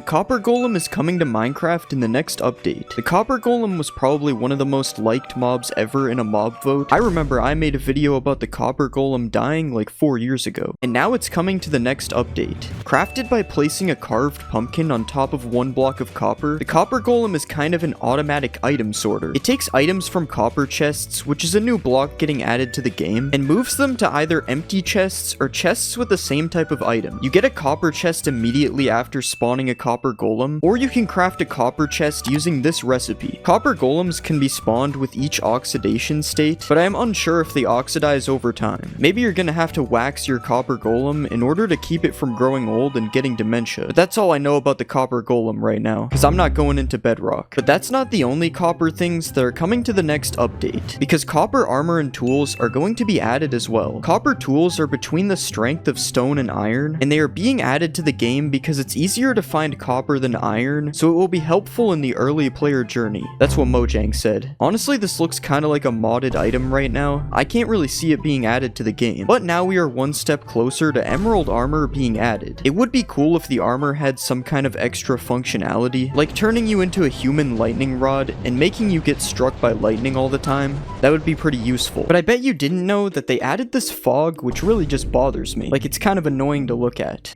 copper golem is coming to Minecraft in the next update. The copper golem was probably one of the most liked mobs ever in a mob vote. I remember I made a video about the copper golem dying like 4 years ago, and now it's coming to the next update. Crafted by placing a carved pumpkin on top of one block of copper, the copper golem is kind of an automatic item sorter. It takes items from copper chests, which is a new block getting added to the game, and moves them to either empty chests or chests with the same type of item. You get a copper chest immediately after spawning a copper golem, or you can craft a copper chest using this recipe. Copper golems can be spawned with each oxidation state, but I am unsure if they oxidize over time. Maybe you're gonna have to wax your copper golem in order to keep it from growing old and getting dementia. But that's all I know about the copper golem right now, because I'm not going into bedrock. But that's not the only copper things that are coming to the next update, because copper armor and tools are going to be added as well. Copper tools are between the strength of stone and iron, and they are being added to the game because it's easier to find copper than iron, so it will be helpful in the early player journey. That's what Mojang said. Honestly, this looks kind of like a modded item right now. I can't really see it being added to the game, but now we are one step closer to emerald armor being added. It would be cool if the armor had some kind of extra functionality, like turning you into a human lightning rod and making you get struck by lightning all the time. That would be pretty useful. But I bet you didn't know that they added this fog, which really just bothers me. Like, it's kind of annoying to look at.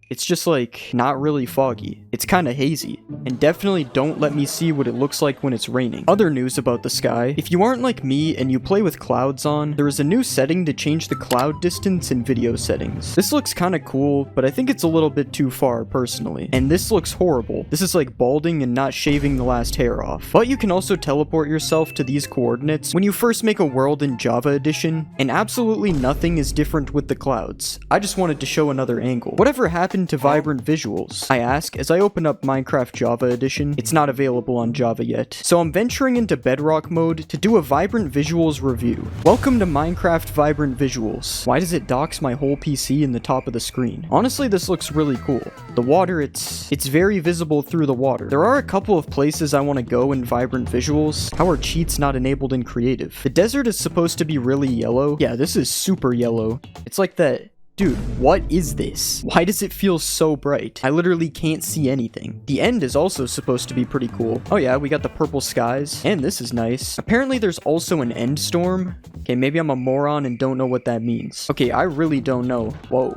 It's just like, not really foggy. It's kinda hazy. And definitely don't let me see what it looks like when it's raining. Other news about the sky. If you aren't like me and you play with clouds on, there is a new setting to change the cloud distance in video settings. This looks kinda cool, but I think it's a little bit too far personally. And this looks horrible. This is like balding and not shaving the last hair off. But you can also teleport yourself to these coordinates when you first make a world in Java Edition, and absolutely nothing is different with the clouds. I just wanted to show another angle. Whatever happened to vibrant visuals? I ask as I open up Minecraft Java Edition. It's not available on Java yet, so I'm venturing into bedrock mode to do a vibrant visuals review. Welcome to Minecraft Vibrant Visuals. Why does it dox my whole PC in the top of the screen? Honestly, this looks really cool. The water, it's very visible through the water. There are a couple of places I want to go in vibrant visuals. How are cheats not enabled in creative? The desert is supposed to be really yellow. Yeah, this is super yellow. It's like that. Dude, what is this? Why does it feel so bright? I literally can't see anything. The end is also supposed to be pretty cool. Oh yeah, we got the purple skies, and this is nice. Apparently there's also an end storm. Okay, maybe I'm a moron and don't know what that means. Okay, I really don't know. Whoa.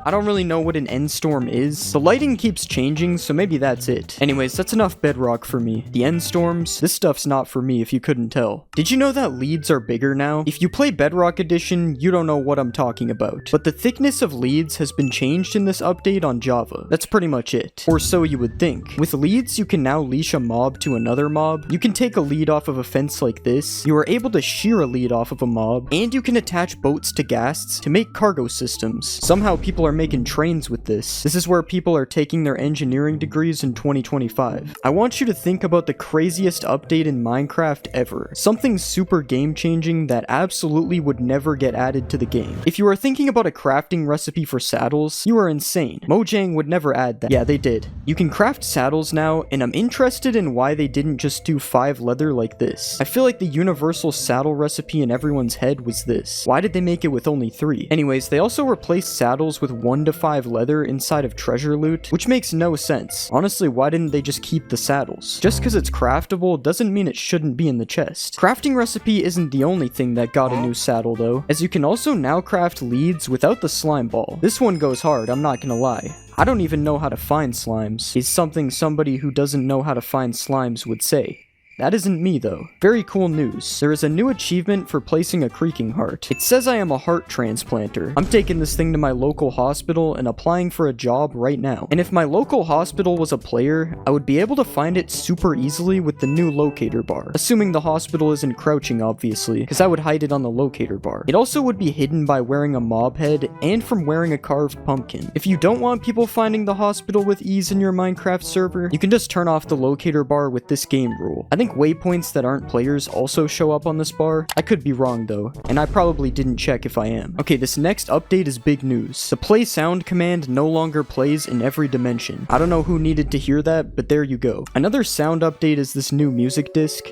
I don't really know what an end storm is. The lighting keeps changing, so maybe that's it. Anyways, that's enough bedrock for me. The end storms, this stuff's not for me if you couldn't tell. Did you know that leads are bigger now? If you play Bedrock Edition, you don't know what I'm talking about. But the thickness of leads has been changed in this update on Java. That's pretty much it. Or so you would think. With leads, you can now leash a mob to another mob. You can take a lead off of a fence like this. You are able to shear a lead off of a mob. And you can attach boats to ghasts to make cargo systems. Somehow people are making trains with this. This is where people are taking their engineering degrees in 2025. I want you to think about the craziest update in Minecraft ever. Something super game-changing that absolutely would never get added to the game. If you are thinking about a crafting recipe for saddles, you are insane. Mojang would never add that. Yeah, they did. You can craft saddles now, and I'm interested in why they didn't just do 5 leather like this. I feel like the universal saddle recipe in everyone's head was this. Why did they make it with only 3? Anyways, they also replaced saddles with 1 to 5 leather inside of treasure loot, which makes no sense. Honestly, why didn't they just keep the saddles? Just because it's craftable doesn't mean it shouldn't be in the chest. Crafting recipe isn't the only thing that got a new saddle though, as you can also now craft leads without the slime ball. This one goes hard, I'm not gonna lie. I don't even know how to find slimes. Is something somebody who doesn't know how to find slimes would say. That isn't me though. Very cool news. There is a new achievement for placing a creaking heart. It says I am a heart transplanter. I'm taking this thing to my local hospital and applying for a job right now. And if my local hospital was a player, I would be able to find it super easily with the new locator bar. Assuming the hospital isn't crouching obviously, because I would hide it on the locator bar. It also would be hidden by wearing a mob head and from wearing a carved pumpkin. If you don't want people finding the hospital with ease in your Minecraft server, you can just turn off the locator bar with this game rule. I think waypoints that aren't players also show up on this bar. I could be wrong though, and I probably didn't check if I am. Okay, this next update is big news. The play sound command no longer plays in every dimension. I don't know who needed to hear that, but there you go. Another sound update is this new music disc.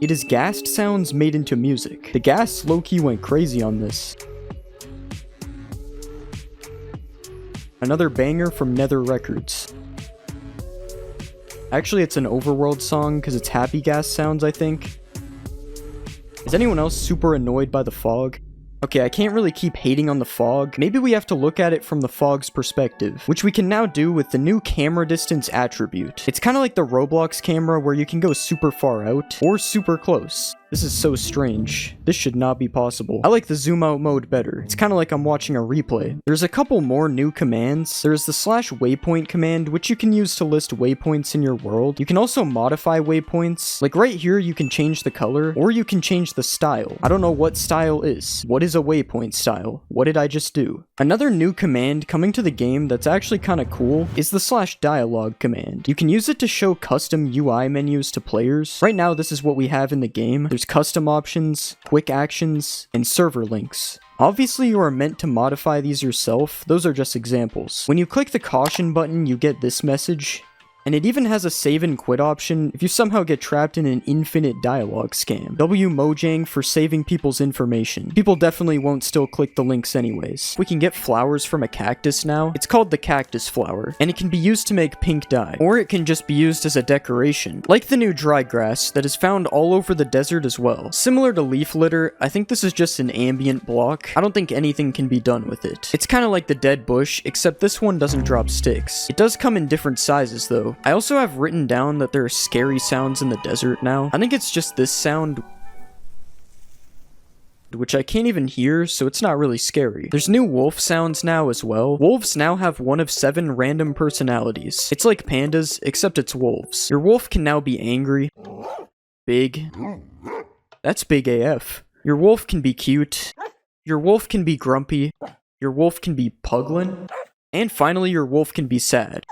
It is ghast sounds made into music. The ghasts low-key went crazy on this. Another banger from Nether Records. Actually, it's an Overworld song because it's Happy Gas sounds, I think. Is anyone else super annoyed by the fog? Okay, I can't really keep hating on the fog. Maybe we have to look at it from the fog's perspective, which we can now do with the new camera distance attribute. It's kind of like the Roblox camera where you can go super far out or super close. This is so strange. This should not be possible. I like the zoom out mode better. It's kind of like I'm watching a replay. There's a couple more new commands. There's the /waypoint command, which you can use to list waypoints in your world. You can also modify waypoints. Like right here, you can change the color, or you can change the style. I don't know what style is. What is a waypoint style? What did I just do? Another new command coming to the game that's actually kind of cool is the /dialogue command. You can use it to show custom UI menus to players. Right now, this is what we have in the game. There's custom options, quick actions, and server links. Obviously, you are meant to modify these yourself. Those are just examples. When you click the caution button, you get this message. And it even has a save and quit option if you somehow get trapped in an infinite dialogue scam. Mojang for saving people's information. People definitely won't still click the links anyways. We can get flowers from a cactus now. It's called the cactus flower, and it can be used to make pink dye, or it can just be used as a decoration, like the new dry grass that is found all over the desert as well. Similar to leaf litter, I think this is just an ambient block. I don't think anything can be done with it. It's kind of like the dead bush, except this one doesn't drop sticks. It does come in different sizes though. I also have written down that there are scary sounds in the desert now. I think it's just this sound, which I can't even hear, so it's not really scary. There's new wolf sounds now as well. Wolves now have 1 of 7 random personalities. It's like pandas, except it's wolves. Your wolf can now be angry, big. That's big AF. Your wolf can be cute. Your wolf can be grumpy. Your wolf can be puglin. And finally, your wolf can be sad.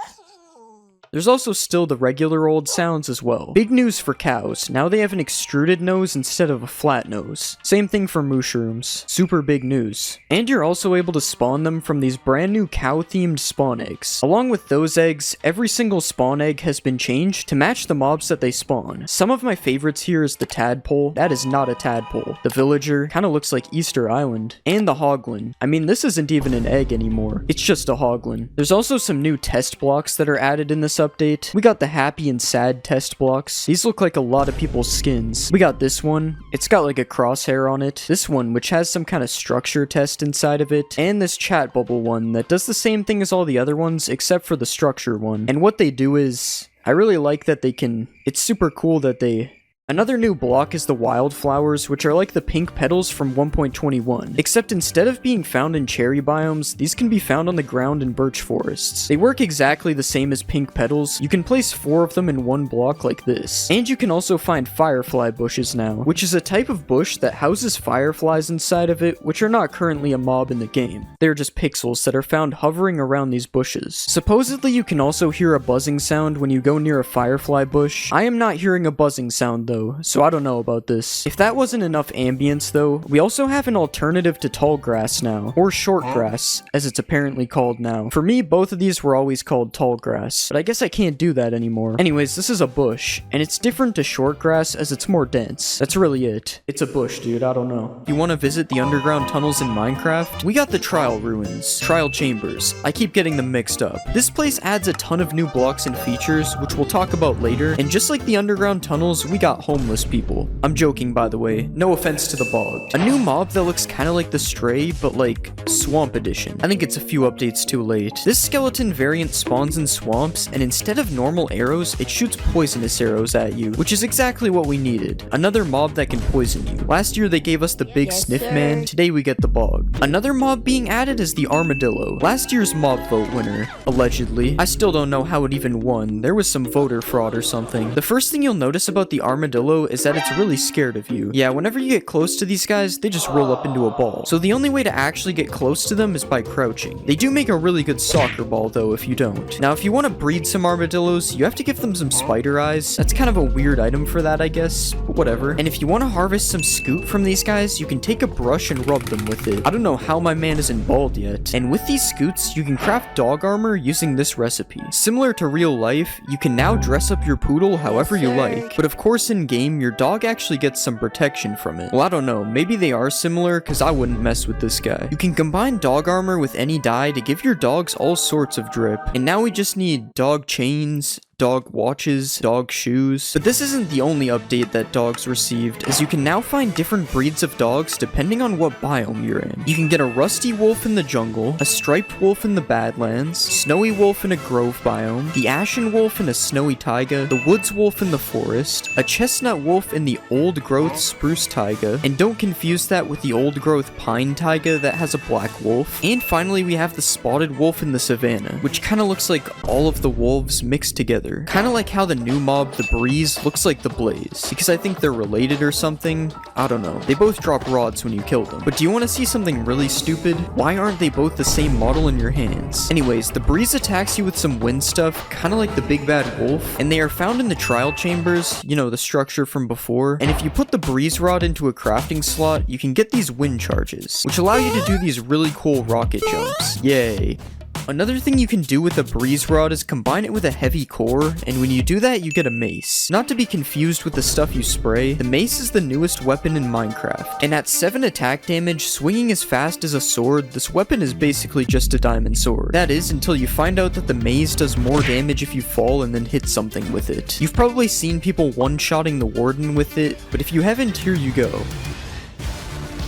There's also still the regular old sounds as well. Big news for cows. Now they have an extruded nose instead of a flat nose. Same thing for mushrooms. Super big news. And you're also able to spawn them from these brand new cow-themed spawn eggs. Along with those eggs, every single spawn egg has been changed to match the mobs that they spawn. Some of my favorites here is the tadpole. That is not a tadpole. The villager. Kind of looks like Easter Island. And the hoglin. I mean, this isn't even an egg anymore. It's just a hoglin. There's also some new test blocks that are added in this update. We got the happy and sad test blocks. These look like a lot of people's skins. We got this one. It's got like a crosshair on it. This one, which has some kind of structure test inside of it. And this chat bubble one that does the same thing as all the other ones, except for the structure one. And what they do is, I really like that they can, it's super cool that they... Another new block is the wildflowers, which are like the pink petals from 1.21, except instead of being found in cherry biomes, these can be found on the ground in birch forests. They work exactly the same as pink petals. You can place 4 of them in one block like this. And you can also find firefly bushes now, which is a type of bush that houses fireflies inside of it, which are not currently a mob in the game. They're just pixels that are found hovering around these bushes. Supposedly you can also hear a buzzing sound when you go near a firefly bush. I am not hearing a buzzing sound though, so I don't know about this. If that wasn't enough ambience though, we also have an alternative to tall grass now, or short grass, as it's apparently called now. For me, both of these were always called tall grass, but I guess I can't do that anymore. Anyways, this is a bush, and it's different to short grass as it's more dense. That's really it. It's a bush, dude, I don't know. You want to visit the underground tunnels in Minecraft? We got the trial ruins, trial chambers. I keep getting them mixed up. This place adds a ton of new blocks and features, which we'll talk about later, and just like the underground tunnels, we got homeless people. I'm joking, by the way. No offense to the bog. A new mob that looks kind of like the Stray, but like Swamp Edition. I think it's a few updates too late. This skeleton variant spawns in swamps, and instead of normal arrows, it shoots poisonous arrows at you, which is exactly what we needed. Another mob that can poison you. Last year they gave us the big sniff man. Today we get the bog. Another mob being added is the armadillo. Last year's mob vote winner, allegedly. I still don't know how it even won. There was some voter fraud or something. The first thing you'll notice about the armadillo is that it's really scared of you. Yeah, whenever you get close to these guys, they just roll up into a ball. So the only way to actually get close to them is by crouching. They do make a really good soccer ball though if you don't. Now if you want to breed some armadillos, you have to give them some spider eyes. That's kind of a weird item for that, I guess, but whatever. And if you want to harvest some scoop from these guys, you can take a brush and rub them with it. I don't know how my man isn't bald yet. And with these scoots, you can craft dog armor using this recipe. Similar to real life, you can now dress up your poodle however you like, but of course in in-game, your dog actually gets some protection from it. Well, I don't know, maybe they are similar, cause I wouldn't mess with this guy. You can combine dog armor with any dye to give your dogs all sorts of drip. And now we just need dog chains, dog watches, dog shoes. But this isn't the only update that dogs received, as you can now find different breeds of dogs depending on what biome you're in. You can get a rusty wolf in the jungle, a striped wolf in the badlands, snowy wolf in a grove biome, the ashen wolf in a snowy taiga, the woods wolf in the forest, a chestnut wolf in the old growth spruce taiga, and don't confuse that with the old growth pine taiga that has a black wolf. And finally we have the spotted wolf in the savannah, which kind of looks like all of the wolves mixed together. Kind of like how the new mob, the Breeze, looks like the Blaze. Because I think they're related or something. I don't know. They both drop rods when you kill them. But do you want to see something really stupid? Why aren't they both the same model in your hands? Anyways, the Breeze attacks you with some wind stuff, kind of like the Big Bad Wolf. And they are found in the trial chambers, you know, the structure from before. And if you put the Breeze Rod into a crafting slot, you can get these wind charges, which allow you to do these really cool rocket jumps. Yay. Another thing you can do with a breeze rod is combine it with a heavy core, and when you do that, you get a mace. Not to be confused with the stuff you spray, the mace is the newest weapon in Minecraft. And at 7 attack damage, swinging as fast as a sword, this weapon is basically just a diamond sword. That is, until you find out that the maze does more damage if you fall and then hit something with it. You've probably seen people one-shotting the warden with it, but if you haven't, here you go.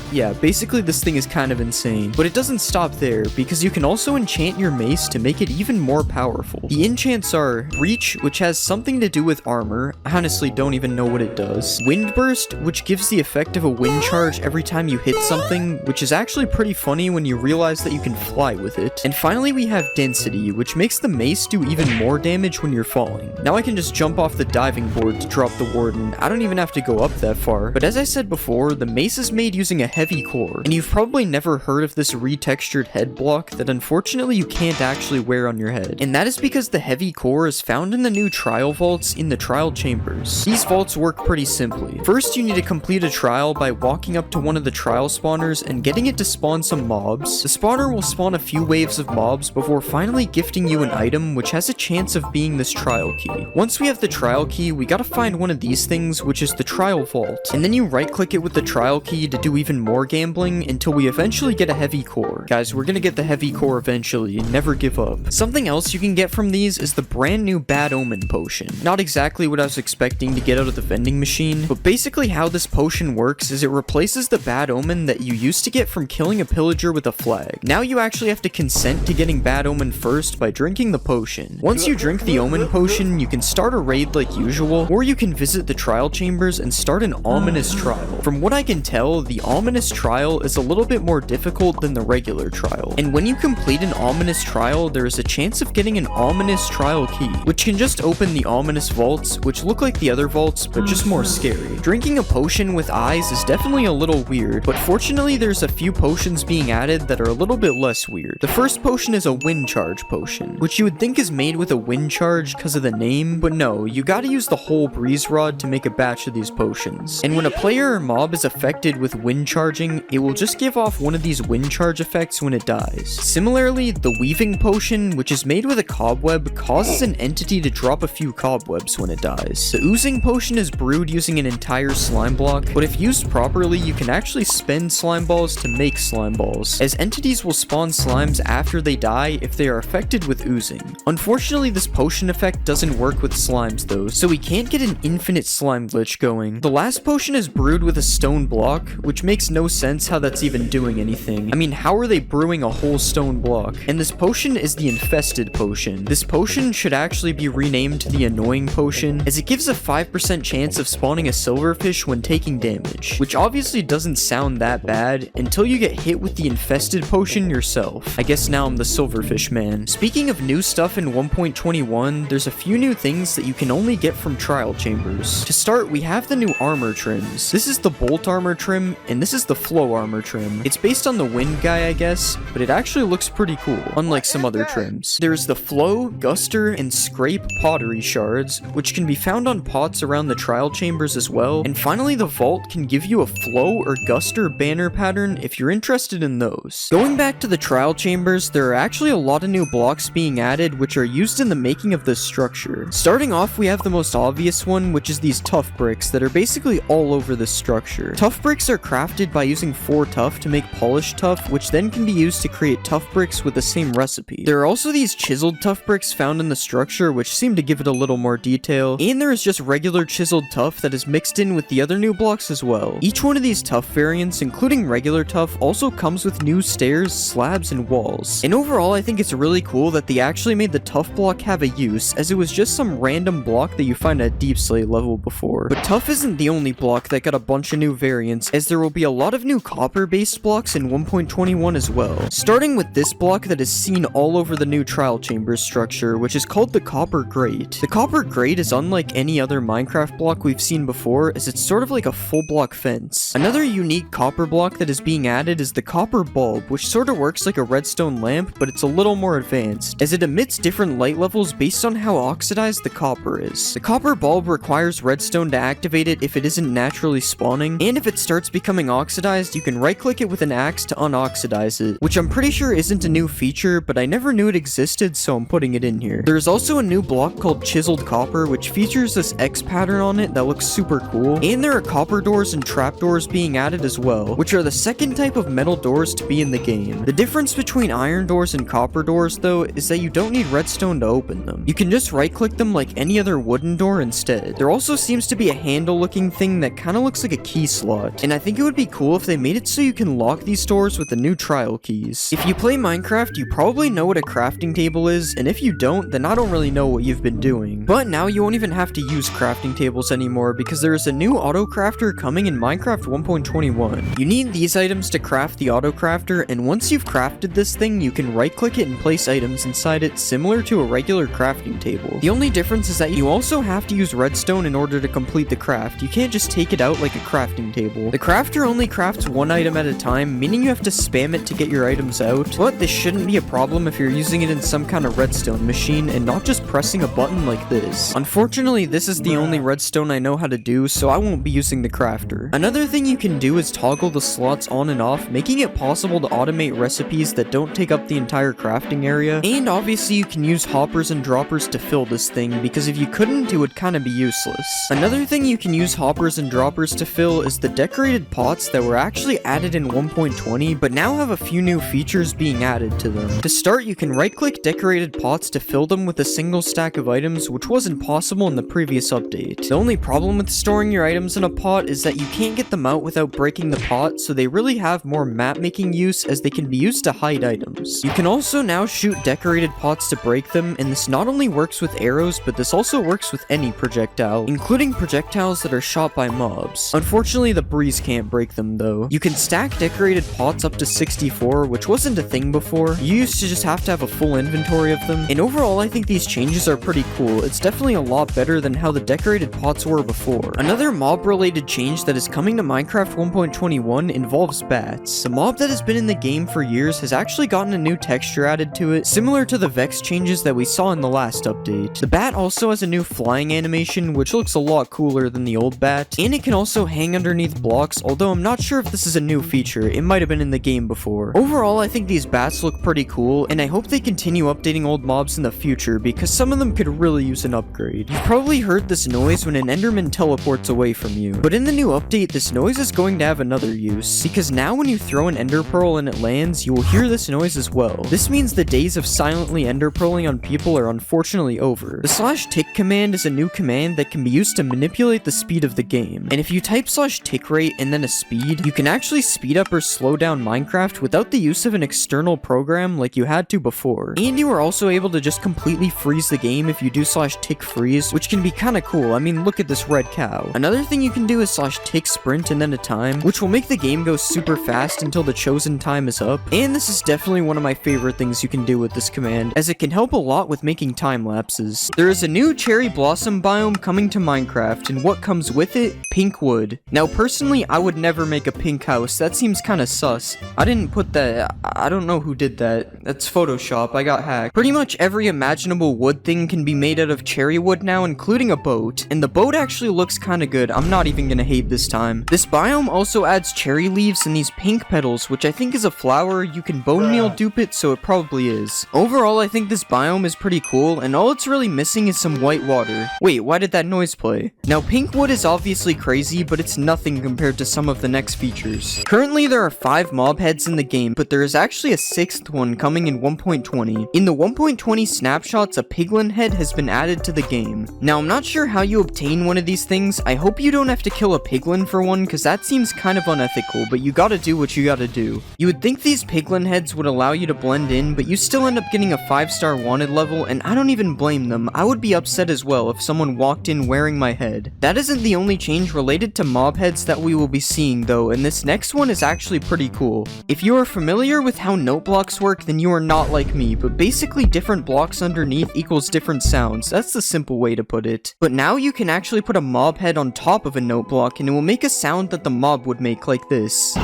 Yeah, basically this thing is kind of insane, but it doesn't stop there, because you can also enchant your mace to make it even more powerful. The enchants are Reach, which has something to do with armor. I honestly don't even know what it does. Wind Burst, which gives the effect of a wind charge every time you hit something, which is actually pretty funny when you realize that you can fly with it. And finally we have Density, which makes the mace do even more damage when you're falling. Now I can just jump off the diving board to drop the warden. I don't even have to go up that far. But as I said before, the mace is made using a heavy core, and you've probably never heard of this retextured head block that unfortunately you can't actually wear on your head. And that is because the heavy core is found in the new trial vaults in the trial chambers. These vaults work pretty simply. First, you need to complete a trial by walking up to one of the trial spawners and getting it to spawn some mobs. The spawner will spawn a few waves of mobs before finally gifting you an item which has a chance of being this trial key. Once we have the trial key, we gotta find one of these things, which is the trial vault. And then you right click it with the trial key to do even more gambling until we eventually get a heavy core. Guys, we're gonna get the heavy core eventually, never give up. Something else you can get from these is the brand new Bad Omen potion. Not exactly what I was expecting to get out of the vending machine, but basically how this potion works is it replaces the Bad Omen that you used to get from killing a pillager with a flag. Now you actually have to consent to getting Bad Omen first by drinking the potion. Once you drink the Omen potion, you can start a raid like usual, or you can visit the trial chambers and start an ominous trial. From what I can tell, the ominous trial is a little bit more difficult than the regular trial. And when you complete an ominous trial, there is a chance of getting an ominous trial key, which can just open the ominous vaults, which look like the other vaults, but just more scary. Drinking a potion with eyes is definitely a little weird, but fortunately there's a few potions being added that are a little bit less weird. The first potion is a wind charge potion, which you would think is made with a wind charge because of the name, but no, you gotta use the whole breeze rod to make a batch of these potions. And when a player or mob is affected with wind charging, it will just give off one of these wind charge effects when it dies. Similarly, the weaving potion, which is made with a cobweb, causes an entity to drop a few cobwebs when it dies. The oozing potion is brewed using an entire slime block, but if used properly, you can actually spend slime balls to make slime balls, as entities will spawn slimes after they die if they are affected with oozing. Unfortunately, this potion effect doesn't work with slimes though, so we can't get an infinite slime glitch going. The last potion is brewed with a stone block, which makes no sense how that's even doing anything. I mean, how are they brewing a whole stone block? And this potion is the infested potion. This potion should actually be renamed to the annoying potion, as it gives a 5% chance of spawning a silverfish when taking damage, which obviously doesn't sound that bad until you get hit with the infested potion yourself. I guess now I'm the silverfish man. Speaking of new stuff in 1.21, there's a few new things that you can only get from trial chambers. To start, we have the new armor trims. This is the bolt armor trim, and this is the flow armor trim. It's based on the wind guy, I guess, but it actually looks pretty cool, unlike some other trims. There's the flow, guster, and scrape pottery shards, which can be found on pots around the trial chambers as well. And finally, the vault can give you a flow or guster banner pattern if you're interested in those. Going back to the trial chambers, there are actually a lot of new blocks being added which are used in the making of this structure. Starting off, we have the most obvious one, which is these tuff bricks that are basically all over this structure. Tuff bricks are crafted by using 4 tuff to make polished tuff, which then can be used to create tuff bricks with the same recipe. There are also these chiseled tuff bricks found in the structure, which seem to give it a little more detail, and there is just regular chiseled tuff that is mixed in with the other new blocks as well. Each one of these tuff variants, including regular tuff, also comes with new stairs, slabs, and walls. And overall, I think it's really cool that they actually made the tuff block have a use, as it was just some random block that you find at Deep Slate level before. But tuff isn't the only block that got a bunch of new variants, as there will be a lot of new copper-based blocks in 1.21 as well. Starting with this block that is seen all over the new trial chambers structure, which is called the copper grate. The copper grate is unlike any other Minecraft block we've seen before, as it's sort of like a full block fence. Another unique copper block that is being added is the copper bulb, which sort of works like a redstone lamp, but it's a little more advanced, as it emits different light levels based on how oxidized the copper is. The copper bulb requires redstone to activate it if it isn't naturally spawning, and if it starts becoming oxidized, you can right-click it with an axe to unoxidize it, which I'm pretty sure isn't a new feature, but I never knew it existed, so I'm putting it in here. There's also a new block called chiseled copper, which features this X pattern on it that looks super cool, and there are copper doors and trapdoors being added as well, which are the second type of metal doors to be in the game. The difference between iron doors and copper doors, though, is that you don't need redstone to open them. You can just right-click them like any other wooden door instead. There also seems to be a handle-looking thing that kind of looks like a key slot, and I think it would be cool if they made it so you can lock these doors with the new trial keys. If you play Minecraft, you probably know what a crafting table is, and if you don't, then I don't really know what you've been doing. But now you won't even have to use crafting tables anymore, because there is a new auto crafter coming in Minecraft 1.21. You need these items to craft the auto crafter, and once you've crafted this thing, you can right-click it and place items inside it similar to a regular crafting table. The only difference is that you also have to use redstone in order to complete the craft. You can't just take it out like a crafting table. The crafter only crafts one item at a time, meaning you have to spam it to get your items out, but this shouldn't be a problem if you're using it in some kind of redstone machine and not just pressing a button like this. Unfortunately, this is the only redstone I know how to do, so I won't be using the crafter. Another thing you can do is toggle the slots on and off, making it possible to automate recipes that don't take up the entire crafting area, and obviously you can use hoppers and droppers to fill this thing, because if you couldn't, it would kind of be useless. Another thing you can use hoppers and droppers to fill is the decorated pots that were actually added in 1.20, but now have a few new features being added to them. To start, you can right-click decorated pots to fill them with a single stack of items, which wasn't possible in the previous update. The only problem with storing your items in a pot is that you can't get them out without breaking the pot, so they really have more map-making use, as they can be used to hide items. You can also now shoot decorated pots to break them, and this not only works with arrows, but this also works with any projectile, including projectiles that are shot by mobs. Unfortunately, the breeze can't break them though. You can stack decorated pots up to 64, which wasn't a thing before. You used to just have to have a full inventory of them, and overall I think these changes are pretty cool. It's definitely a lot better than how the decorated pots were before. Another mob-related change that is coming to Minecraft 1.21 involves bats. The mob that has been in the game for years has actually gotten a new texture added to it, similar to the Vex changes that we saw in the last update. The bat also has a new flying animation, which looks a lot cooler than the old bat, and it can also hang underneath blocks, although I'm not sure if this is a new feature. It might have been in the game before. Overall, I think these bats look pretty cool, and I hope they continue updating old mobs in the future, because some of them could really use an upgrade. You've probably heard this noise when an enderman teleports away from you, but in the new update, this noise is going to have another use, because now when you throw an ender pearl and it lands, you will hear this noise as well. This means the days of silently ender pearling on people are unfortunately over. The /tick command is a new command that can be used to manipulate the speed of the game, and if you type /tick rate and then a speed, you can actually speed up or slow down Minecraft without the use of an external program like you had to before. And you are also able to just completely freeze the game if you do /tick freeze, which can be kinda cool. I mean, look at this red cow. Another thing you can do is /tick sprint and then a time, which will make the game go super fast until the chosen time is up, and this is definitely one of my favorite things you can do with this command, as it can help a lot with making time lapses. There is a new cherry blossom biome coming to Minecraft, and what comes with it? Pink wood. Now personally, I would never make make a pink house. That seems kinda sus. I didn't put that. I don't know who did that. That's Photoshop. I got hacked. Pretty much every imaginable wood thing can be made out of cherry wood now, including a boat. And the boat actually looks kinda good. I'm not even gonna hate this time. This biome also adds cherry leaves and these pink petals, which I think is a flower. You can bone meal dupe it, so it probably is. Overall, I think this biome is pretty cool, and all it's really missing is some white water. Wait, why did that noise play? Now, pink wood is obviously crazy, but it's nothing compared to some of the next features. Currently, there are 5 mob heads in the game, but there is actually a 6th one coming in 1.20. In the 1.20 snapshots, a piglin head has been added to the game. Now, I'm not sure how you obtain one of these things. I hope you don't have to kill a piglin for one, because that seems kind of unethical, but you gotta do what you gotta do. You would think these piglin heads would allow you to blend in, but you still end up getting a 5-star wanted level, and I don't even blame them. I would be upset as well if someone walked in wearing my head. That isn't the only change related to mob heads that we will be seeing though, and this next one is actually pretty cool. If you are familiar with how note blocks work, then you are not like me, but basically different blocks underneath equals different sounds. That's the simple way to put it. But now you can actually put a mob head on top of a note block and it will make a sound that the mob would make, like this.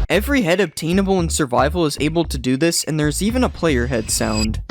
Every head obtainable in survival is able to do this, and there's even a player head sound.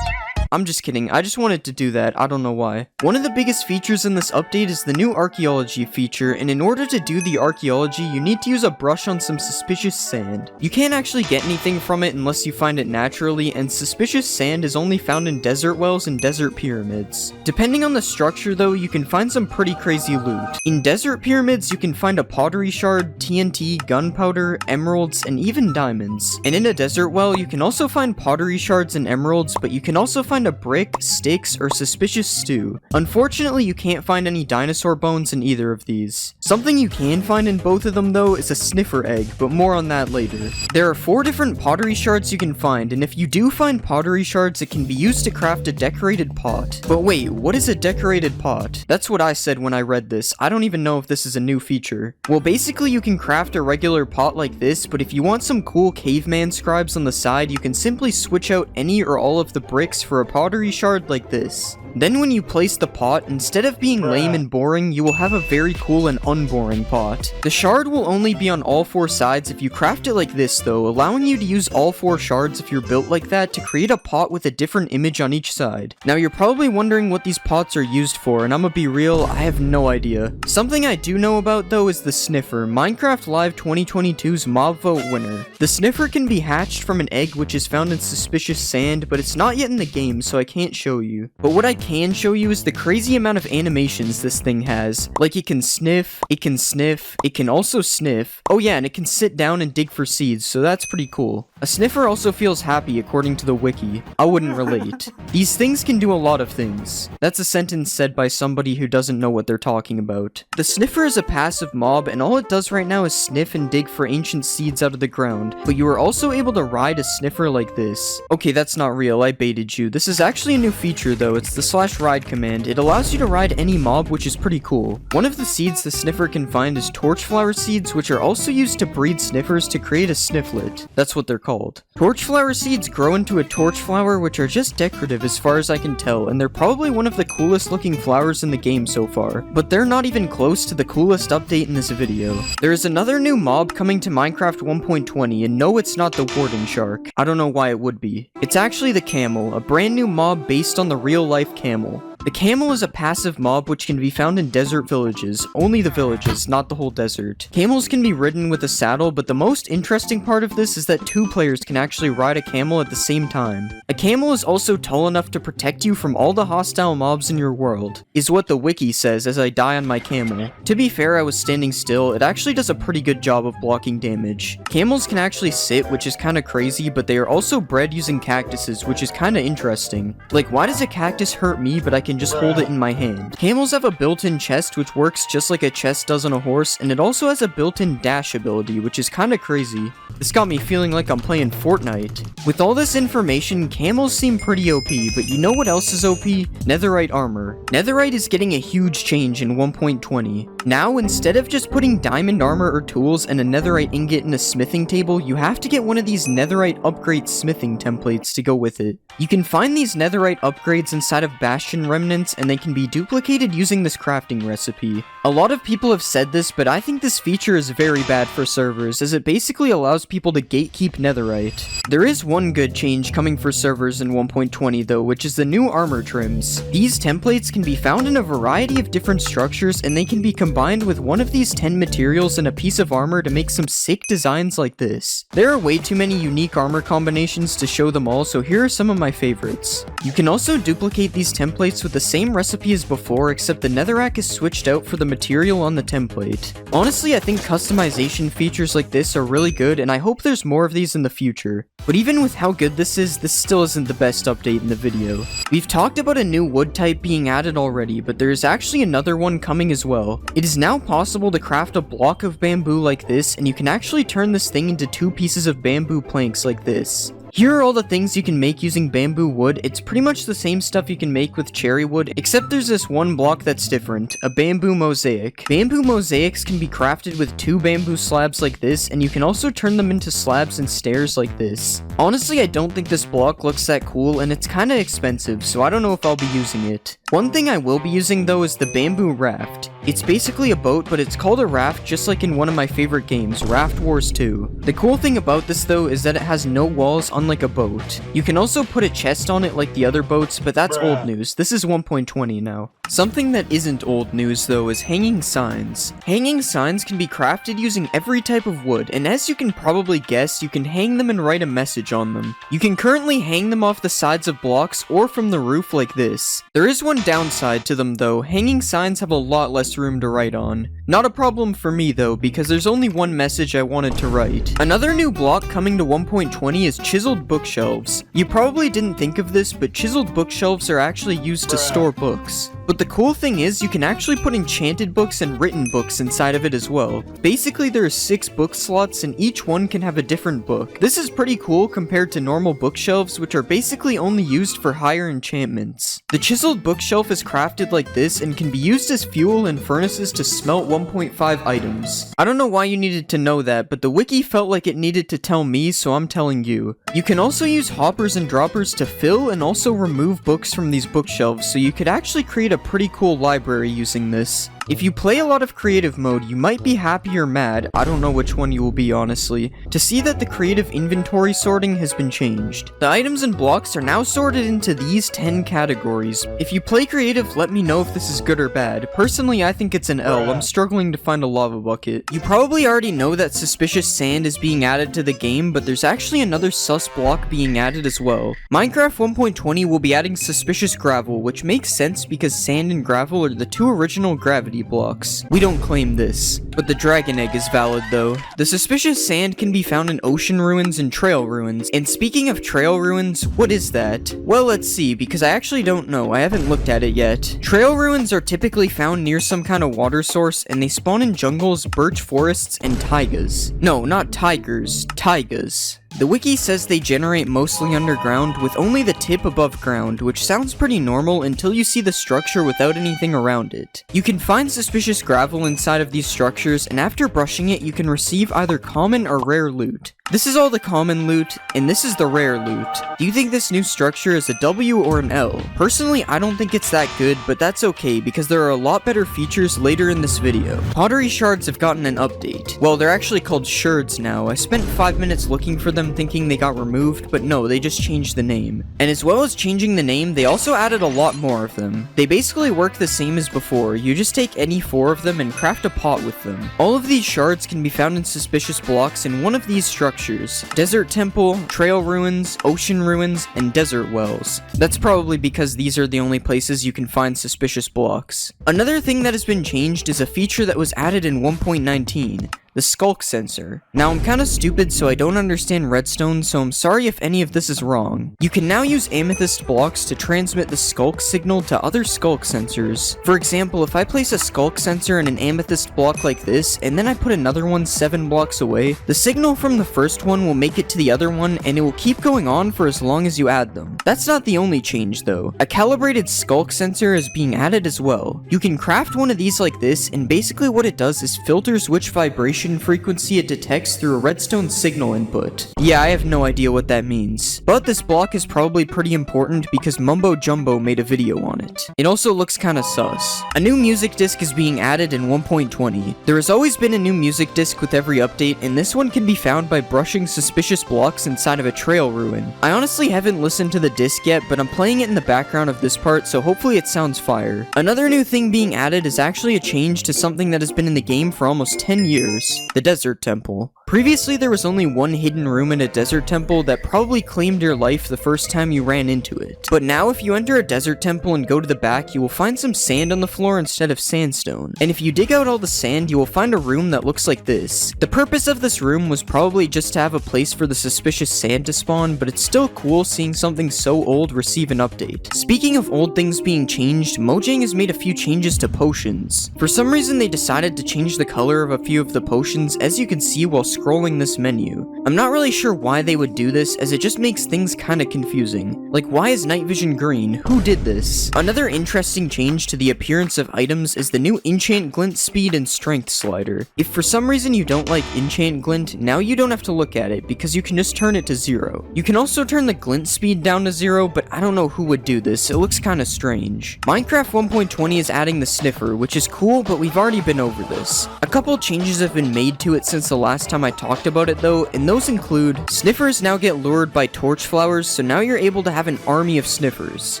I'm just kidding, I just wanted to do that, I don't know why. One of the biggest features in this update is the new archaeology feature, and in order to do the archaeology, you need to use a brush on some suspicious sand. You can't actually get anything from it unless you find it naturally, and suspicious sand is only found in desert wells and desert pyramids. Depending on the structure though, you can find some pretty crazy loot. In desert pyramids, you can find a pottery shard, TNT, gunpowder, emeralds, and even diamonds. And in a desert well, you can also find pottery shards and emeralds, but you can also find a brick, sticks, or suspicious stew. Unfortunately, you can't find any dinosaur bones in either of these. Something you can find in both of them though is a sniffer egg, but more on that later. There are 4 different pottery shards you can find, and if you do find pottery shards, it can be used to craft a decorated pot. But wait, what is a decorated pot? That's what I said when I read this. I don't even know if this is a new feature. Well, basically you can craft a regular pot like this, but if you want some cool caveman scribes on the side, you can simply switch out any or all of the bricks for a pottery shard like this. Then when you place the pot, instead of being lame and boring, you will have a very cool and unboring pot. The shard will only be on all 4 sides if you craft it like this though, allowing you to use all 4 shards if you're built like that to create a pot with a different image on each side. Now you're probably wondering what these pots are used for, and I'm gonna be real, I have no idea. Something I do know about though is the sniffer, Minecraft Live 2022's mob vote winner. The sniffer can be hatched from an egg which is found in suspicious sand, but it's not yet in the game so I can't show you. But what I can show you is the crazy amount of animations this thing has. Like it can sniff, it can also sniff. Oh yeah, and it can sit down and dig for seeds, so that's pretty cool. A sniffer also feels happy according to the wiki. I wouldn't relate. These things can do a lot of things. That's a sentence said by somebody who doesn't know what they're talking about. The sniffer is a passive mob, and all it does right now is sniff and dig for ancient seeds out of the ground, but you are also able to ride a sniffer like this. Okay, that's not real, I baited you. This is actually a new feature though, it's the /ride command. It allows you to ride any mob, which is pretty cool. One of the seeds the sniffer can find is torchflower seeds, which are also used to breed sniffers to create a snifflet. That's what they're called. Torchflower seeds grow into a torchflower, which are just decorative as far as I can tell, and they're probably one of the coolest looking flowers in the game so far, but they're not even close to the coolest update in this video. There is another new mob coming to Minecraft 1.20, and no, it's not the warden shark. I don't know why it would be. It's actually the camel, a brand new mob based on the real life camel. The camel is a passive mob which can be found in desert villages, only the villages, not the whole desert. Camels can be ridden with a saddle, but the most interesting part of this is that 2 players can actually ride a camel at the same time. A camel is also tall enough to protect you from all the hostile mobs in your world, is what the wiki says as I die on my camel. To be fair, I was standing still, it actually does a pretty good job of blocking damage. Camels can actually sit, which is kinda crazy, but they are also bred using cactuses, which is kinda interesting. Like, why does a cactus hurt me, but I can just hold it in my hand? Camels have a built-in chest which works just like a chest does on a horse, and it also has a built-in dash ability, which is kinda crazy. This got me feeling like I'm playing Fortnite. With all this information, camels seem pretty OP, but you know what else is OP? Netherite armor. Netherite is getting a huge change in 1.20. Now, instead of just putting diamond armor or tools and a netherite ingot in a smithing table, you have to get one of these netherite upgrade smithing templates to go with it. You can find these netherite upgrades inside of bastion remnants, and they can be duplicated using this crafting recipe. A lot of people have said this, but I think this feature is very bad for servers, as it basically allows people to gatekeep netherite. There is one good change coming for servers in 1.20 though, which is the new armor trims. These templates can be found in a variety of different structures, and they can be combined with one of these 10 materials and a piece of armor to make some sick designs like this. There are way too many unique armor combinations to show them all, so here are some of my favorites. You can also duplicate these templates with the same recipe as before, except the netherrack is switched out for the material on the template. Honestly, I think customization features like this are really good, and I hope there's more of these in the future. But even with how good this still isn't the best update in the video. We've talked about a new wood type being added already, but there is actually another one coming as well. It is now possible to craft a block of bamboo like this, and you can actually turn this thing into 2 pieces of bamboo planks like this. Here are all the things you can make using bamboo wood. It's pretty much the same stuff you can make with cherry wood, except there's this one block that's different, a bamboo mosaic. Bamboo mosaics can be crafted with 2 bamboo slabs like this, and you can also turn them into slabs and stairs like this. Honestly, I don't think this block looks that cool, and it's kinda expensive, so I don't know if I'll be using it. One thing I will be using though is the bamboo raft. It's basically a boat, but it's called a raft just like in one of my favorite games, Raft Wars 2. The cool thing about this though is that it has no walls, unlike a boat. You can also put a chest on it like the other boats, but that's old news. This is 1.20 now. Something that isn't old news though is hanging signs. Hanging signs can be crafted using every type of wood, and as you can probably guess, you can hang them and write a message on them. You can currently hang them off the sides of blocks or from the roof like this. There is one downside to them though. Hanging signs have a lot less room to write on. Not a problem for me though, because there's only one message I wanted to write. Another new block coming to 1.20 is chiseled bookshelves. You probably didn't think of this, but chiseled bookshelves are actually used to store books. But the cool thing is, you can actually put enchanted books and written books inside of it as well. Basically, there are 6 book slots, and each one can have a different book. This is pretty cool compared to normal bookshelves, which are basically only used for higher enchantments. The chiseled bookshelf is crafted like this, and can be used as fuel in furnaces to smelt 1.5 items. I don't know why you needed to know that, but the wiki felt like it needed to tell me, so I'm telling you. You can also use hoppers and droppers to fill and also remove books from these bookshelves, so you could actually create a pretty cool library using this. If you play a lot of creative mode, you might be happy or mad, I don't know which one you will be honestly, to see that the creative inventory sorting has been changed. The items and blocks are now sorted into these 10 categories. If you play creative, let me know if this is good or bad. Personally, I think it's an L. I'm struggling to find a lava bucket. You probably already know that suspicious sand is being added to the game, but there's actually another sus block being added as well. Minecraft 1.20 will be adding suspicious gravel, which makes sense because sand and gravel are the 2 original gravity blocks. We don't claim this, but the dragon egg is valid though. The suspicious sand can be found in ocean ruins and trail ruins. And speaking of trail ruins, what is that? Well, let's see, because I actually don't know. I haven't looked at it yet. Trail ruins are typically found near some kind of water source, and they spawn in jungles, birch forests, and taigas. No, not tigers, taigas. The wiki says they generate mostly underground, with only the tip above ground, which sounds pretty normal until you see the structure without anything around it. You can find suspicious gravel inside of these structures, and after brushing it, you can receive either common or rare loot. This is all the common loot, and this is the rare loot. Do you think this new structure is a W or an L? Personally, I don't think it's that good, but that's okay, because there are a lot better features later in this video. Pottery shards have gotten an update. Well, they're actually called shards now. I spent 5 minutes looking for them thinking they got removed, but no, they just changed the name. And as well as changing the name, they also added a lot more of them. They basically work the same as before. You just take any 4 of them and craft a pot with them. All of these shards can be found in suspicious blocks in one of these structures: desert temple, trail ruins, ocean ruins, and desert wells. That's probably because these are the only places you can find suspicious blocks. Another thing that has been changed is a feature that was added in 1.19. the skulk sensor. Now I'm kinda stupid, so I don't understand redstone, so I'm sorry if any of this is wrong. You can now use amethyst blocks to transmit the skulk signal to other skulk sensors. For example, if I place a skulk sensor in an amethyst block like this, and then I put another one 7 blocks away, the signal from the first one will make it to the other one, and it will keep going on for as long as you add them. That's not the only change though. A calibrated skulk sensor is being added as well. You can craft one of these like this, and basically what it does is filters which vibration frequency it detects through a redstone signal input. Yeah, I have no idea what that means. But this block is probably pretty important because Mumbo Jumbo made a video on it. It also looks kinda sus. A new music disc is being added in 1.20. There has always been a new music disc with every update, and this one can be found by brushing suspicious blocks inside of a trail ruin. I honestly haven't listened to the disc yet, but I'm playing it in the background of this part, so hopefully it sounds fire. Another new thing being added is actually a change to something that has been in the game for almost 10 years, the Desert Temple. Previously, there was only one hidden room in a desert temple that probably claimed your life the first time you ran into it. But now, if you enter a desert temple and go to the back, you will find some sand on the floor instead of sandstone. And if you dig out all the sand, you will find a room that looks like this. The purpose of this room was probably just to have a place for the suspicious sand to spawn, but it's still cool seeing something so old receive an update. Speaking of old things being changed, Mojang has made a few changes to potions. For some reason, they decided to change the color of a few of the potions, as you can see while scrolling this menu. I'm not really sure why they would do this, as it just makes things kinda confusing. Like, why is night vision green? Who did this? Another interesting change to the appearance of items is the new enchant glint speed and strength slider. If for some reason you don't like enchant glint, now you don't have to look at it because you can just turn it to 0. You can also turn the glint speed down to 0, but I don't know who would do this. It looks kinda strange. Minecraft 1.20 is adding the sniffer, which is cool, but we've already been over this. A couple changes have been made to it since the last time I talked about it though, and those include sniffers now get lured by torch flowers, so now you're able to have an army of sniffers.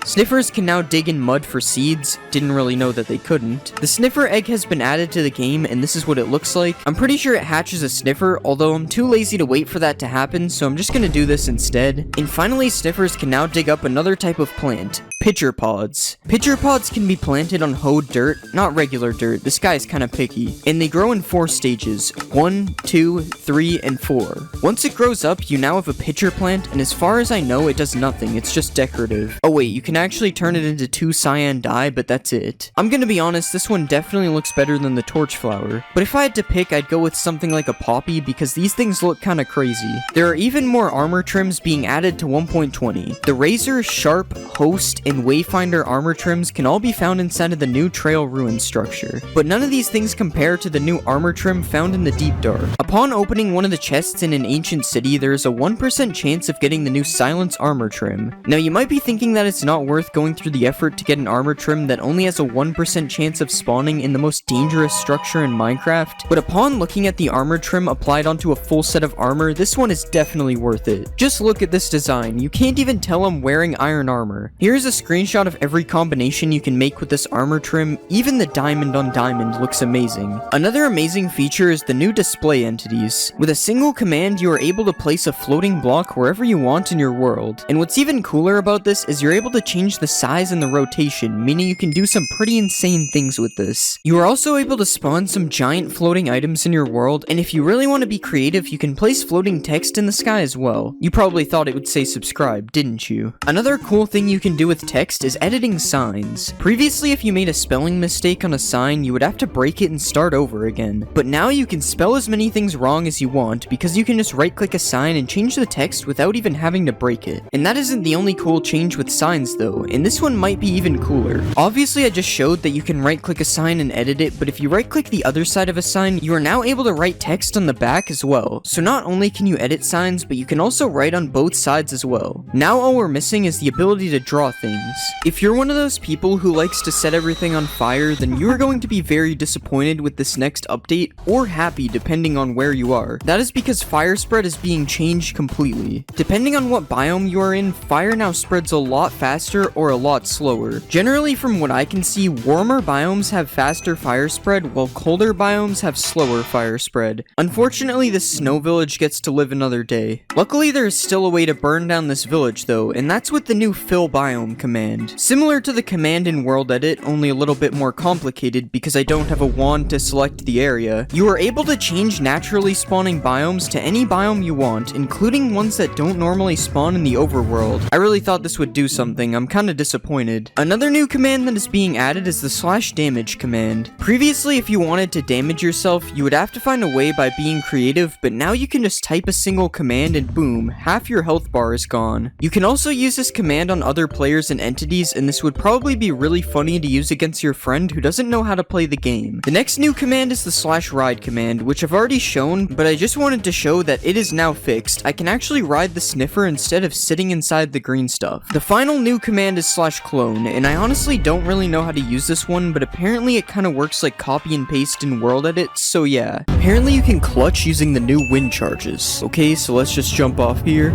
Sniffers can now dig in mud for seeds. Didn't really know that they couldn't. The sniffer egg has been added to the game, and this is what it looks like. I'm pretty sure it hatches a sniffer, although I'm too lazy to wait for that to happen, so I'm just gonna do this instead. And finally, sniffers can now dig up another type of plant, pitcher pods. Pitcher pods can be planted on hoed dirt, not regular dirt. This guy is kinda picky. And they grow in 4 stages, 1, 2, 3, and 4. Once it grows up, you now have a pitcher plant, and as far as I know, it does nothing. It's just decorative. Oh wait, you can actually turn it into 2 cyan dye, but that's it. I'm gonna be honest, this one definitely looks better than the torch flower. But if I had to pick, I'd go with something like a poppy, because these things look kinda crazy. There are even more armor trims being added to 1.20. The Razor, Sharp, Host, and Wayfinder armor trims can all be found inside of the new Trail Ruin structure. But none of these things compare to the new armor trim found in the Deep Dark. Upon opening one of the chests in an ancient city, there is a 1% chance of getting the new Silence armor trim. Now you might be thinking that it's not worth going through the effort to get an armor trim that only has a 1% chance of spawning in the most dangerous structure in Minecraft, but upon looking at the armor trim applied onto a full set of armor, this one is definitely worth it. Just look at this design. You can't even tell I'm wearing iron armor. Here's a screenshot of every combination you can make with this armor trim. Even the diamond on diamond looks amazing. Another amazing feature is the new display entities. With a single command, you are able to place a floating block wherever you want in your world. And what's even cooler about this is you're able to change the size and the rotation, meaning you can do some pretty insane things with this. You are also able to spawn some giant floating items in your world, and if you really want to be creative, you can place floating text in the sky as well. You probably thought it would say subscribe, didn't you? Another cool thing you can do with text is editing signs. Previously, if you made a spelling mistake on a sign, you would have to break it and start over again. But now you can spell as many things wrong as you want, because you can just right-click a sign and change the text without even having to break it. And that isn't the only cool change with signs though, and this one might be even cooler. Obviously, I just showed that you can right-click a sign and edit it, but if you right-click the other side of a sign, you are now able to write text on the back as well. So not only can you edit signs, but you can also write on both sides as well. Now all we're missing is the ability to draw things. If you're one of those people who likes to set everything on fire, then you are going to be very disappointed with this next update, or happy depending on where you are. That is because fire spread is being changed completely. Depending on what biome you are in, fire now spreads a lot faster or a lot slower. Generally, from what I can see, warmer biomes have faster fire spread, while colder biomes have slower fire spread. Unfortunately, this snow village gets to live another day. Luckily, there is still a way to burn down this village though, and that's with the new fill biome command. Similar to the command in World Edit, only a little bit more complicated because I don't have a wand to select the area. You are able to change naturally spawning biomes to any biome you want, including ones that don't normally spawn in the overworld. I really thought this would do something. I'm kinda disappointed. Another new command that is being added is the /damage command. Previously, if you wanted to damage yourself, you would have to find a way by being creative, but now you can just type a single command and boom, half your health bar is gone. You can also use this command on other players and entities, and this would probably be really funny to use against your friend who doesn't know how to play the game. The next new command is the /ride command, which I've already shown, but I just wanted to show that it is now fixed. I can actually ride the sniffer instead of sitting inside the green stuff. The final new command is /clone, and I honestly don't really know how to use this one, but apparently it kind of works like copy and paste in World Edit, so yeah. Apparently you can clutch using the new wind charges. Okay, so let's just jump off here.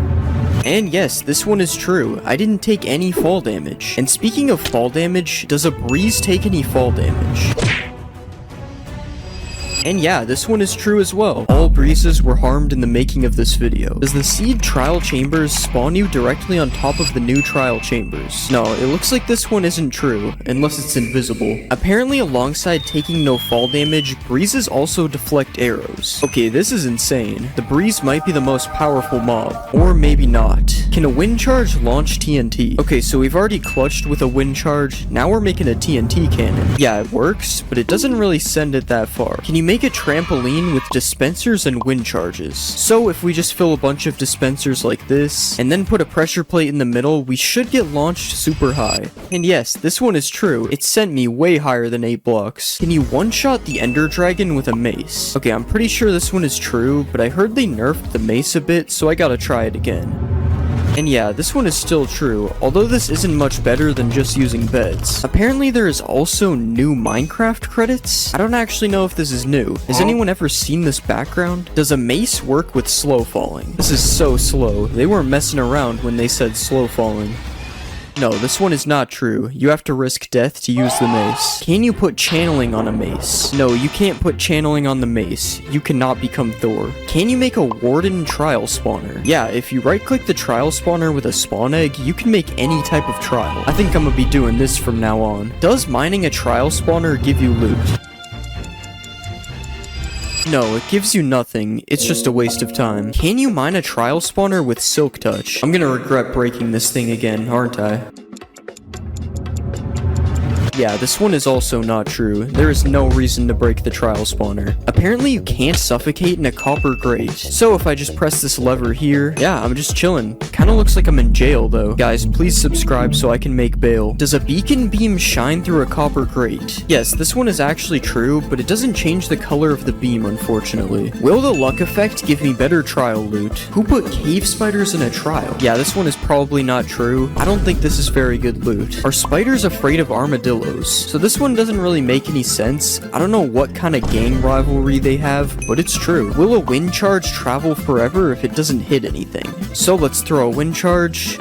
And yes, this one is true. I didn't take any fall damage. And speaking of fall damage, does a breeze take any fall damage? And yeah, this one is true as well. All breezes were harmed in the making of this video. Does the seed trial chambers spawn you directly on top of the new trial chambers? No, it looks like this one isn't true, unless it's invisible. Apparently alongside taking no fall damage, breezes also deflect arrows. Okay, this is insane. The breeze might be the most powerful mob, or maybe not. Can a wind charge launch TNT? Okay, so we've already clutched with a wind charge, now we're making a TNT cannon. Yeah, it works, but it doesn't really send it that far. Can you make a trampoline with dispensers and wind charges? So if we just fill a bunch of dispensers like this, and then put a pressure plate in the middle, we should get launched super high. And yes, this one is true. It sent me way higher than 8 blocks. Can you one-shot the ender dragon with a mace? Okay, I'm pretty sure this one is true, but I heard they nerfed the mace a bit, so I gotta try it again. And yeah, this one is still true, although this isn't much better than just using beds. Apparently there is also new Minecraft credits. I don't actually know if this is new. Has anyone ever seen this background? Does a mace work with slow falling? This is so slow. They weren't messing around when they said slow falling. No, this one is not true. You have to risk death to use the mace. Can you put channeling on a mace? No, you can't put channeling on the mace. You cannot become Thor. Can you make a warden trial spawner? Yeah, if you right-click the trial spawner with a spawn egg, you can make any type of trial. I think I'm gonna be doing this from now on. Does mining a trial spawner give you loot? No, it gives you nothing. It's just a waste of time. Can you mine a trial spawner with silk touch? I'm gonna regret breaking this thing again, aren't I? Yeah, this one is also not true. There is no reason to break the trial spawner. Apparently you can't suffocate in a copper grate. So if I just press this lever here, yeah, I'm just chilling. Kinda looks like I'm in jail though. Guys, please subscribe so I can make bail. Does a beacon beam shine through a copper grate? Yes, this one is actually true, but it doesn't change the color of the beam, unfortunately. Will the luck effect give me better trial loot? Who put cave spiders in a trial? Yeah, this one is probably not true. I don't think this is very good loot. Are spiders afraid of armadillos? So this one doesn't really make any sense. I don't know what kind of gang rivalry they have, but it's true. Will a wind charge travel forever if it doesn't hit anything? So let's throw a wind charge.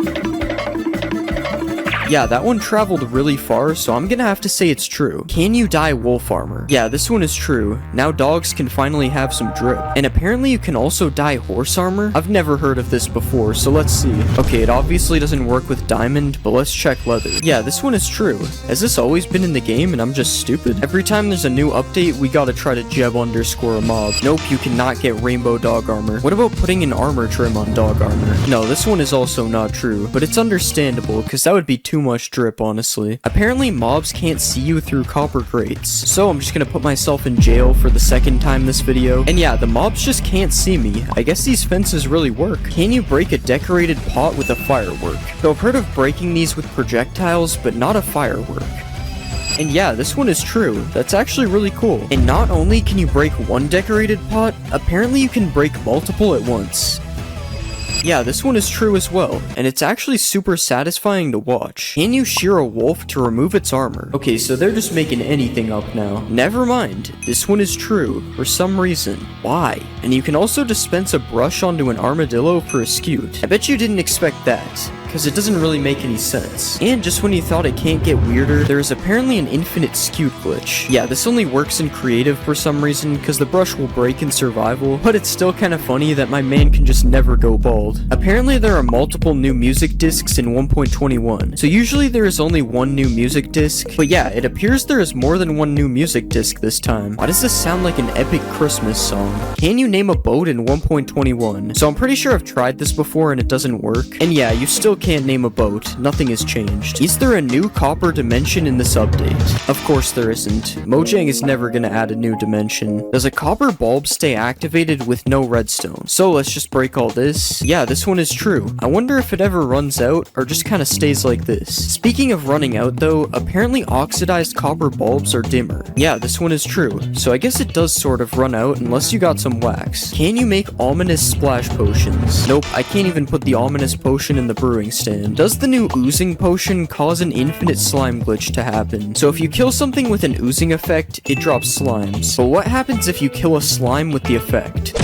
Yeah, that one traveled really far, so I'm gonna have to say it's true. Can you dye wolf armor? Yeah, this one is true. Now dogs can finally have some drip. And apparently you can also dye horse armor? I've never heard of this before, so let's see. Okay, it obviously doesn't work with diamond, but let's check leather. Yeah, this one is true. Has this always been in the game and I'm just stupid? Every time there's a new update, we gotta try to Jeb underscore a mob. Nope, you cannot get rainbow dog armor. What about putting an armor trim on dog armor? No, this one is also not true, but it's understandable, because that would be too much drip, honestly. Apparently mobs can't see you through copper grates, so I'm just gonna put myself in jail for the second time this video. And yeah, the mobs just can't see me. I guess these fences really work. Can you break a decorated pot with a firework? So I've heard of breaking these with projectiles, but not a firework. And yeah, this one is true. That's actually really cool. And not only can you break one decorated pot, apparently you can break multiple at once. Yeah, this one is true as well, and it's actually super satisfying to watch. Can you shear a wolf to remove its armor? Okay, so they're just making anything up now. Never mind, this one is true, for some reason. Why? And you can also dispense a brush onto an armadillo for a skewt. I bet you didn't expect that. because it doesn't really make any sense. And just when you thought it can't get weirder, there is apparently an infinite skewed glitch. Yeah, this only works in creative for some reason, because the brush will break in survival, but it's still kind of funny that my man can just never go bald. Apparently there are multiple new music discs in 1.21, so usually there is only one new music disc, but yeah, it appears there is more than one new music disc this time. Why does this sound like an epic Christmas song? Can you name a boat in 1.21? So I'm pretty sure I've tried this before and it doesn't work. And yeah, you still can't name a boat. Nothing has changed. Is there a new copper dimension in this update? Of course there isn't. Mojang is never gonna add a new dimension. Does a copper bulb stay activated with no redstone? So let's just break all this. Yeah, this one is true. I wonder if it ever runs out or just kind of stays like this. Speaking of running out though, apparently oxidized copper bulbs are dimmer. Yeah, this one is true. So I guess it does sort of run out unless you got some wax. Can you make ominous splash potions? Nope, I can't even put the ominous potion in the brewing stand. Does the new oozing potion cause an infinite slime glitch to happen? So if you kill something with an oozing effect, it drops slimes. But what happens if you kill a slime with the effect?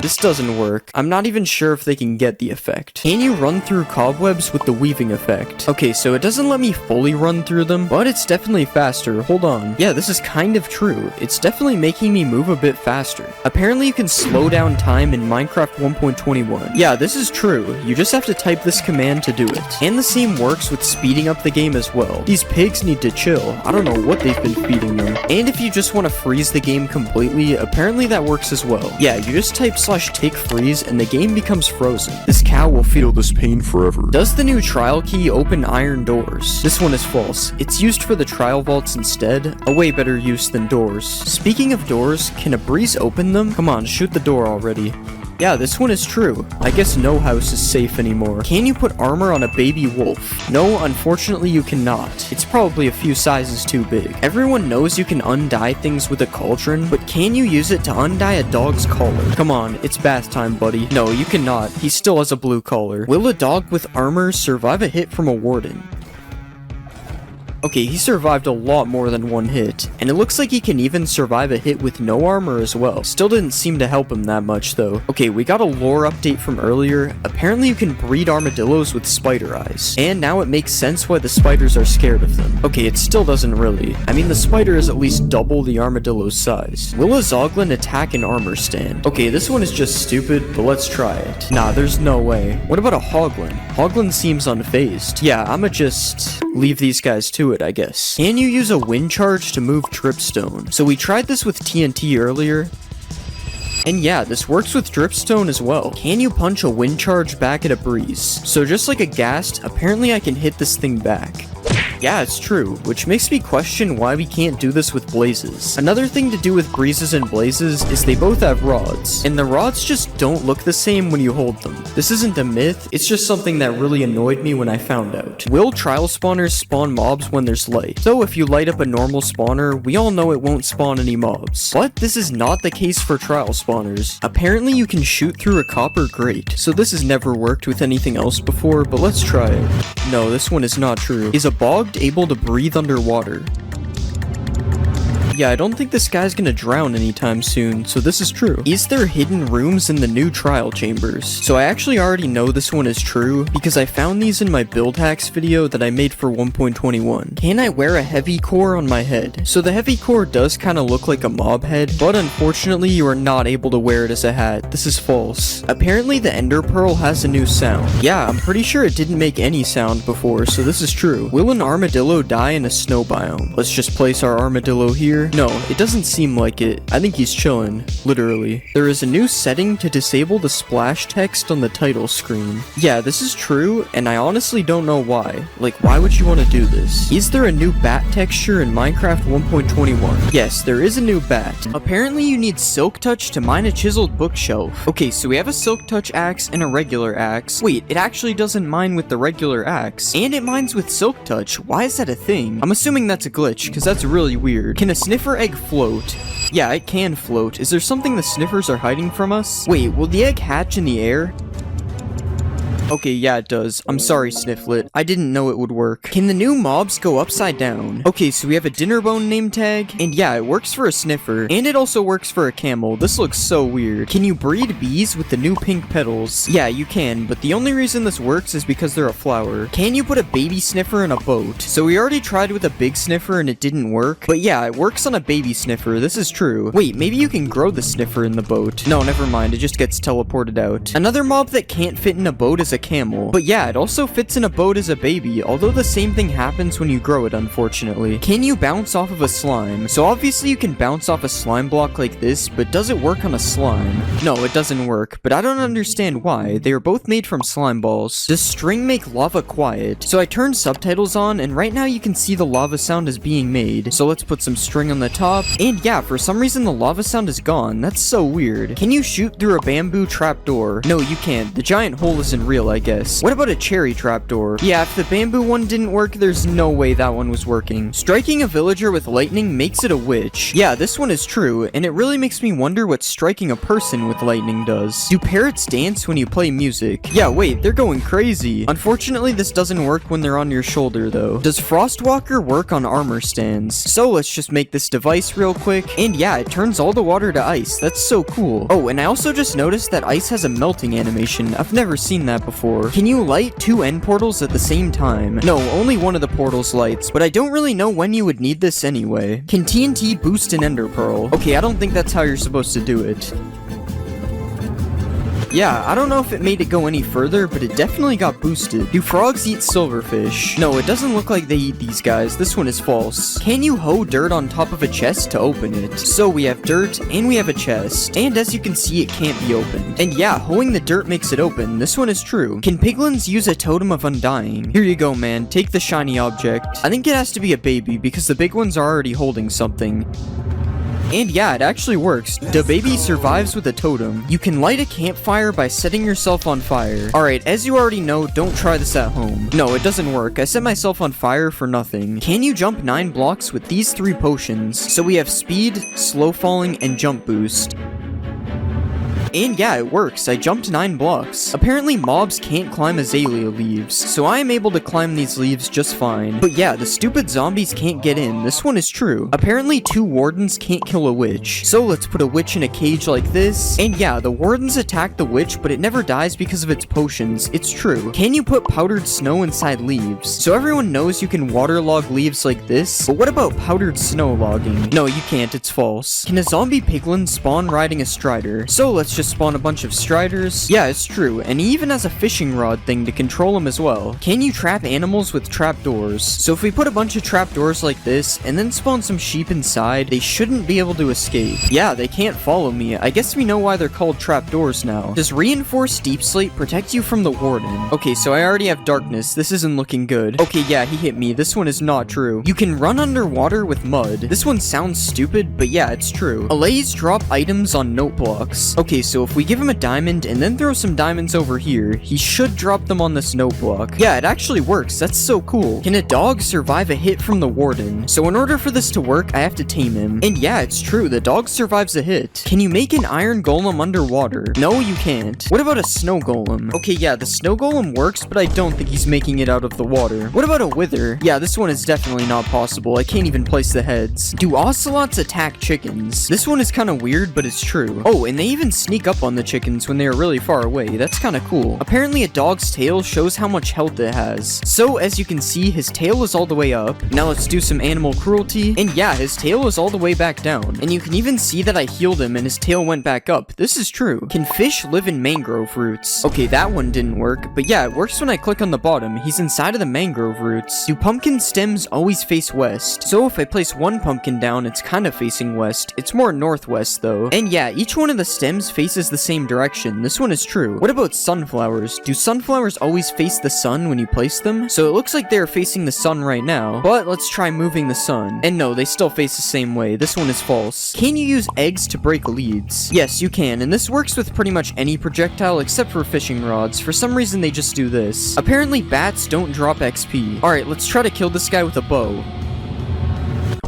This doesn't work. I'm not even sure if they can get the effect. Can you run through cobwebs with the weaving effect? Okay, so it doesn't let me fully run through them, but it's definitely faster. Hold on. Yeah, this is kind of true. It's definitely making me move a bit faster. Apparently you can slow down time in Minecraft 1.21. Yeah, this is true. You just have to type this command to do it. And the same works with speeding up the game as well. These pigs need to chill. I don't know what they've been feeding them. And if you just want to freeze the game completely, apparently that works as well. Yeah, you just type /take freeze and the game becomes frozen. This cow will feel this pain forever. Does the new trial key open iron doors? This one is false. It's used for the trial vaults instead. A way better use than doors. Speaking of doors, can a breeze open them? Come on, shoot the door already. Yeah, this one is true. I guess no house is safe anymore. Can you put armor on a baby wolf? No, unfortunately you cannot. It's probably a few sizes too big. Everyone knows you can undye things with a cauldron, but can you use it to undye a dog's collar? Come on, it's bath time, buddy. No, you cannot. He still has a blue collar. Will a dog with armor survive a hit from a warden? Okay, he survived a lot more than one hit, and it looks like he can even survive a hit with no armor as well. Still didn't seem to help him that much though. Okay, we got a lore update from earlier. Apparently you can breed armadillos with spider eyes, and now it makes sense why the spiders are scared of them. Okay, it still doesn't really. I mean, the spider is at least double the armadillo's size. Will a zoglin attack an armor stand? Okay, this one is just stupid, but let's try it. Nah, there's no way. What about a hoglin? Hoglin seems unfazed. Yeah, I'ma just leave these guys to it, I guess. Can you use a wind charge to move dripstone? So we tried this with TNT earlier, and yeah, this works with dripstone as well. Can you punch a wind charge back at a breeze? So just like a ghast, apparently I can hit this thing back. Yeah, it's true, which makes me question why we can't do this with blazes. Another thing to do with breezes and blazes is they both have rods, and the rods just don't look the same when you hold them. This isn't a myth, it's just something that really annoyed me when I found out. Will trial spawners spawn mobs when there's light? So if you light up a normal spawner, we all know it won't spawn any mobs. But this is not the case for trial spawners. Apparently you can shoot through a copper grate, so this has never worked with anything else before, but let's try it. No, this one is not true. Is a bog able to breathe underwater? Yeah, I don't think this guy's gonna drown anytime soon, so this is true. Is there hidden rooms in the new trial chambers? So I actually already know this one is true, because I found these in my build hacks video that I made for 1.21. Can I wear a heavy core on my head? So the heavy core does kind of look like a mob head, but unfortunately you are not able to wear it as a hat. This is false. Apparently the ender pearl has a new sound. Yeah, I'm pretty sure it didn't make any sound before, so this is true. Will an armadillo die in a snow biome? Let's just place our armadillo here. No, it doesn't seem like it. I think he's chilling, literally. There is a new setting to disable the splash text on the title screen. Yeah, this is true, and I honestly don't know why. Like, why would you want to do this? Is there a new bat texture in Minecraft 1.21? Yes, there is a new bat. Apparently you need silk touch to mine a chiseled bookshelf. Okay, so we have a silk touch axe and a regular axe. Wait, it actually doesn't mine with the regular axe, and it mines with silk touch. Why is that a thing? I'm assuming that's a glitch, because that's really weird. Can a sniffer egg float? Yeah, it can float. Is there something the sniffers are hiding from us? Wait, will the egg hatch in the air? Okay, yeah, it does. I'm sorry, Snifflet. I didn't know it would work. Can the new mobs go upside down? Okay, so we have a dinner bone name tag, and yeah, it works for a sniffer, and it also works for a camel. This looks so weird. Can you breed bees with the new pink petals? Yeah, you can, but the only reason this works is because they're a flower. Can you put a baby sniffer in a boat? So we already tried with a big sniffer and it didn't work, but yeah, it works on a baby sniffer. This is true. Wait, maybe you can grow the sniffer in the boat. No, never mind. It just gets teleported out. Another mob that can't fit in a boat is a camel. But yeah, it also fits in a boat as a baby, although the same thing happens when you grow it, unfortunately. Can you bounce off of a slime? So obviously you can bounce off a slime block like this, but does it work on a slime? No, it doesn't work, but I don't understand why. They are both made from slime balls. Does string make lava quiet? So I turned subtitles on, and right now you can see the lava sound is being made. So let's put some string on the top, and yeah, for some reason the lava sound is gone. That's so weird. Can you shoot through a bamboo trapdoor? No, you can't. The giant hole isn't real, I guess. What about a cherry trapdoor? Yeah, if the bamboo one didn't work, there's no way that one was working. Striking a villager with lightning makes it a witch. Yeah, this one is true, and it really makes me wonder what striking a person with lightning does. Do parrots dance when you play music? Yeah, wait, they're going crazy. Unfortunately, this doesn't work when they're on your shoulder, though. Does Frostwalker work on armor stands? So let's just make this device real quick, and yeah, it turns all the water to ice. That's so cool. Oh, and I also just noticed that ice has a melting animation. I've never seen that before. Can you light two end portals at the same time? No, only one of the portals lights, but I don't really know when you would need this anyway. Can TNT boost an ender pearl? Okay, I don't think that's how you're supposed to do it. Yeah, I don't know if it made it go any further, but it definitely got boosted. Do frogs eat silverfish? No, it doesn't look like they eat these guys. This one is false. Can you hoe dirt on top of a chest to open it? So we have dirt, and we have a chest. And as you can see, it can't be opened. And yeah, hoeing the dirt makes it open. This one is true. Can piglins use a totem of undying? Here you go, man. Take the shiny object. I think it has to be a baby, because the big ones are already holding something. And yeah, it actually works. The baby survives with a totem. You can light a campfire by setting yourself on fire. Alright, as you already know, don't try this at home. No, it doesn't work. I set myself on fire for nothing. Can you jump 9 blocks with these 3 potions? So we have speed, slow falling, and jump boost. And yeah, it works. I jumped 9 blocks. Apparently mobs can't climb azalea leaves, so I am able to climb these leaves just fine. But yeah, the stupid zombies can't get in. This one is true. Apparently 2 wardens can't kill a witch. So let's put a witch in a cage like this. And yeah, the wardens attack the witch, but it never dies because of its potions. It's true. Can you put powdered snow inside leaves? So everyone knows you can waterlog leaves like this, but what about powdered snow logging? No, you can't. It's false. Can a zombie piglin spawn riding a strider? So let's just spawn a bunch of striders. Yeah, it's true, and he even has a fishing rod thing to control them as well. Can you trap animals with trapdoors? So if we put a bunch of trapdoors like this, and then spawn some sheep inside, they shouldn't be able to escape. Yeah, they can't follow me. I guess we know why they're called trapdoors now. Does reinforced deep slate protect you from the warden? Okay, so I already have darkness. This isn't looking good. Okay, yeah, he hit me. This one is not true. You can run underwater with mud. This one sounds stupid, but yeah, it's true. Allays drop items on note blocks. Okay, so if we give him a diamond and then throw some diamonds over here, he should drop them on this note block. Yeah, it actually works. That's so cool. Can a dog survive a hit from the warden? So in order for this to work, I have to tame him. And yeah, it's true. The dog survives a hit. Can you make an iron golem underwater? No, you can't. What about a snow golem? Okay, yeah, the snow golem works, but I don't think he's making it out of the water. What about a wither? Yeah, this one is definitely not possible. I can't even place the heads. Do ocelots attack chickens? This one is kind of weird, but it's true. Oh, and they even sneak up on the chickens when they are really far away. That's kind of cool. Apparently a dog's tail shows how much health it has. So as you can see, his tail is all the way up. Now let's do some animal cruelty. And yeah, his tail is all the way back down. And you can even see that I healed him and his tail went back up. This is true. Can fish live in mangrove roots? Okay, that one didn't work. But yeah, it works when I click on the bottom. He's inside of the mangrove roots. Do pumpkin stems always face west? So if I place one pumpkin down, it's kind of facing west. It's more northwest though. And yeah, each one of the stems faces the same direction. This one is true. What about sunflowers? Do sunflowers always face the sun when you place them? So it looks like they're facing the sun right now, but let's try moving the sun. And no, they still face the same way. This one is false. Can you use eggs to break leads? Yes, you can, and this works with pretty much any projectile except for fishing rods. For some reason, they just do this. Apparently, bats don't drop XP. Alright, let's try to kill this guy with a bow.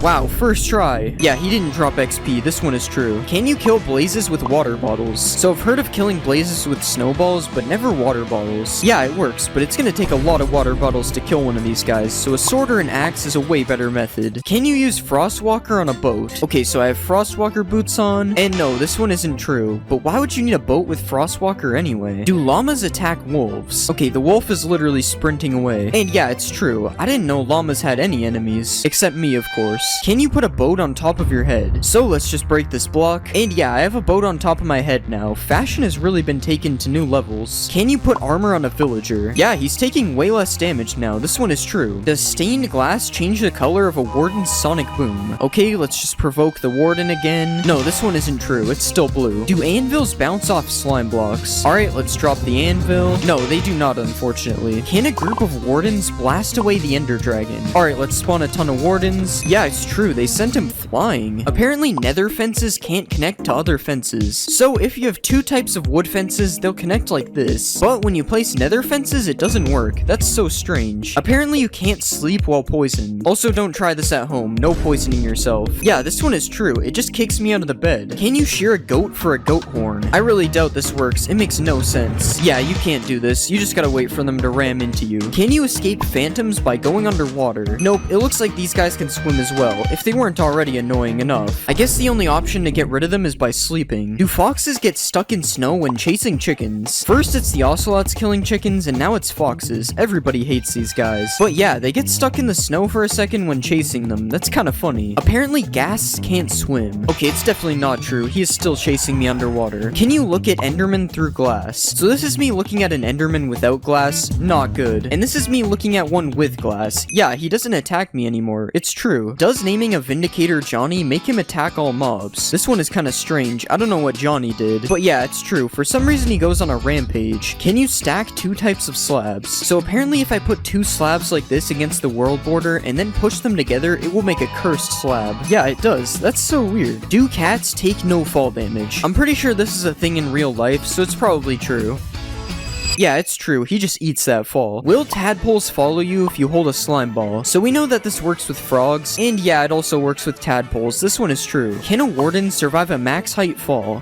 Wow, first try. Yeah, he didn't drop XP. This one is true. Can you kill blazes with water bottles? So I've heard of killing blazes with snowballs, but never water bottles. Yeah, it works, but it's gonna take a lot of water bottles to kill one of these guys, so a sword or an axe is a way better method. Can you use Frostwalker on a boat? Okay, so I have Frostwalker boots on, and no, this one isn't true. But why would you need a boat with Frostwalker anyway? Do llamas attack wolves? Okay, the wolf is literally sprinting away. And yeah, it's true. I didn't know llamas had any enemies. Except me, of course. Can you put a boat on top of your head? So let's just break this block. And yeah, I have a boat on top of my head now. Fashion has really been taken to new levels. Can you put armor on a villager? Yeah, he's taking way less damage now. This one is true. Does stained glass change the color of a warden's sonic boom? Okay, let's just provoke the warden again. No, this one isn't true. It's still blue. Do anvils bounce off slime blocks? Alright, let's drop the anvil. No, they do not, unfortunately. Can a group of wardens blast away the ender dragon? Alright, let's spawn a ton of wardens. Yeah, it's true. They sent him flying. Apparently, nether fences can't connect to other fences. So if you have two types of wood fences, they'll connect like this. But when you place nether fences, it doesn't work. That's so strange. Apparently, you can't sleep while poisoned. Also, don't try this at home. No poisoning yourself. Yeah, this one is true. It just kicks me out of the bed. Can you shear a goat for a goat horn? I really doubt this works. It makes no sense. Yeah, you can't do this. You just gotta wait for them to ram into you. Can you escape phantoms by going underwater? Nope, it looks like these guys can swim as well, if they weren't already annoying enough. I guess the only option to get rid of them is by sleeping. Do foxes get stuck in snow when chasing chickens? First it's the ocelots killing chickens, and now it's foxes. Everybody hates these guys. But yeah, they get stuck in the snow for a second when chasing them. That's kinda funny. Apparently ghasts can't swim. Okay, it's definitely not true. He is still chasing me underwater. Can you look at enderman through glass? So this is me looking at an enderman without glass. Not good. And this is me looking at one with glass. Yeah, he doesn't attack me anymore. It's true. Does naming a Vindicator Johnny make him attack all mobs? This one is kinda strange. I don't know what Johnny did. But yeah, it's true. For some reason he goes on a rampage. Can you stack two types of slabs? So apparently if I put two slabs like this against the world border and then push them together, it will make a cursed slab. Yeah, it does. That's so weird. Do cats take no fall damage? I'm pretty sure this is a thing in real life, so it's probably true. Yeah, it's true. He just eats that fall. Will tadpoles follow you if you hold a slime ball? So we know that this works with frogs, and yeah, it also works with tadpoles. This one is true. Can a warden survive a max height fall?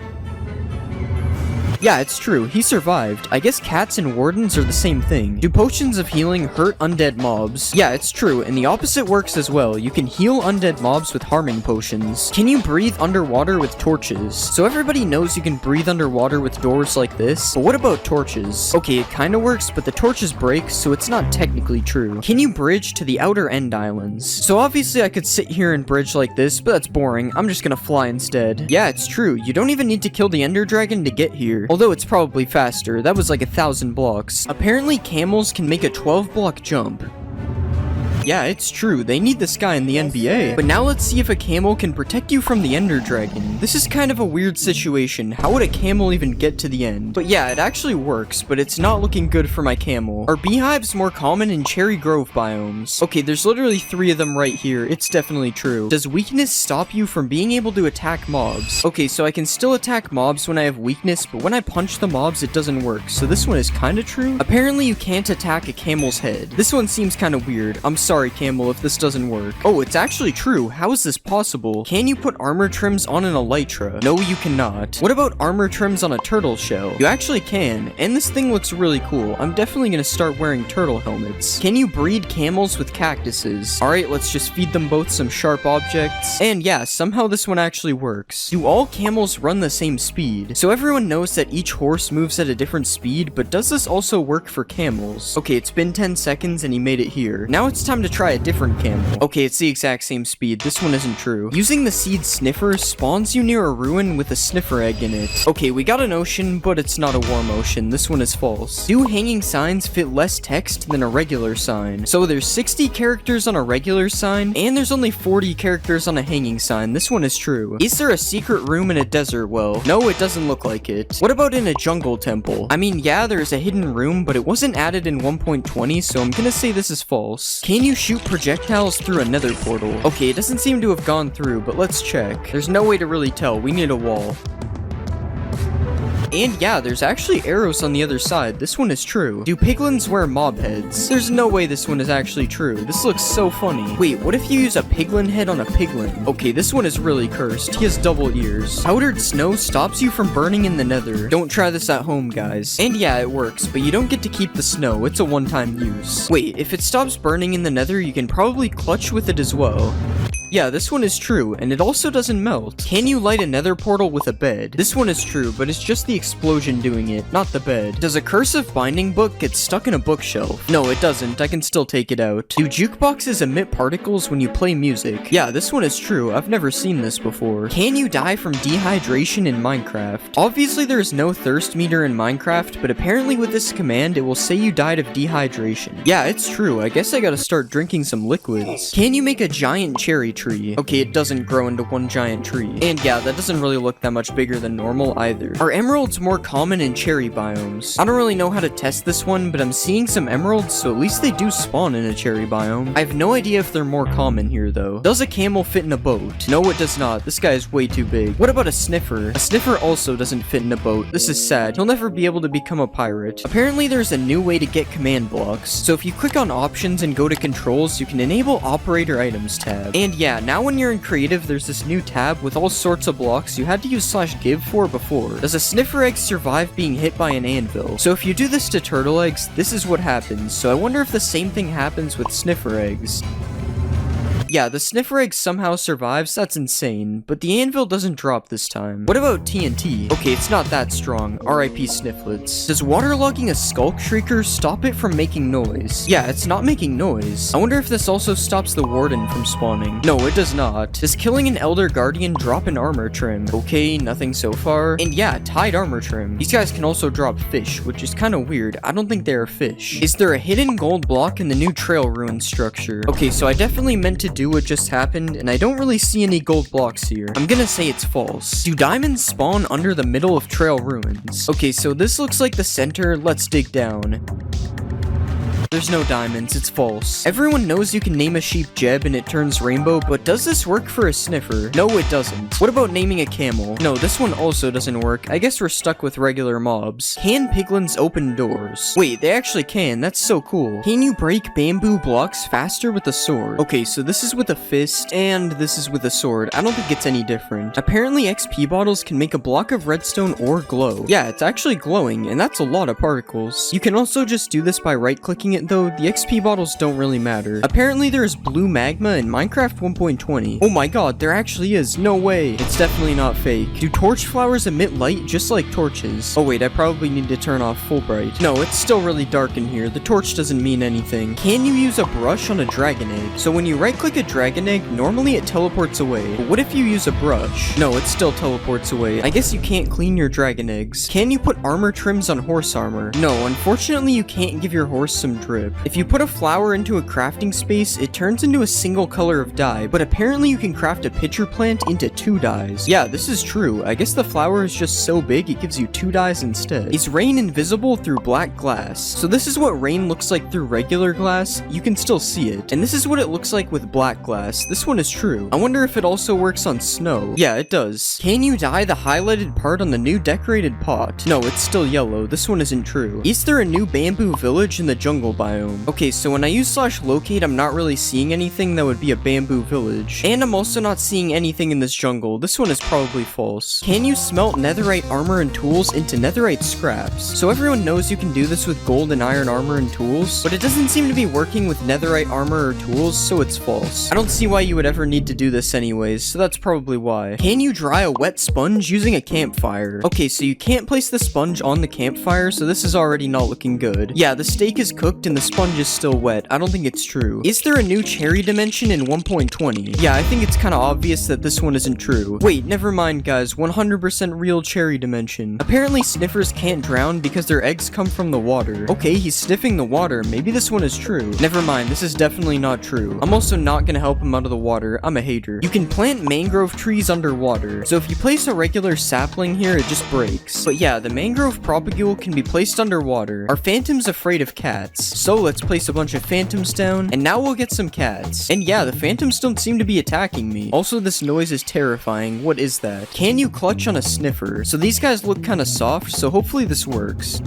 Yeah, it's true. He survived. I guess cats and wardens are the same thing. Do potions of healing hurt undead mobs? Yeah, it's true, and the opposite works as well. You can heal undead mobs with harming potions. Can you breathe underwater with torches? So everybody knows you can breathe underwater with doors like this, but what about torches? Okay, it kinda works, but the torches break, so it's not technically true. Can you bridge to the outer end islands? So obviously I could sit here and bridge like this, but that's boring. I'm just gonna fly instead. Yeah, it's true. You don't even need to kill the ender dragon to get here. Although it's probably faster. That was like 1,000 blocks. Apparently camels can make a 12-block jump. Yeah, it's true. They need this guy in the NBA. But now let's see if a camel can protect you from the ender dragon. This is kind of a weird situation. How would a camel even get to the end? But yeah, it actually works, but it's not looking good for my camel. Are beehives more common in Cherry Grove biomes? Okay, there's literally 3 of them right here. It's definitely true. Does weakness stop you from being able to attack mobs? Okay, so I can still attack mobs when I have weakness, but when I punch the mobs, it doesn't work. So this one is kind of true. Apparently you can't attack a camel's head. This one seems kind of weird. I'm sorry, camel, if this doesn't work. Oh, it's actually true. How is this possible? Can you put armor trims on an elytra? No, you cannot. What about armor trims on a turtle shell? You actually can, and this thing looks really cool. I'm definitely gonna start wearing turtle helmets. Can you breed camels with cactuses? Alright, let's just feed them both some sharp objects. And yeah, somehow this one actually works. Do all camels run the same speed? So everyone knows that each horse moves at a different speed, but does this also work for camels? Okay, it's been 10 seconds and he made it here. Now it's time to try a different camel. Okay, it's the exact same speed. This one isn't true. Using the seed sniffer spawns you near a ruin with a sniffer egg in it. Okay, we got an ocean, but it's not a warm ocean. This one is false. Do hanging signs fit less text than a regular sign? So there's 60 characters on a regular sign, and there's only 40 characters on a hanging sign. This one is true. Is there a secret room in a desert well? No, it doesn't look like it. What about in a jungle temple? I mean, yeah, there's a hidden room, but it wasn't added in 1.20, so I'm gonna say this is false. Can you shoot projectiles through a nether portal? Okay, it doesn't seem to have gone through, but let's check. There's no way to really tell. We need a wall. And yeah, there's actually arrows on the other side. This one is true. Do piglins wear mob heads? There's no way this one is actually true. This looks so funny. Wait, what if you use a piglin head on a piglin? Okay, this one is really cursed. He has double ears. Powdered snow stops you from burning in the nether. Don't try this at home, guys. And yeah, it works, but you don't get to keep the snow. It's a one-time use. Wait, if it stops burning in the nether, you can probably clutch with it as well. Yeah, this one is true, and it also doesn't melt. Can you light a nether portal with a bed? This one is true, but it's just the explosion doing it, not the bed. Does a cursive binding book get stuck in a bookshelf? No, it doesn't. I can still take it out. Do jukeboxes emit particles when you play music? Yeah, this one is true. I've never seen this before. Can you die from dehydration in Minecraft? Obviously, there is no thirst meter in Minecraft, but apparently with this command, it will say you died of dehydration. Yeah, it's true. I guess I gotta start drinking some liquids. Can you make a giant cherry tree? Okay, it doesn't grow into one giant tree. And yeah, that doesn't really look that much bigger than normal either. Are emeralds more common in cherry biomes? I don't really know how to test this one, but I'm seeing some emeralds, so at least they do spawn in a cherry biome. I have no idea if they're more common here though. Does a camel fit in a boat? No, it does not. This guy is way too big. What about a sniffer? A sniffer also doesn't fit in a boat. This is sad. He'll never be able to become a pirate. Apparently there's a new way to get command blocks. So if you click on options and go to controls, you can enable operator items tab. And yeah, now when you're in creative, there's this new tab with all sorts of blocks you had to use /give for before. Does a sniffer egg survive being hit by an anvil? So if you do this to turtle eggs, this is what happens. So I wonder if the same thing happens with sniffer eggs. Yeah, the sniffer egg somehow survives, that's insane, but the anvil doesn't drop this time. What about TNT? Okay, it's not that strong, RIP Snifflets. Does waterlogging a skulk shrieker stop it from making noise? Yeah, it's not making noise. I wonder if this also stops the warden from spawning. No, it does not. Does killing an elder guardian drop an armor trim? Okay, nothing so far. And yeah, tied armor trim. These guys can also drop fish, which is kind of weird. I don't think they are fish. Is there a hidden gold block in the new trail ruin structure? Okay, so I definitely meant to do what just happened, and I don't really see any gold blocks here. I'm gonna say it's false. Do diamonds spawn under the middle of trail ruins? Okay, so this looks like the center. Let's dig down. There's no diamonds, it's false. Everyone knows you can name a sheep Jeb and it turns rainbow, but does this work for a sniffer? No, it doesn't. What about naming a camel? No, this one also doesn't work. I guess we're stuck with regular mobs. Can piglins open doors? Wait, they actually can. That's so cool. Can you break bamboo blocks faster with a sword? Okay, so this is with a fist, and this is with a sword. I don't think it's any different. Apparently, XP bottles can make a block of redstone or glow. Yeah, it's actually glowing, and that's a lot of particles. You can also just do this by right-clicking it though. The XP bottles don't really matter. Apparently there is blue magma in Minecraft 1.20. Oh my god, there actually is. No way. It's definitely not fake. Do torch flowers emit light just like torches? Oh wait, I probably need to turn off full bright. No, it's still really dark in here. The torch doesn't mean anything. Can you use a brush on a dragon egg? So when you right click a dragon egg, normally it teleports away. But what if you use a brush? No, it still teleports away. I guess you can't clean your dragon eggs. Can you put armor trims on horse armor? No, unfortunately you can't give your horse some drip. If you put a flower into a crafting space, it turns into a single color of dye, but apparently you can craft a pitcher plant into 2 dyes. Yeah, this is true. I guess the flower is just so big it gives you 2 dyes instead. Is rain invisible through black glass? So this is what rain looks like through regular glass. You can still see it. And this is what it looks like with black glass. This one is true. I wonder if it also works on snow. Yeah, it does. Can you dye the highlighted part on the new decorated pot? No, it's still yellow. This one isn't true. Is there a new bamboo village in the jungle biome? Okay, so when I use /locate, I'm not really seeing anything that would be a bamboo village. And I'm also not seeing anything in this jungle. This one is probably false. Can you smelt netherite armor and tools into netherite scraps? So everyone knows you can do this with gold and iron armor and tools, but it doesn't seem to be working with netherite armor or tools, so it's false. I don't see why you would ever need to do this anyways, so that's probably why. Can you dry a wet sponge using a campfire? Okay, so you can't place the sponge on the campfire, so this is already not looking good. Yeah, the steak is cooked and the sponge is still wet. I don't think it's true. Is there a new cherry dimension in 1.20? Yeah, I think it's kind of obvious that this one isn't true. Wait, never mind guys, 100% real cherry dimension. Apparently sniffers can't drown because their eggs come from the water. Okay, he's sniffing the water. Maybe this one is true. Never mind, this is definitely not true. I'm also not gonna help him out of the water. I'm a hater. You can plant mangrove trees underwater. So if you place a regular sapling here, it just breaks. But yeah, the mangrove propagule can be placed underwater. Are phantoms afraid of cats? So let's place a bunch of phantoms down, and now we'll get some cats. And yeah, the phantoms don't seem to be attacking me. Also, this noise is terrifying. What is that? Can you clutch on a sniffer? So these guys look kind of soft, so hopefully this works.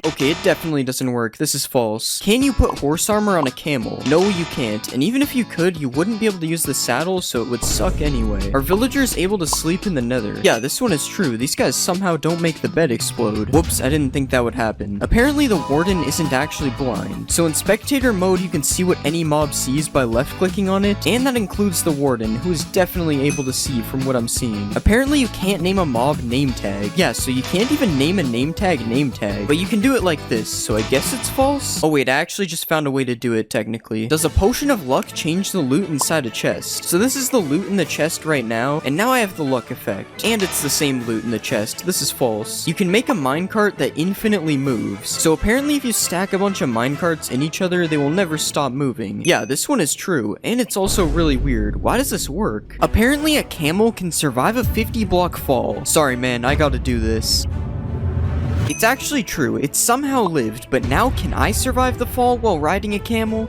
Okay, it definitely doesn't work. This is false. Can you put horse armor on a camel? No, you can't. And even if you could, you wouldn't be able to use the saddle, so it would suck anyway. Are villagers able to sleep in the nether? Yeah, this one is true. These guys somehow don't make the bed explode. Whoops, I didn't think that would happen. Apparently, the warden isn't actually blind. So in spectator mode, you can see what any mob sees by left-clicking on it, and that includes the warden, who is definitely able to see from what I'm seeing. Apparently, you can't name a mob name tag. Yeah, so you can't even name a name tag, but you can do it like this, so I guess it's false? Oh wait, I actually just found a way to do it technically. Does a potion of luck change the loot inside a chest? So this is the loot in the chest right now, and now I have the luck effect. And it's the same loot in the chest. This is false. You can make a minecart that infinitely moves. So apparently if you stack a bunch of minecarts in each other, they will never stop moving. Yeah, this one is true, and it's also really weird. Why does this work? Apparently a camel can survive a 50-block fall. Sorry man, I gotta do this. It's actually true, it somehow lived, but now can I survive the fall while riding a camel?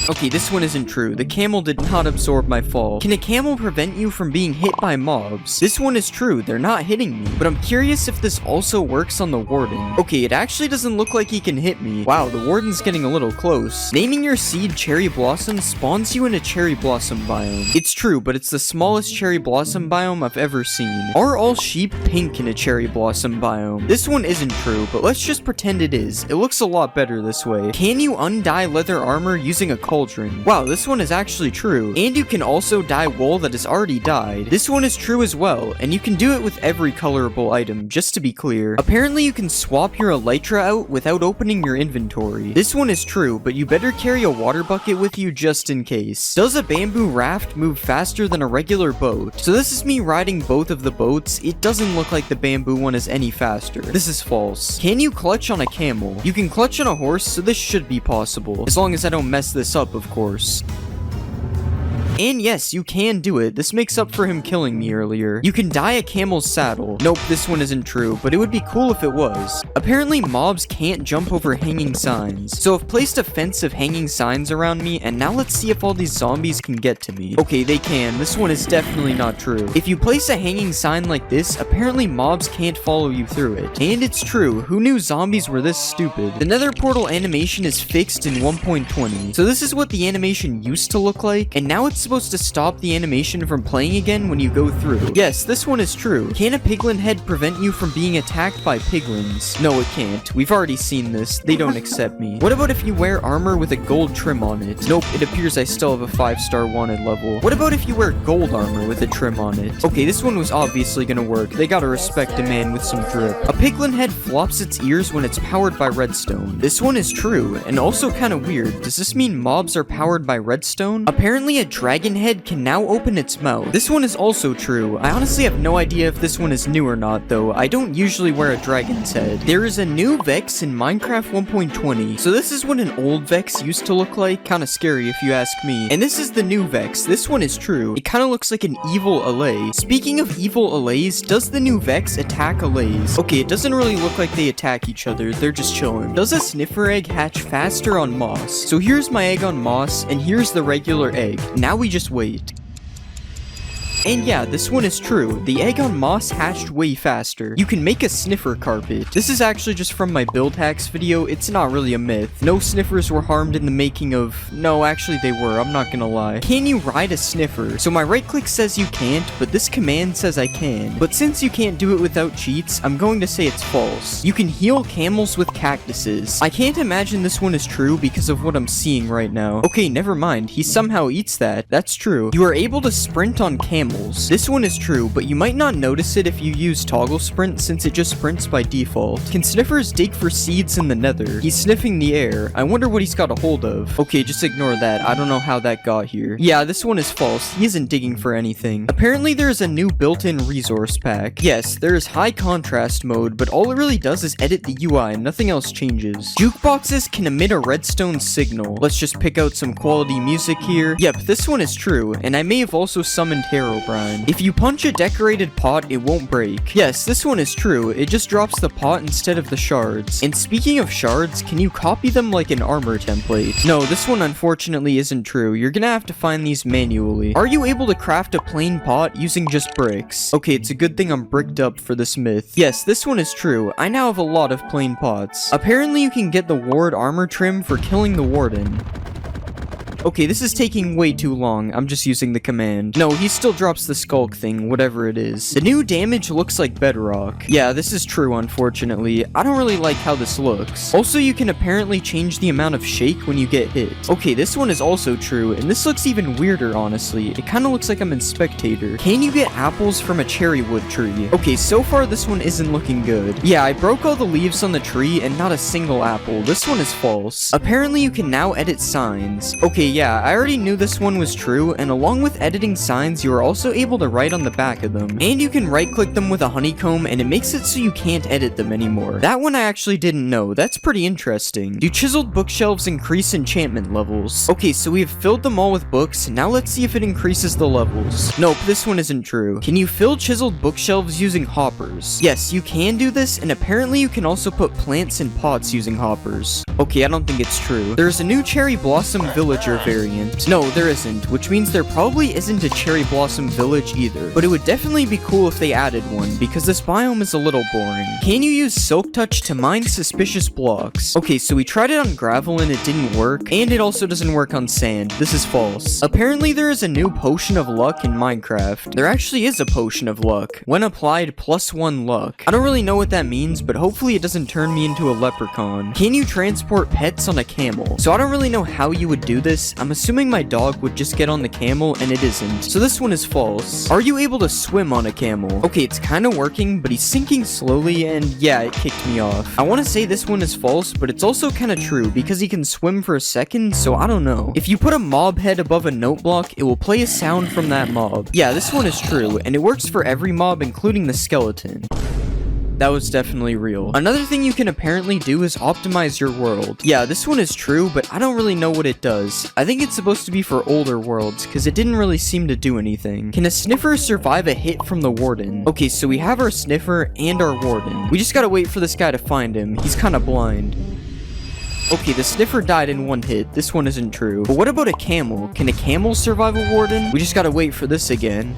Okay, this one isn't true. The camel did not absorb my fall. Can a camel prevent you from being hit by mobs? This one is true. They're not hitting me. But I'm curious if this also works on the warden. Okay, it actually doesn't look like he can hit me. Wow, the warden's getting a little close. Naming your seed Cherry Blossom spawns you in a Cherry Blossom biome. It's true, but it's the smallest Cherry Blossom biome I've ever seen. Are all sheep pink in a Cherry Blossom biome? This one isn't true, but let's just pretend it is. It looks a lot better this way. Can you undye leather armor using a cauldron? Wow, this one is actually true. And you can also dye wool that is already dyed. This one is true as well, and you can do it with every colorable item, just to be clear. Apparently you can swap your elytra out without opening your inventory. This one is true, but you better carry a water bucket with you just in case. Does a bamboo raft move faster than a regular boat? So this is me riding both of the boats. It doesn't look like the bamboo one is any faster. This is false. Can you clutch on a camel? You can clutch on a horse, so this should be possible. As long as I don't mess this up, of course. And yes, you can do it. This makes up for him killing me earlier. You can dye a camel's saddle. Nope, this one isn't true, but it would be cool if it was. Apparently, mobs can't jump over hanging signs. So I've placed a fence of hanging signs around me, and now let's see if all these zombies can get to me. Okay, they can. This one is definitely not true. If you place a hanging sign like this, apparently mobs can't follow you through it. And it's true. Who knew zombies were this stupid? The nether portal animation is fixed in 1.20. So this is what the animation used to look like, and now it's supposed to stop the animation from playing again when you go through. Yes, this one is true. Can a piglin head prevent you from being attacked by piglins? No, it can't. We've already seen this. They don't accept me. What about if you wear armor with a gold trim on it? Nope, it appears I still have a 5-star wanted level. What about if you wear gold armor with a trim on it? Okay, this one was obviously gonna work. They gotta respect a man with some drip. A piglin head flops its ears when it's powered by redstone. This one is true, and also kind of weird. Does this mean mobs are powered by redstone? Apparently a dragon head can now open its mouth. This one is also true. I honestly have no idea if this one is new or not, though. I don't usually wear a dragon's head. There is a new Vex in Minecraft 1.20. So this is what an old Vex used to look like. Kind of scary if you ask me. And this is the new Vex. This one is true. It kind of looks like an evil Allay. Speaking of evil Allays, does the new Vex attack Allays? Okay, it doesn't really look like they attack each other. They're just chilling. Does a sniffer egg hatch faster on moss? So here's my egg on moss, and here's the regular egg. Now we just wait. And yeah, this one is true. The egg on moss hatched way faster. You can make a sniffer carpet. This is actually just from my build hacks video. It's not really a myth. No sniffers were harmed in the making of... No, actually they were. I'm not gonna lie. Can you ride a sniffer? So my right click says you can't, but this command says I can. But since you can't do it without cheats, I'm going to say it's false. You can heal camels with cactuses. I can't imagine this one is true because of what I'm seeing right now. Okay, never mind. He somehow eats that. That's true. You are able to sprint on camels. This one is true, but you might not notice it if you use toggle sprint since it just sprints by default. Can sniffers dig for seeds in the nether? He's sniffing the air. I wonder what he's got a hold of. Okay, just ignore that. I don't know how that got here. Yeah, this one is false. He isn't digging for anything. Apparently there is a new built-in resource pack. Yes, there is high contrast mode, but all it really does is edit the UI and nothing else changes. Jukeboxes can emit a redstone signal. Let's just pick out some quality music here. Yep, this one is true, and I may have also summoned heralds. Herobrine. If you punch a decorated pot, it won't break. Yes, this one is true. It just drops the pot instead of the shards. And speaking of shards, can you copy them like an armor template? No, this one unfortunately isn't true. You're gonna have to find these manually. Are you able to craft a plain pot using just bricks? Okay, it's a good thing I'm bricked up for this myth. Yes, this one is true. I now have a lot of plain pots. Apparently you can get the ward armor trim for killing the warden. Okay, this is taking way too long. I'm just using the command. No, he still drops the skulk thing, whatever it is. The new damage looks like bedrock. Yeah, this is true, unfortunately. I don't really like how this looks. Also, you can apparently change the amount of shake when you get hit. Okay, this one is also true, and this looks even weirder, honestly. It kind of looks like I'm in Spectator. Can you get apples from a cherry wood tree? Okay, so far this one isn't looking good. Yeah, I broke all the leaves on the tree and not a single apple. This one is false. Apparently, you can now edit signs. Okay, yeah, I already knew this one was true, and along with editing signs, you are also able to write on the back of them. And you can right-click them with a honeycomb, and it makes it so you can't edit them anymore. That one I actually didn't know. That's pretty interesting. Do chiseled bookshelves increase enchantment levels? Okay, so we have filled them all with books. Now let's see if it increases the levels. Nope, this one isn't true. Can you fill chiseled bookshelves using hoppers? Yes, you can do this, and apparently you can also put plants in pots using hoppers. Okay, I don't think it's true. There's a new cherry blossom villager variant. No, there isn't, which means there probably isn't a cherry blossom village either. But it would definitely be cool if they added one, because this biome is a little boring. Can you use silk touch to mine suspicious blocks? Okay, so we tried it on gravel and it didn't work, and it also doesn't work on sand. This is false. Apparently there is a new potion of luck in Minecraft. There actually is a potion of luck. When applied, +1 luck. I don't really know what that means, but hopefully it doesn't turn me into a leprechaun. Can you transport pets on a camel? So I don't really know how you would do this. I'm assuming my dog would just get on the camel, and it isn't. So this one is false. Are you able to swim on a camel? Okay, it's kind of working, but he's sinking slowly, and yeah, it kicked me off. I want to say this one is false, but it's also kind of true, because he can swim for a second, so I don't know. If you put a mob head above a note block, it will play a sound from that mob. Yeah, this one is true, and it works for every mob, including the skeleton. That was definitely real. Another thing you can apparently do is optimize your world. Yeah, this one is true, but I don't really know what it does. I think it's supposed to be for older worlds, because it didn't really seem to do anything. Can a sniffer survive a hit from the warden? Okay, so we have our sniffer and our warden. We just gotta wait for this guy to find him. He's kind of blind. Okay, the sniffer died in one hit. This one isn't true. But what about a camel? Can a camel survive a warden? We just gotta wait for this again.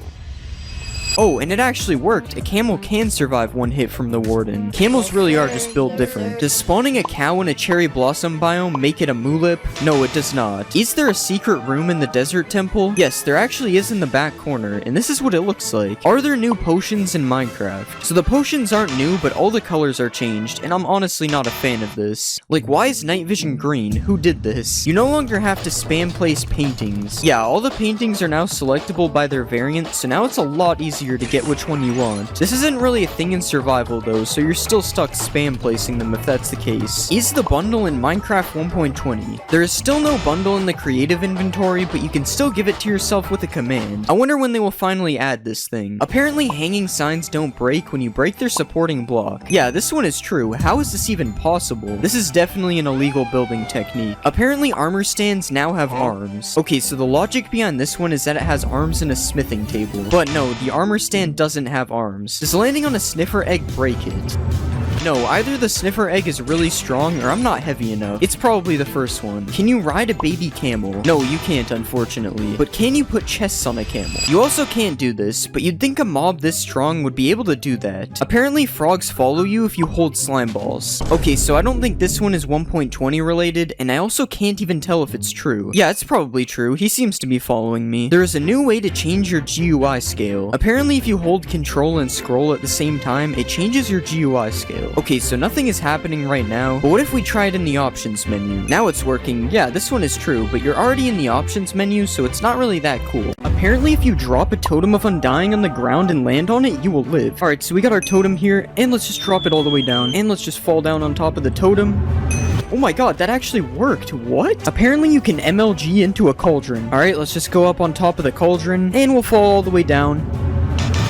Oh, and it actually worked. A camel can survive one hit from the warden. Camels really are just built different. Does spawning a cow in a cherry blossom biome make it a mulip? No, it does not. Is there a secret room in the desert temple? Yes, there actually is in the back corner, and this is what it looks like. Are there new potions in Minecraft? So the potions aren't new, but all the colors are changed, and I'm honestly not a fan of this. Like, why is night vision green? Who did this? You no longer have to spam place paintings. Yeah, all the paintings are now selectable by their variant, so now it's a lot easier to get which one you want. This isn't really a thing in survival though, so you're still stuck spam placing them if that's the case. Is the bundle in Minecraft 1.20? There is still no bundle in the creative inventory, but you can still give it to yourself with a command. I wonder when they will finally add this thing. Apparently hanging signs don't break when you break their supporting block. Yeah, this one is true. How is this even possible? This is definitely an illegal building technique. Apparently armor stands now have arms. Okay, so the logic behind this one is that it has arms and a smithing table. But no, the armor stand doesn't have arms. Does landing on a sniffer egg break it? No, either the sniffer egg is really strong or I'm not heavy enough. It's probably the first one. Can you ride a baby camel? No, you can't, unfortunately. But can you put chests on a camel? You also can't do this, but you'd think a mob this strong would be able to do that. Apparently, frogs follow you if you hold slime balls. Okay, so I don't think this one is 1.20 related, and I also can't even tell if it's true. Yeah, it's probably true. He seems to be following me. There is a new way to change your GUI scale. Apparently, if you hold control and scroll at the same time, it changes your GUI scale. Okay, so nothing is happening right now, but what if we try it in the options menu? Now it's working. Yeah, this one is true, but you're already in the options menu, so it's not really that cool. Apparently, if you drop a totem of undying on the ground and land on it, you will live. Alright, so we got our totem here, and let's just drop it all the way down, and let's just fall down on top of the totem. Oh my god, that actually worked. What? Apparently you can MLG into a cauldron. Alright, let's just go up on top of the cauldron, and we'll fall all the way down.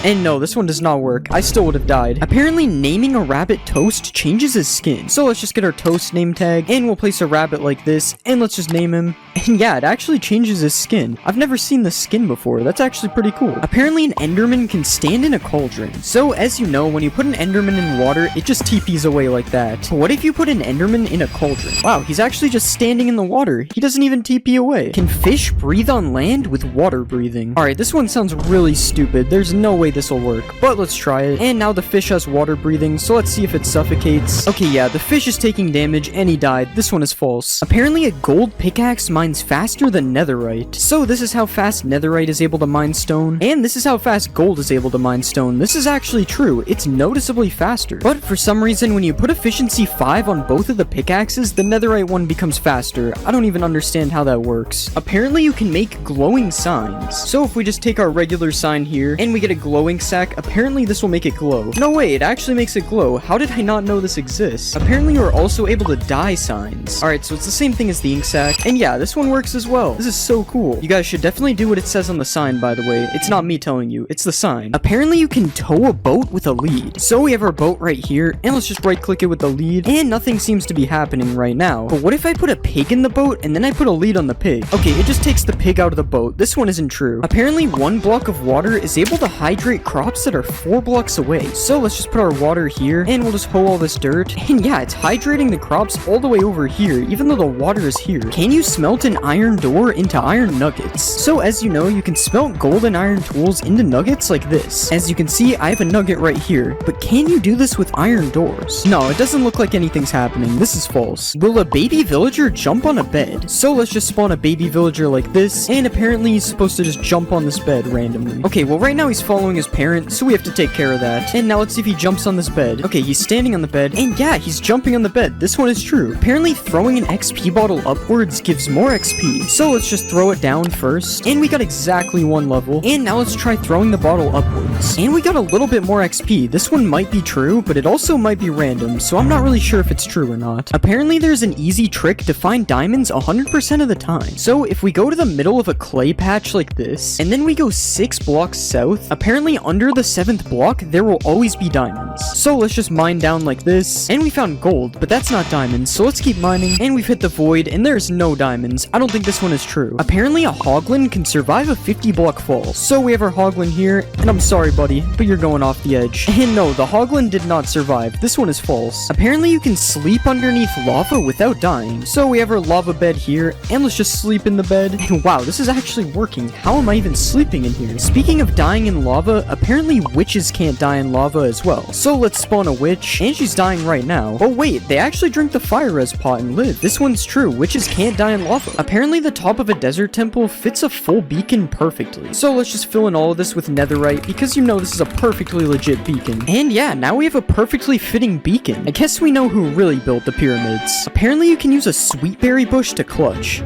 And no, this one does not work. I still would have died. Apparently, naming a rabbit Toast changes his skin. So let's just get our Toast name tag, and we'll place a rabbit like this, and let's just name him. And yeah, it actually changes his skin. I've never seen this skin before. That's actually pretty cool. Apparently, an Enderman can stand in a cauldron. So as you know, when you put an Enderman in water, it just TPs away like that. But what if you put an Enderman in a cauldron? Wow, he's actually just standing in the water. He doesn't even TP away. Can fish breathe on land with water breathing? Alright, this one sounds really stupid. There's no way this will work, but let's try it. And now the fish has water breathing, so let's see if it suffocates. Okay, yeah, the fish is taking damage and he died. This one is false. Apparently a gold pickaxe mines faster than netherite. So this is how fast netherite is able to mine stone, and this is how fast gold is able to mine stone. This is actually true. It's noticeably faster. But for some reason, when you put efficiency 5 on both of the pickaxes, the netherite one becomes faster. I don't even understand how that works. Apparently you can make glowing signs. So if we just take our regular sign here, and we get a glowing sack, apparently this will make it glow. No way, it actually makes it glow. How did I not know this exists? Apparently you're also able to dye signs. Alright, so it's the same thing as the ink sack, and yeah, this one works as well. This is so cool. You guys should definitely do what it says on the sign, by the way. It's not me telling you, it's the sign. Apparently you can tow a boat with a lead. So we have our boat right here, and let's just right click it with the lead, and nothing seems to be happening right now. But what if I put a pig in the boat, and then I put a lead on the pig? Okay, it just takes the pig out of the boat. This one isn't true. Apparently 1 block of water is able to hydrate crops that are 4 blocks away. So let's just put our water here, and we'll just hoe all this dirt. And yeah, it's hydrating the crops all the way over here, even though the water is here. Can you smelt an iron door into iron nuggets? So as you know, you can smelt gold and iron tools into nuggets like this. As you can see, I have a nugget right here, but can you do this with iron doors? No, it doesn't look like anything's happening. This is false. Will a baby villager jump on a bed? So let's just spawn a baby villager like this, and apparently he's supposed to just jump on this bed randomly. Okay, well right now he's following his parent, so we have to take care of that. And now let's see if he jumps on this bed. Okay, he's standing on the bed, and yeah, he's jumping on the bed. This one is true. Apparently throwing an XP bottle upwards gives more XP. So let's just throw it down first, and we got exactly 1 level. And now let's try throwing the bottle upwards. And we got a little bit more XP. This one might be true, but it also might be random, so I'm not really sure if it's true or not. Apparently there's an easy trick to find diamonds 100% of the time. So if we go to the middle of a clay patch like this, and then we go 6 blocks south, apparently under the 7th block, there will always be diamonds. So let's just mine down like this, and we found gold, but that's not diamonds, so let's keep mining, and we've hit the void, and there's no diamonds. I don't think this one is true. Apparently a hoglin can survive a 50 block fall. So we have our hoglin here, and I'm sorry buddy, but you're going off the edge. And no, the hoglin did not survive. This one is false. Apparently you can sleep underneath lava without dying. So we have our lava bed here, and let's just sleep in the bed. And wow, this is actually working. How am I even sleeping in here? Speaking of dying in lava, apparently witches can't die in lava as well. So let's spawn a witch, and she's dying right now. Oh wait, they actually drink the fire res pot and live. This one's true. Witches can't die in lava. Apparently the top of a desert temple fits a full beacon perfectly. So let's just fill in all of this with netherite, because you know this is a perfectly legit beacon. And yeah, now we have a perfectly fitting beacon. I guess we know who really built the pyramids. Apparently you can use a sweetberry bush to clutch.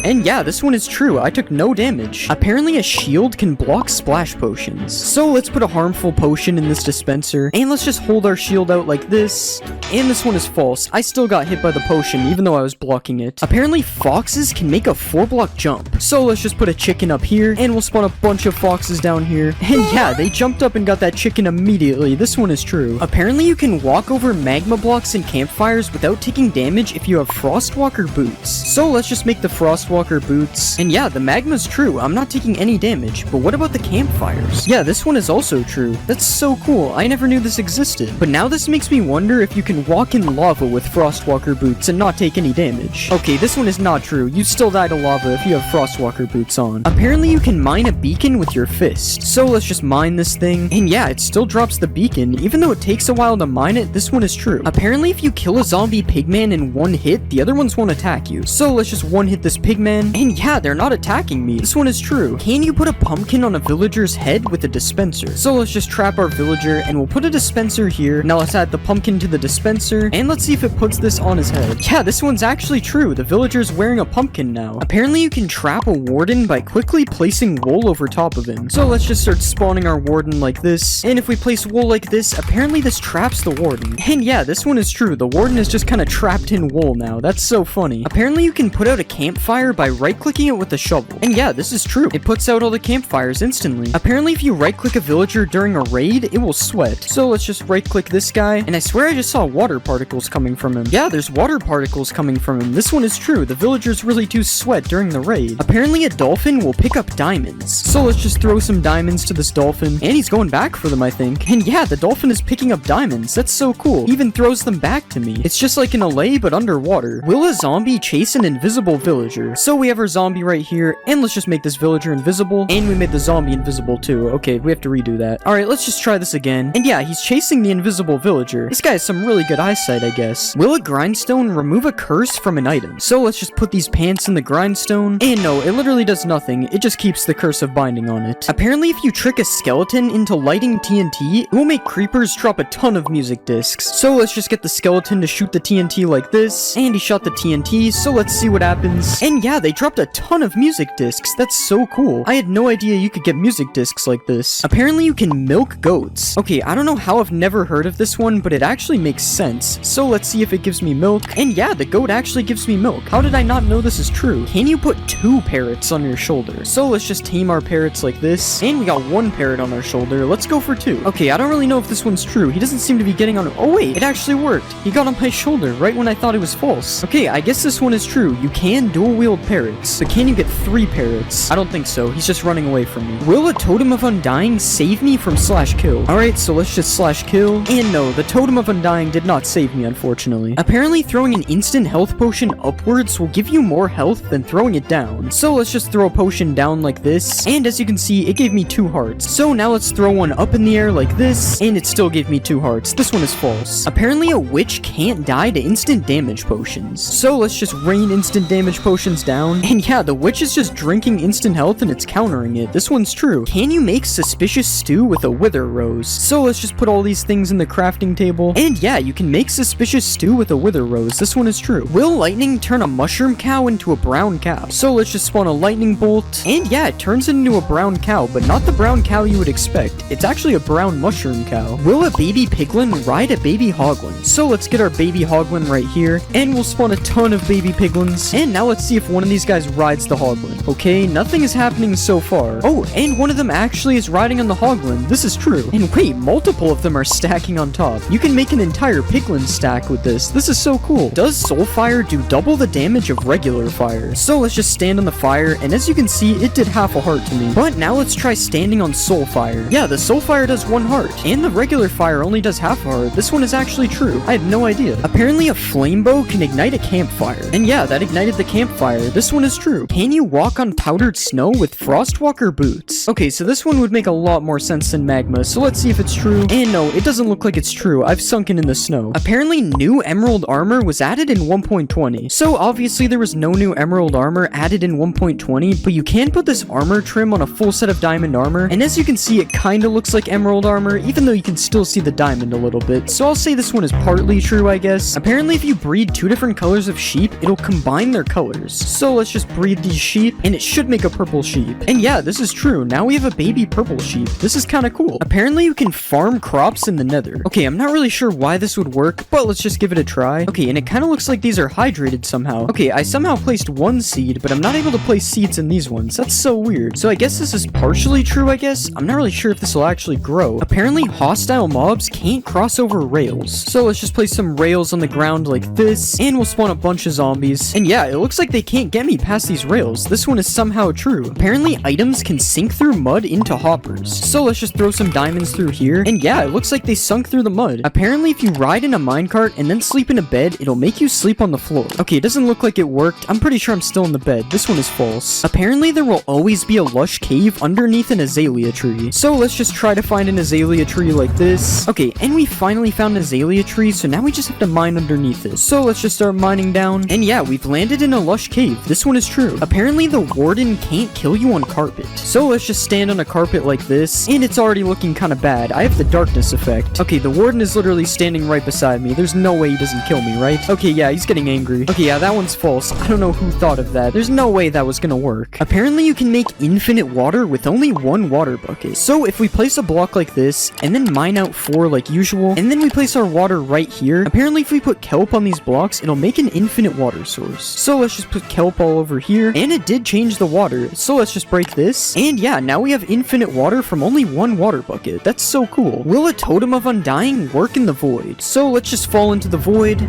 And yeah, this one is true. I took no damage. Apparently a shield can block splash potions. So let's put a harmful potion in this dispenser, and let's just hold our shield out like this. And this one is false. I still got hit by the potion, even though I was blocking it. Apparently foxes can make a 4-block jump. So let's just put a chicken up here, and we'll spawn a bunch of foxes down here. And yeah, they jumped up and got that chicken immediately. This one is true. Apparently you can walk over magma blocks and campfires without taking damage if you have frostwalker boots. So let's just make the frostwalker boots. And yeah, the magma's true. I'm not taking any damage. But what about the campfires? Yeah, this one is also true. That's so cool. I never knew this existed. But now this makes me wonder if you can walk in lava with frostwalker boots and not take any damage. Okay, this one is not true. You still die to lava if you have frostwalker boots on. Apparently you can mine a beacon with your fist. So let's just mine this thing. And yeah, it still drops the beacon. Even though it takes a while to mine it, this one is true. Apparently if you kill a zombie pigman in 1 hit, the other ones won't attack you. So let's just 1-hit this pigman. And yeah, they're not attacking me. This one is true. Can you put a pumpkin on a villager's head with a dispenser? So let's just trap our villager, and we'll put a dispenser here. Now let's add the pumpkin to the dispenser, and let's see if it puts this on his head. Yeah, this one's actually true. The villager's wearing a pumpkin now. Apparently you can trap a warden by quickly placing wool over top of him. So let's just start spawning our warden like this, and if we place wool like this, apparently this traps the warden. And yeah, this one is true. The warden is just kind of trapped in wool now. That's so funny. Apparently you can put out a campfire campfire by right-clicking it with a shovel. And yeah, this is true. It puts out all the campfires instantly. Apparently, if you right-click a villager during a raid, it will sweat. So let's just right-click this guy, and I swear I just saw water particles coming from him. Yeah, there's water particles coming from him. This one is true. The villagers really do sweat during the raid. Apparently, a dolphin will pick up diamonds. So let's just throw some diamonds to this dolphin, and he's going back for them, I think. And yeah, the dolphin is picking up diamonds. That's so cool. He even throws them back to me. It's just like an allay, but underwater. Will a zombie chase an invisible villager? So we have our zombie right here, and let's just make this villager invisible, and we made the zombie invisible too. Okay, we have to redo that. Alright, let's just try this again. And yeah, he's chasing the invisible villager. This guy has some really good eyesight, I guess. Will a grindstone remove a curse from an item? So let's just put these pants in the grindstone, and no, it literally does nothing. It just keeps the curse of binding on it. Apparently, if you trick a skeleton into lighting TNT, it will make creepers drop a ton of music discs. So let's just get the skeleton to shoot the TNT like this, and he shot the TNT, so let's see what happens. And yeah, they dropped a ton of music discs. That's so cool. I had no idea you could get music discs like this. Apparently, you can milk goats. Okay, I don't know how I've never heard of this one, but it actually makes sense. So let's see if it gives me milk. And yeah, the goat actually gives me milk. How did I not know this is true? Can you put 2 parrots on your shoulder? So let's just tame our parrots like this. And we got 1 parrot on our shoulder. Let's go for 2. Okay, I don't really know if this one's true. He doesn't seem to be getting on. Oh wait, it actually worked. He got on my shoulder right when I thought it was false. Okay, I guess this one is true. You can dual wield parrots, but can you get 3 parrots? I don't think so. He's just running away from me. Will a totem of undying save me from /kill? Alright, so let's just /kill. And no, the totem of undying did not save me, unfortunately. Apparently, throwing an instant health potion upwards will give you more health than throwing it down. So let's just throw a potion down like this. And as you can see, it gave me 2 hearts. So now let's throw one up in the air like this. And it still gave me 2 hearts. This one is false. Apparently, a witch can't die to instant damage potions. So let's just rain instant damage potions down. And yeah, the witch is just drinking instant health and it's countering it. This one's true. Can you make suspicious stew with a wither rose? So let's just put all these things in the crafting table. And yeah, you can make suspicious stew with a wither rose. This one is true. Will lightning turn a mushroom cow into a brown cow? So let's just spawn a lightning bolt. And yeah, it turns it into a brown cow, but not the brown cow you would expect. It's actually a brown mushroom cow. Will a baby piglin ride a baby hoglin? So let's get our baby hoglin right here, and we'll spawn a ton of baby piglins. And now let's see if one of these guys rides the hoglin. Okay, nothing is happening so far. Oh, and one of them actually is riding on the hoglin. This is true. And wait, multiple of them are stacking on top. You can make an entire piglin stack with this. This is so cool. Does soul fire do double the damage of regular fire? So let's just stand on the fire, and as you can see, it did half a heart to me. But now let's try standing on soul fire. Yeah, the soul fire does 1 heart, and the regular fire only does half a heart. This one is actually true. I had no idea. Apparently a flame bow can ignite a campfire. And yeah, that ignited the campfire. This one is true. Can you walk on powdered snow with frostwalker boots? Okay, so this one would make a lot more sense than magma, so let's see if it's true. And no, it doesn't look like it's true. I've sunken in the snow. Apparently new emerald armor was added in 1.20. So obviously there was no new emerald armor added in 1.20, but you can put this armor trim on a full set of diamond armor, and as you can see, it kinda looks like emerald armor, even though you can still see the diamond a little bit. So I'll say this one is partly true, I guess. Apparently if you breed 2 different colors of sheep, it'll combine their colors. So let's just breed these sheep, and it should make a purple sheep. And yeah, this is true. Now we have a baby purple sheep. This is kinda cool. Apparently you can farm crops in the nether. Okay, I'm not really sure why this would work, but let's just give it a try. Okay, and it kinda looks like these are hydrated somehow. Okay, I somehow placed 1 seed, but I'm not able to place seeds in these ones. That's so weird. So I guess this is partially true, I guess. I'm not really sure if this will actually grow. Apparently hostile mobs can't cross over rails. So let's just place some rails on the ground like this, and we'll spawn a bunch of zombies. And yeah, it looks like they can't get me past these rails. This one is somehow true. Apparently items can sink through mud into hoppers. So let's just throw some diamonds through here. And yeah, it looks like they sunk through the mud. Apparently if you ride in a minecart and then sleep in a bed, it'll make you sleep on the floor. Okay, it doesn't look like it worked. I'm pretty sure I'm still in the bed. This one is false. Apparently there will always be a lush cave underneath an azalea tree. So let's just try to find an azalea tree like this. Okay, and we finally found an azalea tree, so now we just have to mine underneath it. So let's just start mining down. And yeah, we've landed in a lush cave. This one is true. Apparently the warden can't kill you on carpet. So let's just stand on a carpet like this, and it's already looking kind of bad. I have the darkness effect. Okay, the warden is literally standing right beside me. There's no way he doesn't kill me, right? Okay, yeah, he's getting angry. Okay, yeah, that one's false. I don't know who thought of that. There's no way that was gonna work. Apparently you can make infinite water with only 1 water bucket. So if we place a block like this, and then mine out 4 like usual, and then we place our water right here, apparently if we put kelp on these blocks, it'll make an infinite water source. So let's just put kelp kelp all over here, and it did change the water. So let's just break this. And yeah, now we have infinite water from only one water bucket. That's so cool. Will a totem of undying work in the void? So let's just fall into the void.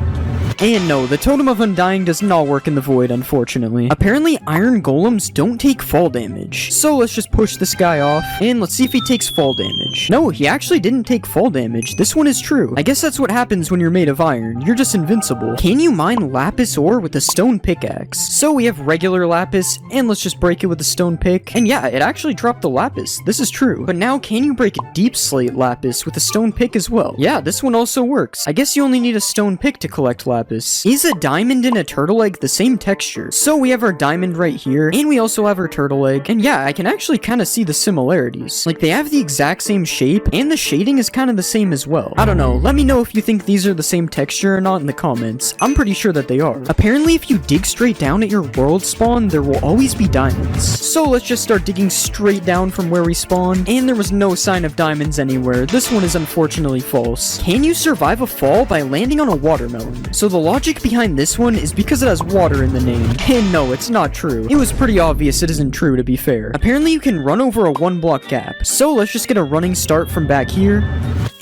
And no, the Totem of Undying does not work in the void, unfortunately. Apparently, iron golems don't take fall damage. So let's just push this guy off, and let's see if he takes fall damage. No, he actually didn't take fall damage. This one is true. I guess that's what happens when you're made of iron. You're just invincible. Can you mine lapis ore with a stone pickaxe? So we have regular lapis, and let's just break it with a stone pick. And yeah, it actually dropped the lapis. This is true. But now, can you break deep slate lapis with a stone pick as well? Yeah, this one also works. I guess you only need a stone pick to collect lapis. Is a diamond and a turtle egg the same texture? So we have our diamond right here, and we also have our turtle egg. And yeah, I can actually kind of see the similarities. Like, they have the exact same shape, and the shading is kind of the same as well. I don't know, let me know if you think these are the same texture or not in the comments. I'm pretty sure that they are. Apparently, if you dig straight down at your world spawn, there will always be diamonds. So let's just start digging straight down from where we spawned, and there was no sign of diamonds anywhere. This one is unfortunately false. Can you survive a fall by landing on a watermelon? So the logic behind this one is because it has water in the name. And no, it's not true. It was pretty obvious it isn't true, to be fair. Apparently you can run over a 1-block gap. So let's just get a running start from back here.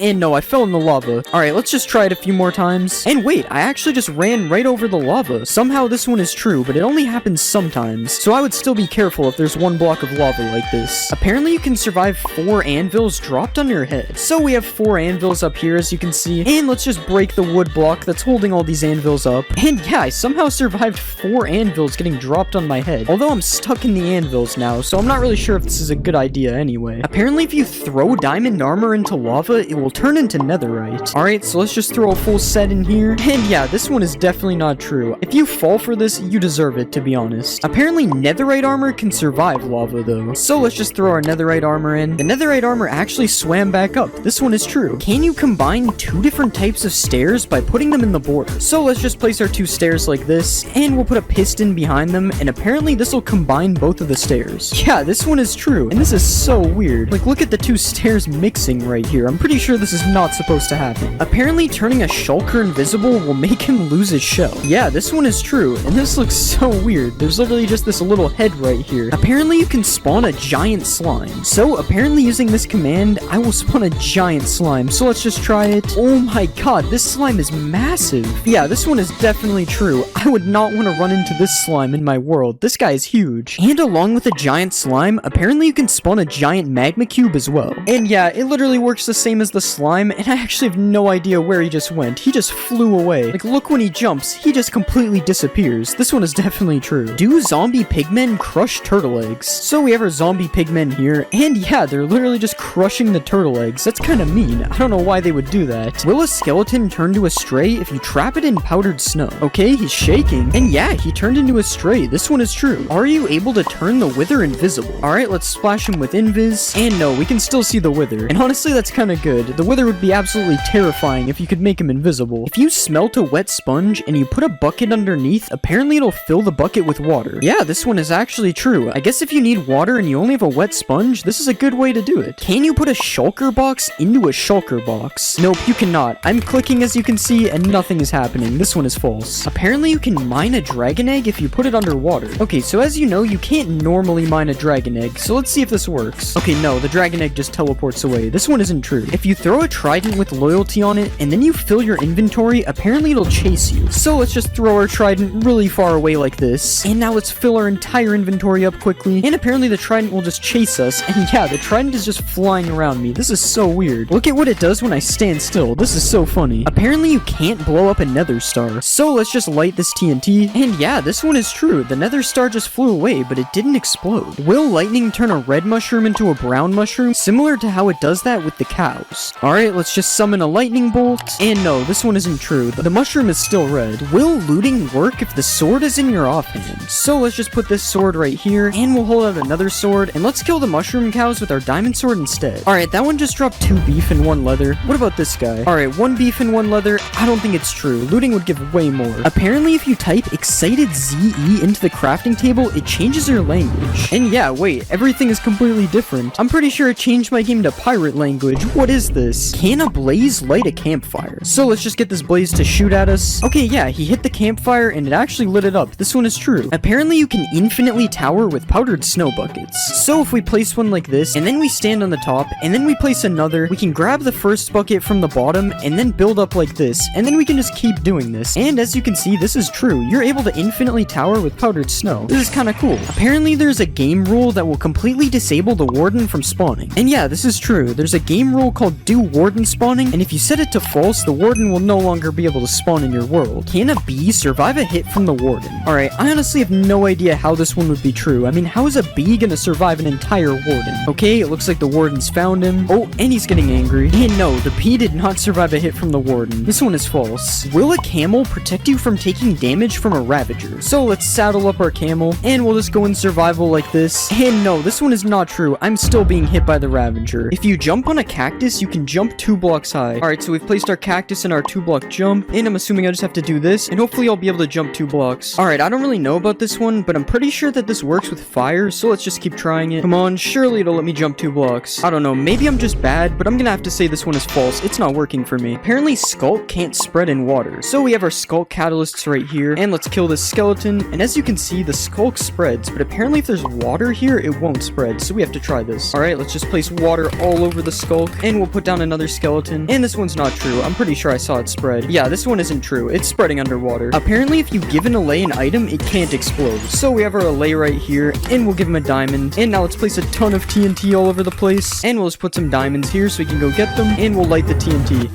And no, I fell in the lava. Alright, let's just try it a few more times. And wait, I actually just ran right over the lava. Somehow this one is true, but it only happens sometimes. So I would still be careful if there's 1 block of lava like this. Apparently you can survive 4 anvils dropped on your head. So we have 4 anvils up here, as you can see. And let's just break the wood block that's holding all these anvils up. And yeah, I somehow survived 4 anvils getting dropped on my head. Although I'm stuck in the anvils now, so I'm not really sure if this is a good idea anyway. Apparently if you throw diamond armor into lava, it will turn into netherite. Alright, so let's just throw a full set in here. And yeah, this one is definitely not true. If you fall for this, you deserve it, to be honest. Apparently netherite armor can survive lava though. So let's just throw our netherite armor in. The netherite armor actually swam back up. This one is true. Can you combine 2 different types of stairs by putting them in the border? So let's just place our 2 stairs like this, and we'll put a piston behind them, and apparently this will combine both of the stairs. Yeah, this one is true, and this is so weird. Like, look at the 2 stairs mixing right here. I'm pretty sure this is not supposed to happen. Apparently turning a shulker invisible will make him lose his shell. Yeah, this one is true, and this looks so weird. There's literally just this little head right here. Apparently you can spawn a giant slime. So apparently using this command, I will spawn a giant slime. So let's just try it. Oh my god, this slime is massive. Yeah, this one is definitely true. I would not want to run into this slime in my world. This guy is huge. And along with a giant slime, apparently you can spawn a giant magma cube as well. And yeah, it literally works the same as the slime, and I actually have no idea where he just went. He just flew away. Like, look, when he jumps, he just completely disappears. This one is definitely true. Do zombie pigmen crush turtle eggs? So we have our zombie pigmen here, and yeah, they're literally just crushing the turtle eggs. That's kind of mean. I don't know why they would do that. Will a skeleton turn to a stray if you trap it in powdered snow? Okay, he's shaking. And yeah, he turned into a stray. This one is true. Are you able to turn the wither invisible? Alright, let's splash him with invis. And no, we can still see the wither. And honestly, that's kind of good. The wither would be absolutely terrifying if you could make him invisible. If you smelt a wet sponge and you put a bucket underneath, apparently it'll fill the bucket with water. Yeah, this one is actually true. I guess if you need water and you only have a wet sponge, this is a good way to do it. Can you put a shulker box into a shulker box? Nope, you cannot. I'm clicking, as you can see, and nothing is happening. This one is false. Apparently you can mine a dragon egg if you put it underwater. Okay, so as you know, you can't normally mine a dragon egg, so let's see if this works. Okay, no, the dragon egg just teleports away. This one isn't true. If you throw a trident with loyalty on it, and then you fill your inventory, apparently it'll chase you. So let's just throw our trident really far away like this, and now let's fill our entire inventory up quickly, and apparently the trident will just chase us, and yeah, the trident is just flying around me. This is so weird. Look at what it does when I stand still. This is so funny. Apparently you can't blow up a nether star, so let's just light this TNT, and yeah, this one is true. The nether star just flew away, but it didn't explode. Will lightning turn a red mushroom into a brown mushroom, similar to how it does that with the cows? Alright, let's just summon a lightning bolt, and no, this one isn't true. The mushroom is still red. Will looting work if the sword is in your offhand? So let's just put this sword right here, and we'll hold out another sword, and let's kill the mushroom cows with our diamond sword instead. Alright, that one just dropped 2 beef and 1 leather. What about this guy? Alright, 1 beef and 1 leather. I don't think it's true. looting would give way more. Apparently, if you type excited ZE into the crafting table, it changes your language. And yeah, wait, everything is completely different. I'm pretty sure it changed my game to pirate language. What is this? Can a blaze light a campfire? So let's just get this blaze to shoot at us. Okay, yeah, he hit the campfire and it actually lit it up. This one is true. Apparently, you can infinitely tower with powdered snow buckets. So if we place one like this, and then we stand on the top, and then we place another, we can grab the first bucket from the bottom, and then build up like this, and then we can just keep doing this. And as you can see, this is true. You're able to infinitely tower with powdered snow. This is kind of cool. Apparently, there's a game rule that will completely disable the warden from spawning. And yeah, this is true. There's a game rule called do warden spawning, and if you set it to false, the warden will no longer be able to spawn in your world. Can a bee survive a hit from the warden? Alright, I honestly have no idea how this one would be true. I mean, how is a bee gonna survive an entire warden? Okay, it looks like the warden's found him. Oh, and he's getting angry. And no, the bee did not survive a hit from the warden. This one is false. Will a camel protect you from taking damage from a ravager? So let's saddle up our camel, and we'll just go in survival like this. And no, this one is not true. I'm still being hit by the ravager. If you jump on a cactus, you can jump 2 blocks high. Alright, so we've placed our cactus in our 2-block jump, and I'm assuming I just have to do this, and hopefully I'll be able to jump 2 blocks. Alright, I don't really know about this one, but I'm pretty sure that this works with fire, so let's just keep trying it. Come on, surely it'll let me jump 2 blocks. I don't know, maybe I'm just bad, but I'm gonna have to say this one is false. It's not working for me. Apparently, Skulk can't spread in water. So we have our Skulk catalysts right here, and let's kill this skeleton, and as you can see, the Skulk spreads, but apparently if there's water here, it won't spread, so we have to try this. Alright, let's just place water all over the Skulk, and we'll put down another skeleton, and this one's not true. I'm pretty sure I saw it spread. Yeah, this one isn't true. It's spreading underwater. Apparently, if you give an allay an item, it can't explode. So we have our allay right here, and we'll give him a diamond, and now let's place a ton of TNT all over the place, and we'll just put some diamonds here so we can go get them, and we'll light the TNT.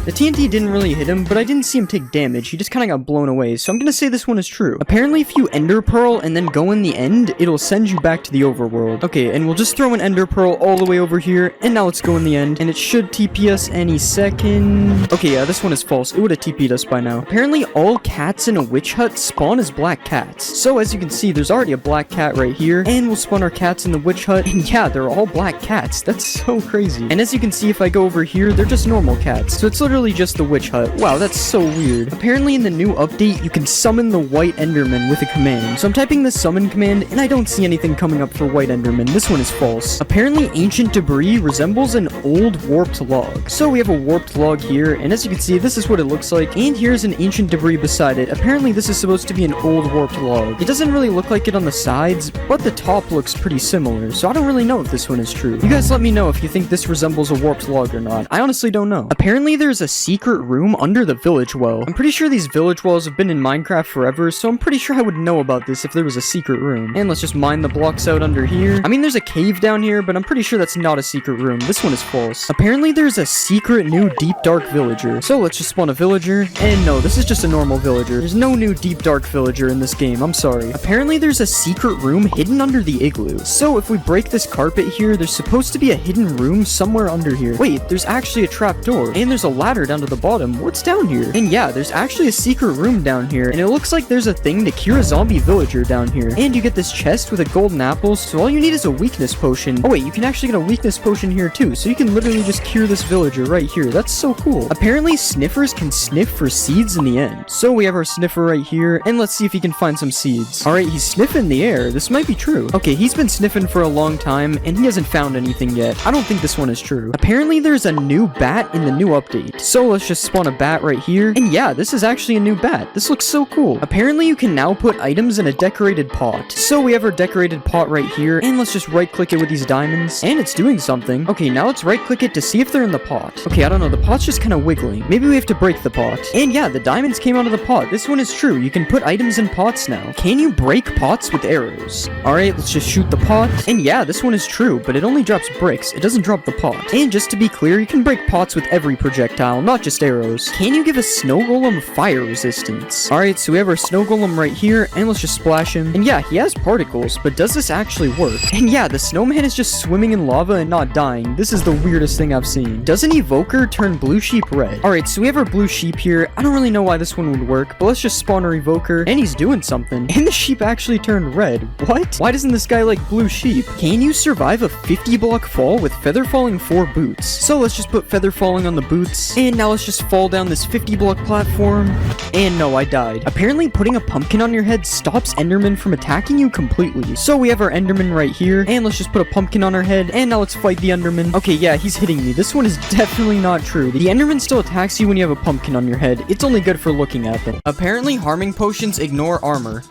The TNT didn't really hit him, but I didn't see him take damage. He just kind of got blown away, so I'm gonna say this one is true. Apparently, if you Ender Pearl and then go in the end, it'll send you back to the overworld. Okay, and we'll just throw an Ender Pearl all the way over here, and now let's go in the end, and it should TP us any second. Okay, yeah, this one is false. It would have TP'd us by now. Apparently, all cats in a witch hut spawn as black cats. So as you can see, there's already a black cat right here, and we'll spawn our cats in the witch hut, and yeah, they're all black cats. That's so crazy. And as you can see, if I go over here, they're just normal cats. So it's literally just the witch hut. Wow, that's so weird. Apparently in the new update, you can summon the white enderman with a command. So I'm typing the summon command, and I don't see anything coming up for white enderman. This one is false. Apparently ancient debris resembles an old warped log. So we have a warped log here, and as you can see, this is what it looks like, and here's an ancient debris beside it. Apparently this is supposed to be an old warped log. It doesn't really look like it on the sides, but the top looks pretty similar, so I don't really know if this one is true. You guys let me know if you think this resembles a warped log or not. I honestly don't know. Apparently there's a secret room under the village well. I'm pretty sure these village wells have been in Minecraft forever, so I'm pretty sure I would know about this if there was a secret room. And let's just mine the blocks out under here. I mean, there's a cave down here, but I'm pretty sure that's not a secret room. This one is false. Apparently there's a secret new deep dark villager. So let's just spawn a villager. And no, this is just a normal villager. There's no new deep dark villager in this game. I'm sorry. Apparently there's a secret room hidden under the igloo. So if we break this carpet here, there's supposed to be a hidden room somewhere under here. Wait, there's actually a trap door. And there's a ladder down to the bottom. What's down here? And yeah, there's actually a secret room down here, and it looks like there's a thing to cure a zombie villager down here. And you get this chest with a golden apple, so all you need is a weakness potion. Oh wait, you can actually get a weakness potion here too, so you can literally just cure this villager right here. That's so cool. Apparently sniffers can sniff for seeds in the end. So we have our sniffer right here, and let's see if he can find some seeds. Alright, he's sniffing the air. This might be true. Okay, he's been sniffing for a long time, and he hasn't found anything yet. I don't think this one is true. Apparently there's a new bat in the new update. So let's just spawn a bat right here. And yeah, this is actually a new bat. This looks so cool. Apparently you can now put items in a decorated pot. So we have our decorated pot right here, and let's just right click it with these diamonds, and it's doing something. Okay, now let's right click it to see if they're in the pot. Okay, I don't know, the pot's just kind of wiggling. Maybe we have to break the pot. And yeah, the diamonds came out of the pot. This one is true. You can put items in pots now. Can you break pots with arrows? Alright, let's just shoot the pot. And yeah, this one is true, but it only drops bricks. It doesn't drop the pot. And just to be clear, you can break pots with every projectile, not just arrows. Can you give a snow golem fire resistance? Alright, so we have our snow golem right here, and let's just splash him. And yeah, he has particles, but does this actually work? And yeah, the snowman is just swimming in lava and not dying. This is the weirdest thing I've seen. Does an evoker turn blue sheep red? Alright, so we have our blue sheep here. I don't really know why this one would work, but let's just spawn our evoker, and he's doing something. And the sheep actually turned red. What? Why doesn't this guy like blue sheep? Can you survive a 50 block fall with feather falling 4 boots? So let's just put feather falling on the boots, And now let's just fall down this 50-block platform. And no, I died. Apparently, putting a pumpkin on your head stops Enderman from attacking you completely. So we have our Enderman right here. And let's just put a pumpkin on our head. And now let's fight the Enderman. Okay, yeah, he's hitting me. This one is definitely not true. The Enderman still attacks you when you have a pumpkin on your head. It's only good for looking at them. Apparently, harming potions ignore armor.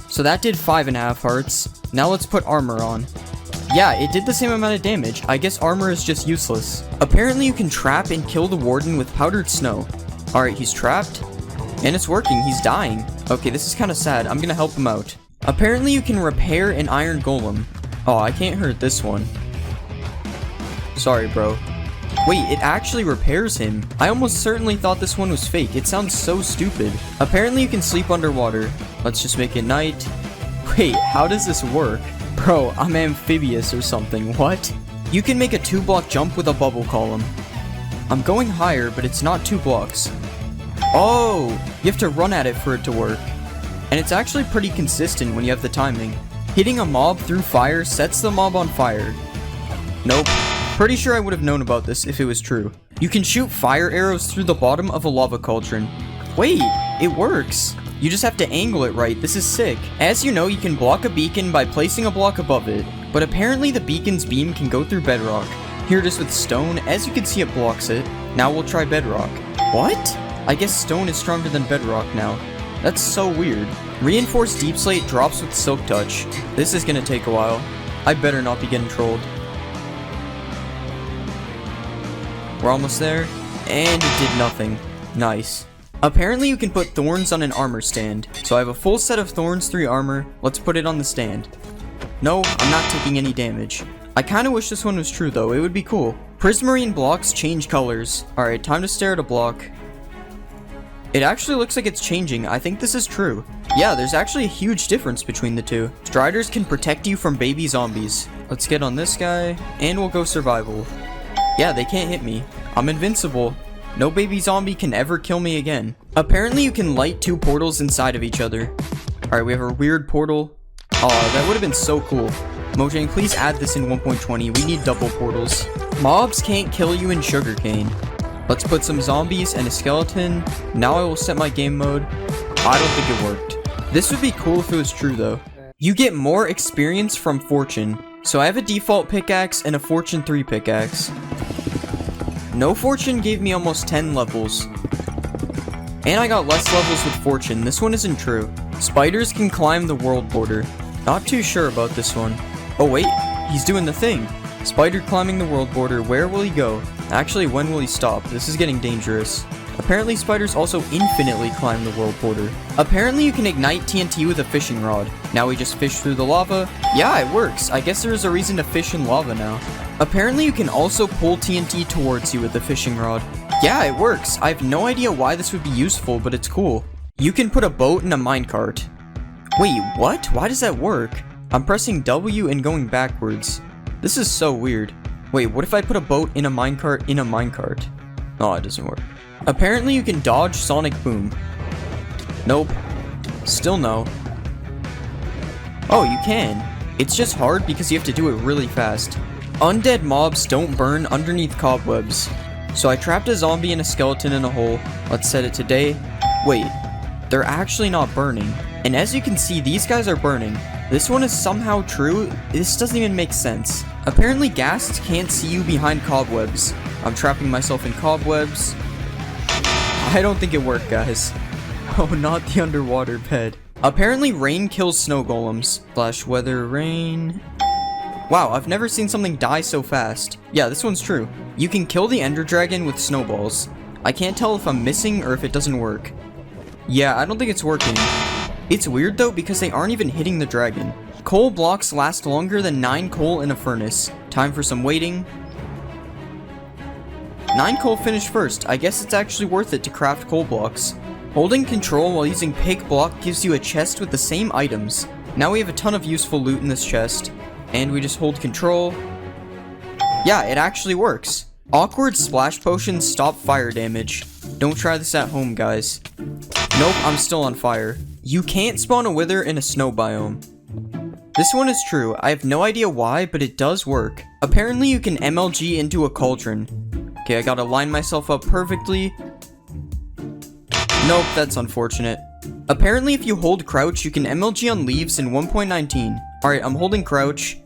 So that did 5.5 hearts. Now let's put armor on. Yeah, it did the same amount of damage. I guess armor is just useless. Apparently you can trap and kill the warden with powdered snow. Alright, he's trapped. And it's working, he's dying. Okay, this is kind of sad. I'm gonna help him out. Apparently you can repair an iron golem. Oh, I can't hurt this one. Sorry, bro. Wait, it actually repairs him. I almost certainly thought this one was fake. It sounds so stupid. Apparently you can sleep underwater. Let's just make it night. Wait, how does this work? Bro, I'm amphibious or something. What? You can make a 2-block jump with a bubble column. I'm going higher, but it's not 2 blocks. Oh, you have to run at it for it to work. And it's actually pretty consistent when you have the timing. Hitting a mob through fire sets the mob on fire. Nope. Pretty sure I would have known about this if it was true. You can shoot fire arrows through the bottom of a lava cauldron. Wait, it works. You just have to angle it right. This is sick. As you know, you can block a beacon by placing a block above it, but apparently the beacon's beam can go through bedrock. Here it is with stone. As you can see, it blocks it. Now we'll try bedrock. What? I guess stone is stronger than bedrock now. That's so weird. Reinforced deep slate drops with silk touch. This is gonna take a while. I better not be getting trolled. We're almost there, and it did nothing. Nice. Apparently you can put thorns on an armor stand. So I have a full set of thorns 3 armor. Let's put it on the stand. No, I'm not taking any damage. I kinda wish this one was true though, it would be cool. Prismarine blocks change colors. Alright, time to stare at a block. It actually looks like it's changing. I think this is true. Yeah, there's actually a huge difference between the two. Striders can protect you from baby zombies. Let's get on this guy, and we'll go survival. Yeah, they can't hit me. I'm invincible. No baby zombie can ever kill me again. Apparently you can light 2 portals inside of each other. Alright, we have a weird portal. Oh, that would have been so cool. Mojang, please add this in 1.20. We need double portals. Mobs can't kill you in sugarcane. Let's put some zombies and a skeleton. Now I will set my game mode. I don't think it worked. This would be cool if it was true though. You get more experience from fortune. So I have a default pickaxe and a fortune 3 pickaxe. No fortune gave me almost 10 levels. And I got less levels with fortune. This one isn't true. Spiders can climb the world border. Not too sure about this one. Oh wait, he's doing the thing. Spider climbing the world border. Where will he go? Actually, when will he stop? This is getting dangerous. Apparently spiders also infinitely climb the world border. Apparently you can ignite TNT with a fishing rod. Now we just fish through the lava. Yeah, it works. I guess there is a reason to fish in lava now. Apparently you can also pull TNT towards you with a fishing rod. Yeah, it works. I have no idea why this would be useful, but it's cool. You can put a boat in a minecart. Wait, what? Why does that work? I'm pressing W and going backwards. This is so weird. Wait, what if I put a boat in a minecart in a minecart? Oh, it doesn't work. Apparently you can dodge sonic boom. Nope. Still no. Oh, you can. It's just hard because you have to do it really fast. Undead mobs don't burn underneath cobwebs. So I trapped a zombie and a skeleton in a hole. Let's set it to day. Wait, they're actually not burning. And as you can see, these guys are burning. This one is somehow true. This doesn't even make sense. Apparently ghasts can't see you behind cobwebs. I'm trapping myself in cobwebs. I don't think it worked, guys. Oh, not the underwater bed. Apparently rain kills snow golems. Flash weather rain. Wow, I've never seen something die so fast. Yeah, this one's true. You can kill the ender dragon with snowballs. I can't tell if I'm missing or if it doesn't work. Yeah, I don't think it's working. It's weird though because they aren't even hitting the dragon. Coal blocks last longer than 9 coal in a furnace. Time for some waiting. 9 coal finished first. I guess it's actually worth it to craft coal blocks. Holding control while using pig block gives you a chest with the same items. Now we have a ton of useful loot in this chest. And we just hold control. Yeah, it actually works. Awkward splash potions stop fire damage. Don't try this at home, guys. Nope, I'm still on fire. You can't spawn a wither in a snow biome. This one is true. I have no idea why, but it does work. Apparently you can MLG into a cauldron. Okay, I gotta line myself up perfectly. Nope, that's unfortunate. Apparently, if you hold crouch, you can MLG on leaves in 1.19. Alright, I'm holding crouch.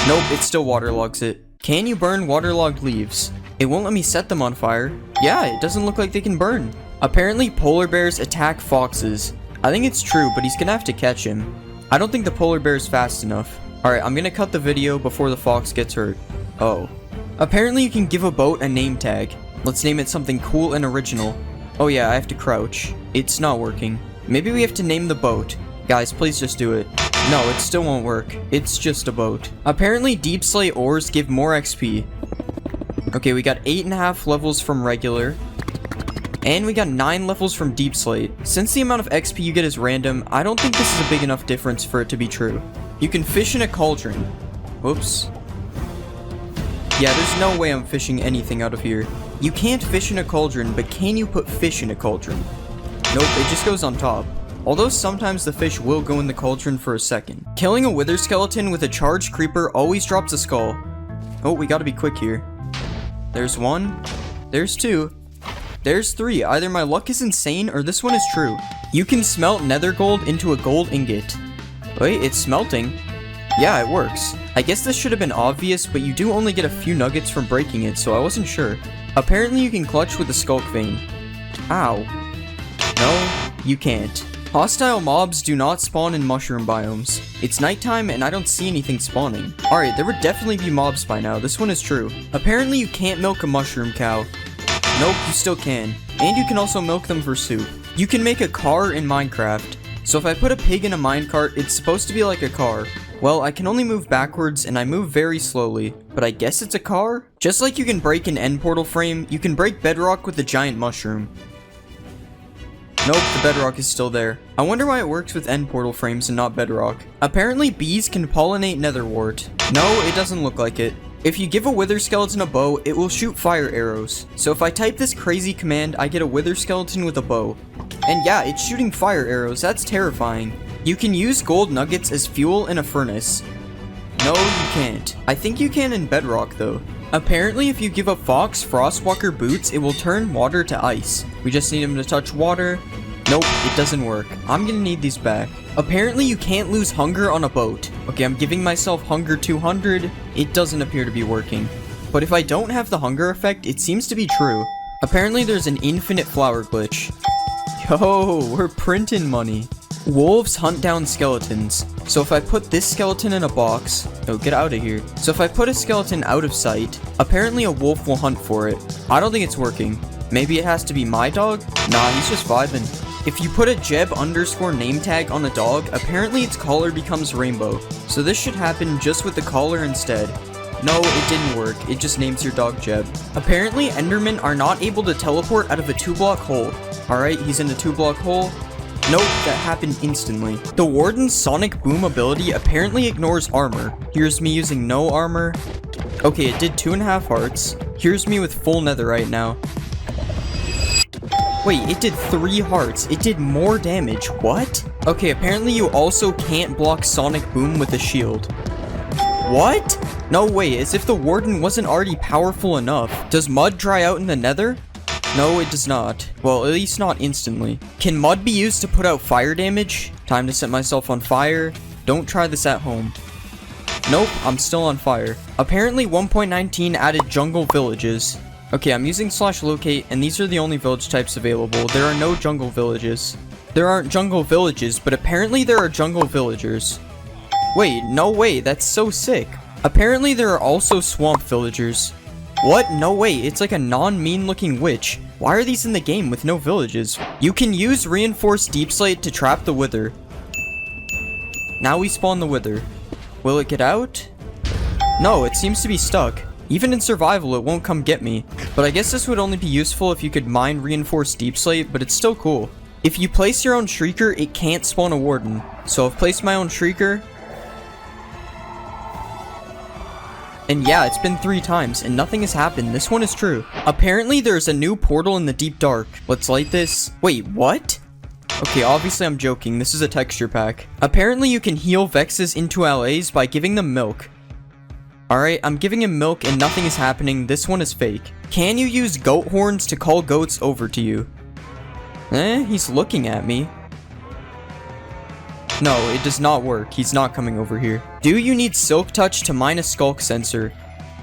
Nope, it still waterlogs it. Can you burn waterlogged leaves? It won't let me set them on fire. Yeah, it doesn't look like they can burn. Apparently, polar bears attack foxes. I think it's true, but he's gonna have to catch him. I don't think the polar bear is fast enough. Alright, I'm gonna cut the video before the fox gets hurt. Oh. Apparently, you can give a boat a name tag. Let's name it something cool and original. Oh yeah, I have to crouch. It's not working. Maybe we have to name the boat. Guys, please just do it. No, it still won't work. It's just a boat. Apparently, deep slate ores give more XP. Okay, we got 8.5 levels from regular. And we got 9 levels from deep slate. Since the amount of XP you get is random, I don't think this is a big enough difference for it to be true. You can fish in a cauldron. Whoops. Yeah, there's no way I'm fishing anything out of here. You can't fish in a cauldron, but can you put fish in a cauldron? Nope, it just goes on top. Although sometimes the fish will go in the cauldron for a second. Killing a wither skeleton with a charged creeper always drops a skull. Oh, we gotta be quick here. There's 1. There's 2. There's 3. Either my luck is insane or this one is true. You can smelt nether gold into a gold ingot. Wait, it's smelting. Yeah, it works. I guess this should have been obvious, but you do only get a few nuggets from breaking it, so I wasn't sure. Apparently you can clutch with a skulk vein. Ow. No, you can't. Hostile mobs do not spawn in mushroom biomes. It's nighttime and I don't see anything spawning. Alright, there would definitely be mobs by now. This one is true. Apparently you can't milk a mushroom cow. Nope, you still can. And you can also milk them for soup. You can make a car in Minecraft. So if I put a pig in a minecart, it's supposed to be like a car. Well, I can only move backwards and I move very slowly, but I guess it's a car? Just like you can break an end portal frame, you can break bedrock with a giant mushroom. Nope, the bedrock is still there. I wonder why it works with end portal frames and not bedrock. Apparently bees can pollinate netherwort. No, it doesn't look like it. If you give a wither skeleton a bow, it will shoot fire arrows. So if I type this crazy command, I get a wither skeleton with a bow. And yeah, it's shooting fire arrows, that's terrifying. You can use gold nuggets as fuel in a furnace. No, you can't. I think you can in bedrock though. Apparently if you give a fox frostwalker boots, it will turn water to ice. We just need him to touch water. Nope, it doesn't work. I'm gonna need these back. Apparently you can't lose hunger on a boat. Okay, I'm giving myself hunger 200. It doesn't appear to be working. But if I don't have the hunger effect, it seems to be true. Apparently there's an infinite flower glitch. Yo, we're printing money. Wolves hunt down skeletons. So if I put this skeleton in a box... Oh, get out of here. So if I put a skeleton out of sight, apparently a wolf will hunt for it. I don't think it's working. Maybe it has to be my dog? Nah, he's just vibing. If you put a Jeb underscore name tag on a dog, apparently its collar becomes rainbow. So this should happen just with the collar instead. No, it didn't work. It just names your dog Jeb. Apparently, Endermen are not able to teleport out of a 2-block hole. Alright, he's in a 2-block hole. Nope, that happened instantly. The Warden's Sonic Boom ability apparently ignores armor. Here's me using no armor. Okay, it did 2.5 hearts. Here's me with full netherite now. Wait, it did 3 hearts. It did more damage. What? Okay, apparently you also can't block Sonic Boom with a shield. What? No way, as if the Warden wasn't already powerful enough. Does mud dry out in the nether? No, it does not. Well, at least not instantly. Can mud be used to put out fire damage? Time to set myself on fire. Don't try this at home. Nope, I'm still on fire. Apparently 1.19 added jungle villages. Okay, I'm using /locate, and these are the only village types available. There are no jungle villages. There aren't jungle villages, but apparently there are jungle villagers. Wait, no way, that's so sick. Apparently there are also swamp villagers. What? No way, it's like a non-mean looking witch. Why are these in the game with no villages? You can use reinforced deep slate to trap the wither. Now we spawn the wither. Will it get out? No, it seems to be stuck. Even in survival, it won't come get me. But I guess this would only be useful if you could mine reinforced deep slate, but it's still cool. If you place your own shrieker, it can't spawn a warden. So I've placed my own shrieker. And yeah, it's been 3 times, and nothing has happened. This one is true. Apparently, there's a new portal in the deep dark. Let's light this. Wait, what? Okay, obviously I'm joking. This is a texture pack. Apparently, you can heal Vexes into LAs by giving them milk. Alright, I'm giving him milk and nothing is happening. This one is fake. Can you use goat horns to call goats over to you? He's looking at me. No, it does not work. He's not coming over here. Do you need silk touch to mine a skulk sensor?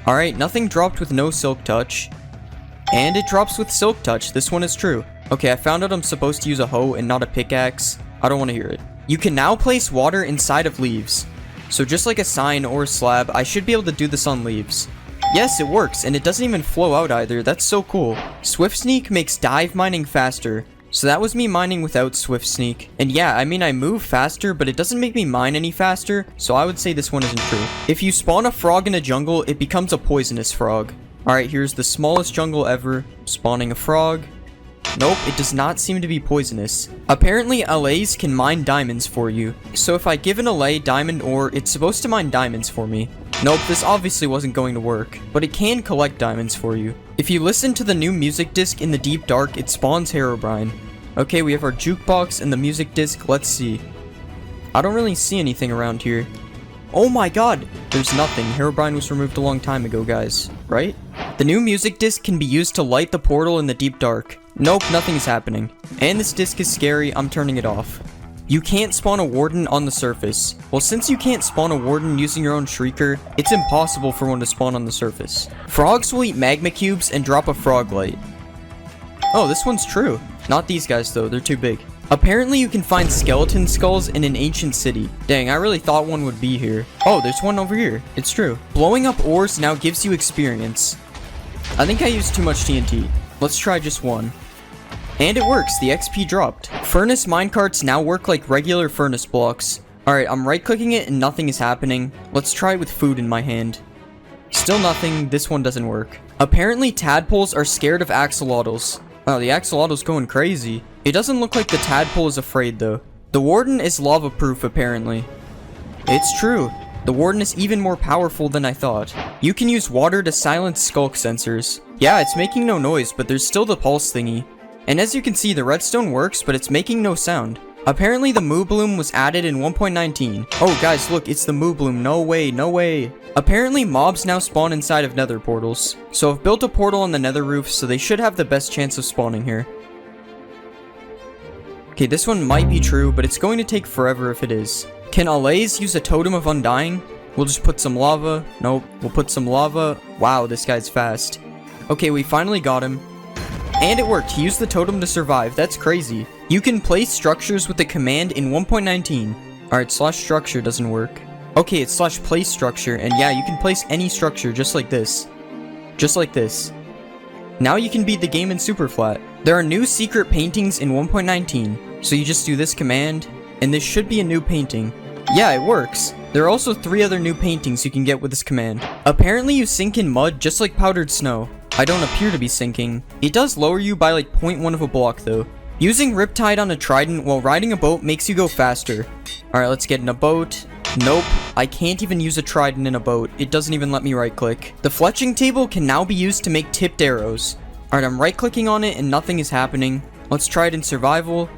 Alright, nothing dropped with no silk touch. And it drops with silk touch. This one is true. Okay, I found out I'm supposed to use a hoe and not a pickaxe. I don't want to hear it. You can now place water inside of leaves. So just like a sign or a slab, I should be able to do this on leaves. Yes, it works, and it doesn't even flow out either. That's so cool. Swift Sneak makes dive mining faster. So that was me mining without Swift Sneak. And yeah, I mean I move faster, but it doesn't make me mine any faster, so I would say this one isn't true. If you spawn a frog in a jungle, it becomes a poisonous frog. Alright, here's the smallest jungle ever. Spawning a frog. Nope, it does not seem to be poisonous. Apparently, LAs can mine diamonds for you. So if I give an LA diamond ore, it's supposed to mine diamonds for me. Nope, this obviously wasn't going to work, but it can collect diamonds for you. If you listen to the new music disc in the deep dark, it spawns Herobrine. Okay, we have our jukebox and the music disc. Let's see. I don't really see anything around here. Oh my god! There's nothing. Herobrine was removed a long time ago, guys. Right? The new music disc can be used to light the portal in the deep dark. Nope, nothing is happening. And this disc is scary. I'm turning it off. You can't spawn a warden on the surface. Well, since you can't spawn a warden using your own shrieker, it's impossible for one to spawn on the surface. Frogs will eat magma cubes and drop a frog light. Oh, this one's true. Not these guys though, they're too big. Apparently you can find skeleton skulls in an ancient city. Dang, I really thought one would be here. Oh, there's one over here. It's true. Blowing up ores now gives you experience. I think I used too much TNT. Let's try just one. And it works, the XP dropped. Furnace minecarts now work like regular furnace blocks. Alright, I'm right clicking it and nothing is happening. Let's try it with food in my hand. Still nothing, this one doesn't work. Apparently tadpoles are scared of axolotls. Wow, the axolotl's going crazy. It doesn't look like the tadpole is afraid though. The warden is lava proof apparently. It's true. The warden is even more powerful than I thought. You can use water to silence skulk sensors. Yeah, it's making no noise, but there's still the pulse thingy. And as you can see, the redstone works, but it's making no sound. Apparently the Moo Bloom was added in 1.19. Oh guys, look, it's the Moo Bloom. No way, no way. Apparently mobs now spawn inside of nether portals. So I've built a portal on the nether roof, so they should have the best chance of spawning here. Okay, this one might be true, but it's going to take forever if it is. Can LAs use a totem of undying? We'll just put some lava. Nope, we'll put some lava. Wow, this guy's fast. Okay, we finally got him. And it worked. He used the totem to survive. That's crazy. You can place structures with the command in 1.19. Alright, /structure doesn't work. Okay, it's /place structure. And yeah, you can place any structure just like this. Just like this. Now you can beat the game in super flat. There are new secret paintings in 1.19. So you just do this command, and this should be a new painting. Yeah, it works. There are also 3 other new paintings you can get with this command. Apparently you sink in mud just like powdered snow. I don't appear to be sinking. It does lower you by like 0.1 of a block though. Using Riptide on a trident while riding a boat makes you go faster. Alright, let's get in a boat. Nope, I can't even use a trident in a boat. It doesn't even let me right click. The fletching table can now be used to make tipped arrows. Alright, I'm right clicking on it and nothing is happening. Let's try it in survival.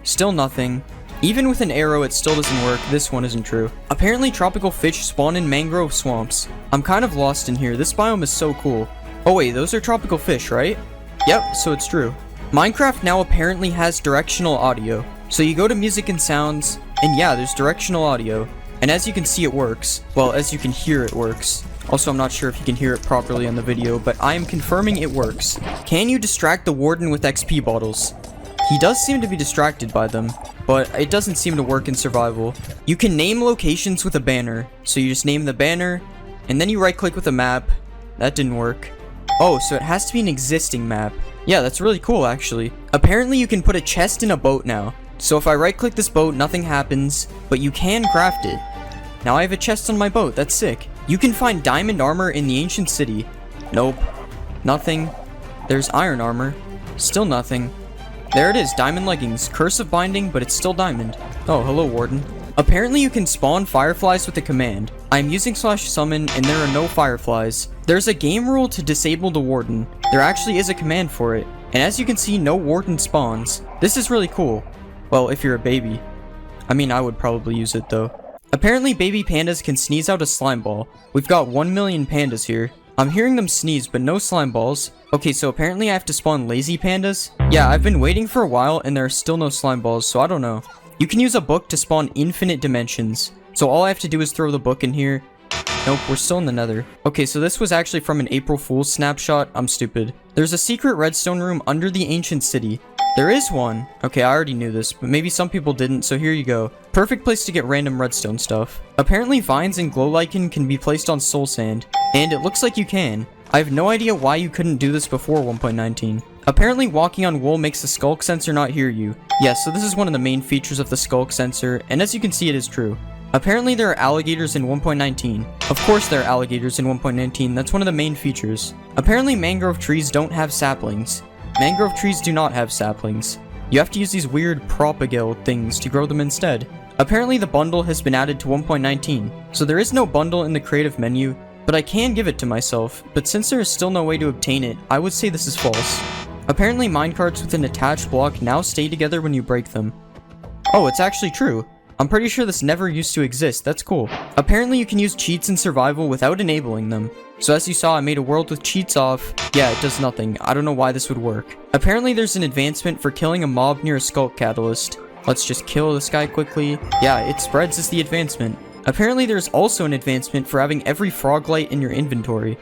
Still nothing. Even with an arrow, it still doesn't work. This one isn't true. Apparently tropical fish spawn in mangrove swamps. I'm kind of lost in here. This biome is so cool. Oh wait, those are tropical fish, right? Yep, so it's true. Minecraft now apparently has directional audio. So you go to music and sounds, and yeah, there's directional audio. And as you can see, it works. Well, as you can hear, it works. Also, I'm not sure if you can hear it properly on the video, but I am confirming it works. Can you distract the warden with XP bottles? He does seem to be distracted by them, but it doesn't seem to work in survival. You can name locations with a banner. So you just name the banner, and then you right click with a map. That didn't work. Oh, so it has to be an existing map. Yeah, that's really cool actually. Apparently you can put a chest in a boat now. So if I right click this boat, nothing happens, but you can craft it. Now I have a chest on my boat, that's sick. You can find diamond armor in the ancient city. Nope. Nothing. There's iron armor. Still nothing. There it is, diamond leggings. Curse of binding, but it's still diamond. Oh, hello warden. Apparently you can spawn fireflies with a command. I'm using /summon and there are no fireflies. There's a game rule to disable the warden. There actually is a command for it. And as you can see, no warden spawns. This is really cool. Well, if you're a baby. I mean, I would probably use it though. Apparently baby pandas can sneeze out a slime ball. We've got 1 million pandas here. I'm hearing them sneeze, but no slime balls. Okay, so apparently I have to spawn lazy pandas? Yeah, I've been waiting for a while and there are still no slime balls, so I don't know. You can use a book to spawn infinite dimensions. So all I have to do is throw the book in here. Nope, we're still in the nether. Okay, so this was actually from an April Fool's snapshot. I'm stupid. There's a secret redstone room under the ancient city. There is one. Okay, I already knew this, but maybe some people didn't, so here you go. Perfect place to get random redstone stuff. Apparently vines and glow lichen can be placed on soul sand, and it looks like you can. I have no idea why you couldn't do this before 1.19. Apparently walking on wool makes the skulk sensor not hear you. Yes, so this is one of the main features of the skulk sensor, and as you can see it is true. Apparently there are alligators in 1.19. Of course there are alligators in 1.19, that's one of the main features. Apparently mangrove trees don't have saplings. Mangrove trees do not have saplings. You have to use these weird propagale things to grow them instead. Apparently the bundle has been added to 1.19, so there is no bundle in the creative menu, but I can give it to myself, but since there is still no way to obtain it, I would say this is false. Apparently minecarts with an attached block now stay together when you break them. Oh, it's actually true. I'm pretty sure this never used to exist, that's cool. Apparently you can use cheats in survival without enabling them. So as you saw, I made a world with cheats off. Yeah, it does nothing. I don't know why this would work. Apparently there's an advancement for killing a mob near a skulk catalyst. Let's just kill this guy quickly. Yeah, it spreads is the advancement. Apparently there's also an advancement for having every frog light in your inventory.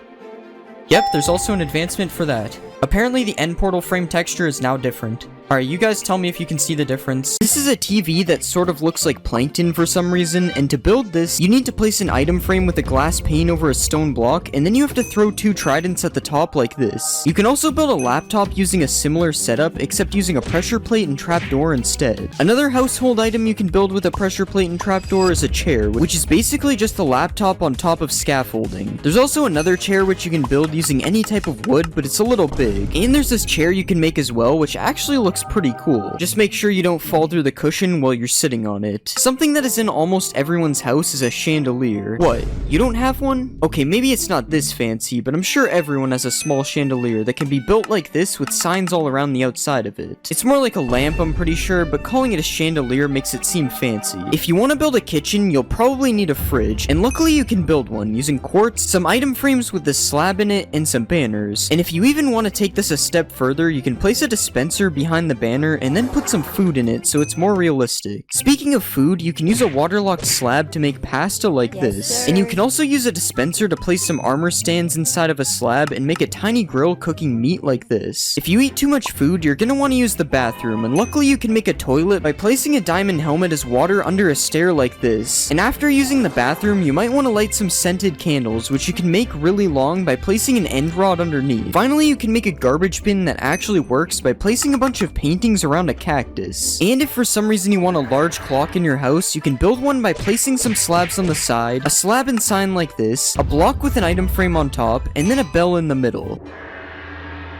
Yep, there's also an advancement for that. Apparently the end portal frame texture is now different. Alright, you guys tell me if you can see the difference. This is a TV that sort of looks like plankton for some reason, and to build this, you need to place an item frame with a glass pane over a stone block, and then you have to throw 2 tridents at the top like this. You can also build a laptop using a similar setup, except using a pressure plate and trapdoor instead. Another household item you can build with a pressure plate and trapdoor is a chair, which is basically just the laptop on top of scaffolding. There's also another chair which you can build using any type of wood, but it's a little big. And there's this chair you can make as well, which actually looks pretty cool. Just make sure you don't fall through the cushion while you're sitting on it. Something that is in almost everyone's house is a chandelier. What? You don't have one? Okay, maybe it's not this fancy, but I'm sure everyone has a small chandelier that can be built like this with signs all around the outside of it. It's more like a lamp, I'm pretty sure, but calling it a chandelier makes it seem fancy. If you want to build a kitchen, you'll probably need a fridge, and luckily you can build one using quartz, some item frames with this slab in it, and some banners. And if you even want to take this a step further, you can place a dispenser behind the banner and then put some food in it so it's more realistic. Speaking of food, you can use a waterlogged slab to make pasta like this. And you can also use a dispenser to place some armor stands inside of a slab and make a tiny grill cooking meat like this. If you eat too much food, you're gonna want to use the bathroom, and luckily you can make a toilet by placing a diamond helmet as water under a stair like this. And after using the bathroom, you might want to light some scented candles, which you can make really long by placing an end rod underneath. Finally, you can make a garbage bin that actually works by placing a bunch of paintings around a cactus. And if for some reason you want a large clock in your house, you can build one by placing some slabs on the side, a slab and sign like this, a block with an item frame on top, and then a bell in the middle.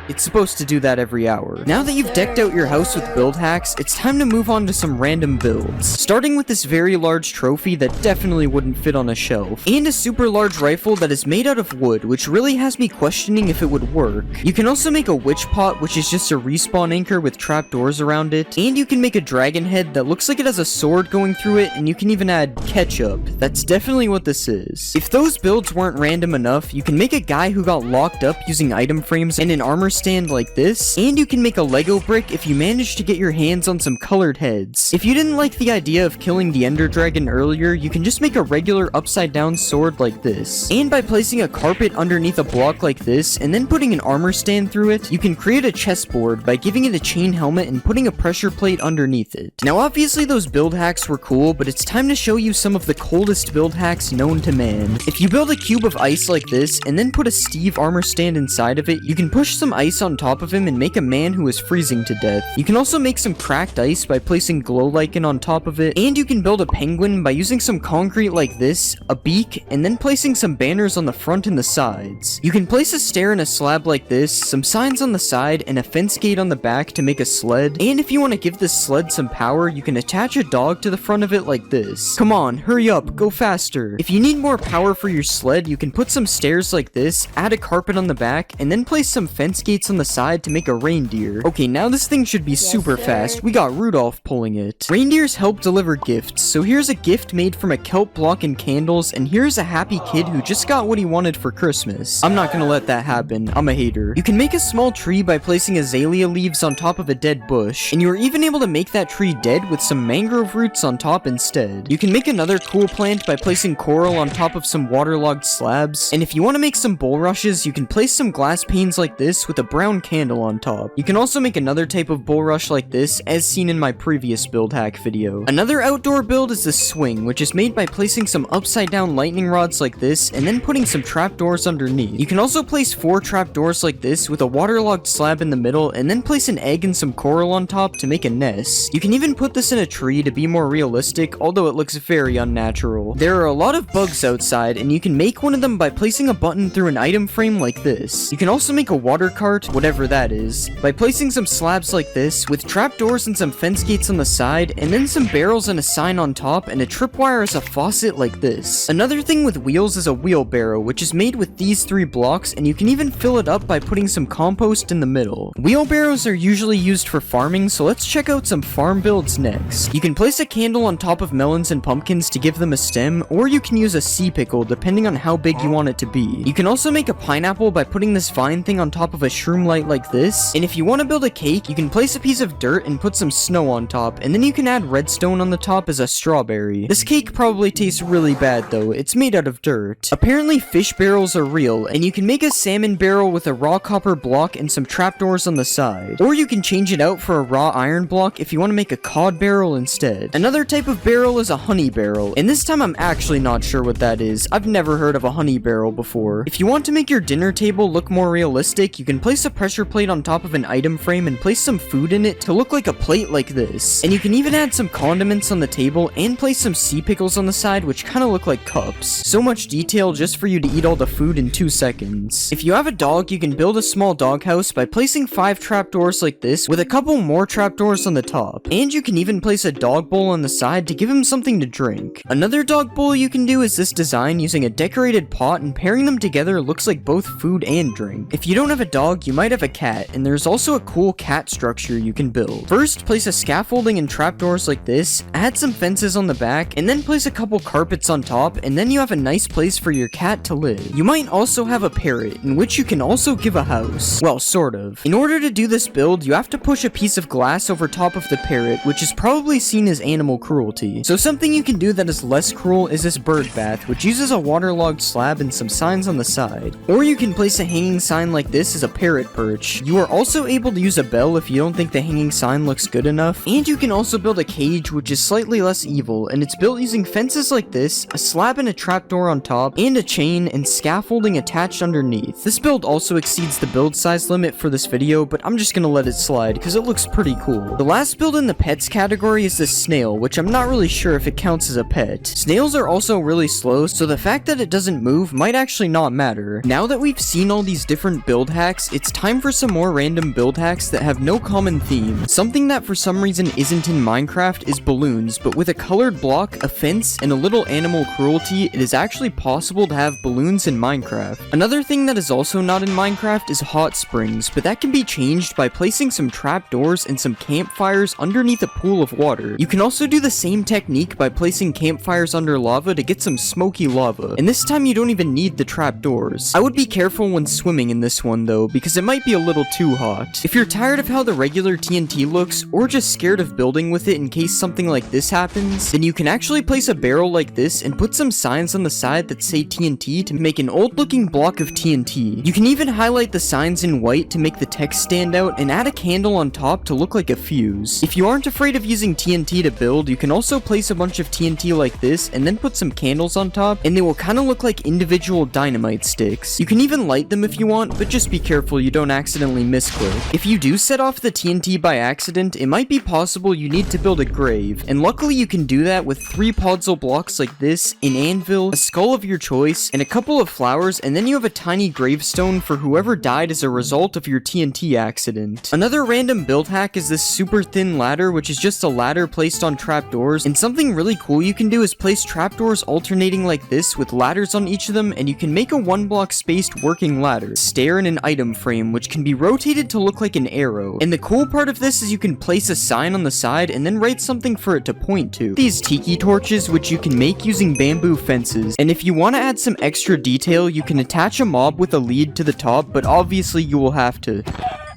It's supposed to do that every hour. Now that you've decked out your house with build hacks, it's time to move on to some random builds. Starting with this very large trophy that definitely wouldn't fit on a shelf, and a super large rifle that is made out of wood, which really has me questioning if it would work. You can also make a witch pot, which is just a respawn anchor with trapdoors around it, and you can make a dragon head that looks like it has a sword going through it, and you can even add ketchup. That's definitely what this is. If those builds weren't random enough, you can make a guy who got locked up using item frames and an armor stand like this, and you can make a Lego brick if you manage to get your hands on some colored heads. If you didn't like the idea of killing the Ender Dragon earlier, you can just make a regular upside down sword like this. And by placing a carpet underneath a block like this, and then putting an armor stand through it, you can create a chessboard by giving it a chain helmet and putting a pressure plate underneath it. Now obviously those build hacks were cool, but it's time to show you some of the coldest build hacks known to man. If you build a cube of ice like this, and then put a Steve armor stand inside of it, you can push some ice on top of him and make a man who is freezing to death. You can also make some cracked ice by placing glow lichen on top of it, and you can build a penguin by using some concrete like this, a beak, and then placing some banners on the front and the sides. You can place a stair in a slab like this, some signs on the side, and a fence gate on the back to make a sled, and if you want to give this sled some power, you can attach a dog to the front of it like this. Come on, hurry up, go faster. If you need more power for your sled, you can put some stairs like this, add a carpet on the back, and then place some fence gates gates on the side to make a reindeer. Okay, now this thing should be super fast. We got Rudolph pulling it. Reindeers help deliver gifts, so here's a gift made from a kelp block and candles, and here's a happy kid who just got what he wanted for Christmas. I'm not gonna let that happen. I'm a hater. You can make a small tree by placing azalea leaves on top of a dead bush, and you are even able to make that tree dead with some mangrove roots on top instead. You can make another cool plant by placing coral on top of some waterlogged slabs, and if you want to make some bulrushes, you can place some glass panes like this with a brown candle on top. You can also make another type of bulrush like this, as seen in my previous build hack video. Another outdoor build is the swing, which is made by placing some upside down lightning rods like this, and then putting some trapdoors underneath. You can also place 4 trapdoors like this with a waterlogged slab in the middle, and then place an egg and some coral on top to make a nest. You can even put this in a tree to be more realistic, although it looks very unnatural. There are a lot of bugs outside, and you can make one of them by placing a button through an item frame like this. You can also make a water cart, whatever that is, by placing some slabs like this, with trapdoors and some fence gates on the side, and then some barrels and a sign on top, and a tripwire as a faucet like this. Another thing with wheels is a wheelbarrow, which is made with these 3 blocks, and you can even fill it up by putting some compost in the middle. Wheelbarrows are usually used for farming, so let's check out some farm builds next. You can place a candle on top of melons and pumpkins to give them a stem, or you can use a sea pickle depending on how big you want it to be. You can also make a pineapple by putting this vine thing on top of a shroom light like this, and if you want to build a cake, you can place a piece of dirt and put some snow on top, and then you can add redstone on the top as a strawberry. This cake probably tastes really bad though, it's made out of dirt. Apparently fish barrels are real, and you can make a salmon barrel with a raw copper block and some trapdoors on the side. Or you can change it out for a raw iron block if you want to make a cod barrel instead. Another type of barrel is a honey barrel, and this time I'm actually not sure what that is. I've never heard of a honey barrel before. If you want to make your dinner table look more realistic, you can place a pressure plate on top of an item frame and place some food in it to look like a plate like this. And you can even add some condiments on the table and place some sea pickles on the side, which kind of look like cups. So much detail just for you to eat all the food in 2 seconds. If you have a dog, you can build a small doghouse by placing 5 trapdoors like this with a couple more trapdoors on the top. And you can even place a dog bowl on the side to give him something to drink. Another dog bowl you can do is this design using a decorated pot, and pairing them together looks like both food and drink. If you don't have a dog, you might have a cat, and there's also a cool cat structure you can build. First, place a scaffolding and trapdoors like this, add some fences on the back, and then place a couple carpets on top, and then you have a nice place for your cat to live. You might also have a parrot, in which you can also give a house. Well, sort of. In order to do this build, you have to push a piece of glass over top of the parrot, which is probably seen as animal cruelty. So something you can do that is less cruel is this bird bath, which uses a waterlogged slab and some signs on the side. Or you can place a hanging sign like this as a parrot perch. You are also able to use a bell if you don't think the hanging sign looks good enough. And you can also build a cage, which is slightly less evil, and it's built using fences like this, a slab and a trapdoor on top, and a chain and scaffolding attached underneath. This build also exceeds the build size limit for this video, but I'm just gonna let it slide because it looks pretty cool. The last build in the pets category is this snail, which I'm not really sure if it counts as a pet. Snails are also really slow, so the fact that it doesn't move might actually not matter. Now that we've seen all these different build hacks, it's time for some more random build hacks that have no common theme. Something that for some reason isn't in Minecraft is balloons, but with a colored block, a fence, and a little animal cruelty, it is actually possible to have balloons in Minecraft. Another thing that is also not in Minecraft is hot springs, but that can be changed by placing some trapdoors and some campfires underneath a pool of water. You can also do the same technique by placing campfires under lava to get some smoky lava, and this time you don't even need the trapdoors. I would be careful when swimming in this one though, because it might be a little too hot. If you're tired of how the regular TNT looks, or just scared of building with it in case something like this happens, then you can actually place a barrel like this and put some signs on the side that say TNT to make an old looking block of TNT. You can even highlight the signs in white to make the text stand out, and add a candle on top to look like a fuse. If you aren't afraid of using TNT to build, you can also place a bunch of TNT like this and then put some candles on top, and they will kind of look like individual dynamite sticks. You can even light them if you want, but just be careful you don't accidentally misclick. If you do set off the TNT by accident, it might be possible you need to build a grave, and luckily you can do that with 3 puzzle blocks like this, an anvil, a skull of your choice, and a couple of flowers, and then you have a tiny gravestone for whoever died as a result of your TNT accident. Another random build hack is this super thin ladder, which is just a ladder placed on trapdoors, and something really cool you can do is place trapdoors alternating like this with ladders on each of them, and you can make a 1 block spaced working ladder, stair, and an item frame, which can be rotated to look like an arrow. And the cool part of this is you can place a sign on the side and then write something for it to point to. These tiki torches, which you can make using bamboo fences. And if you want to add some extra detail, you can attach a mob with a lead to the top, but obviously you will have to.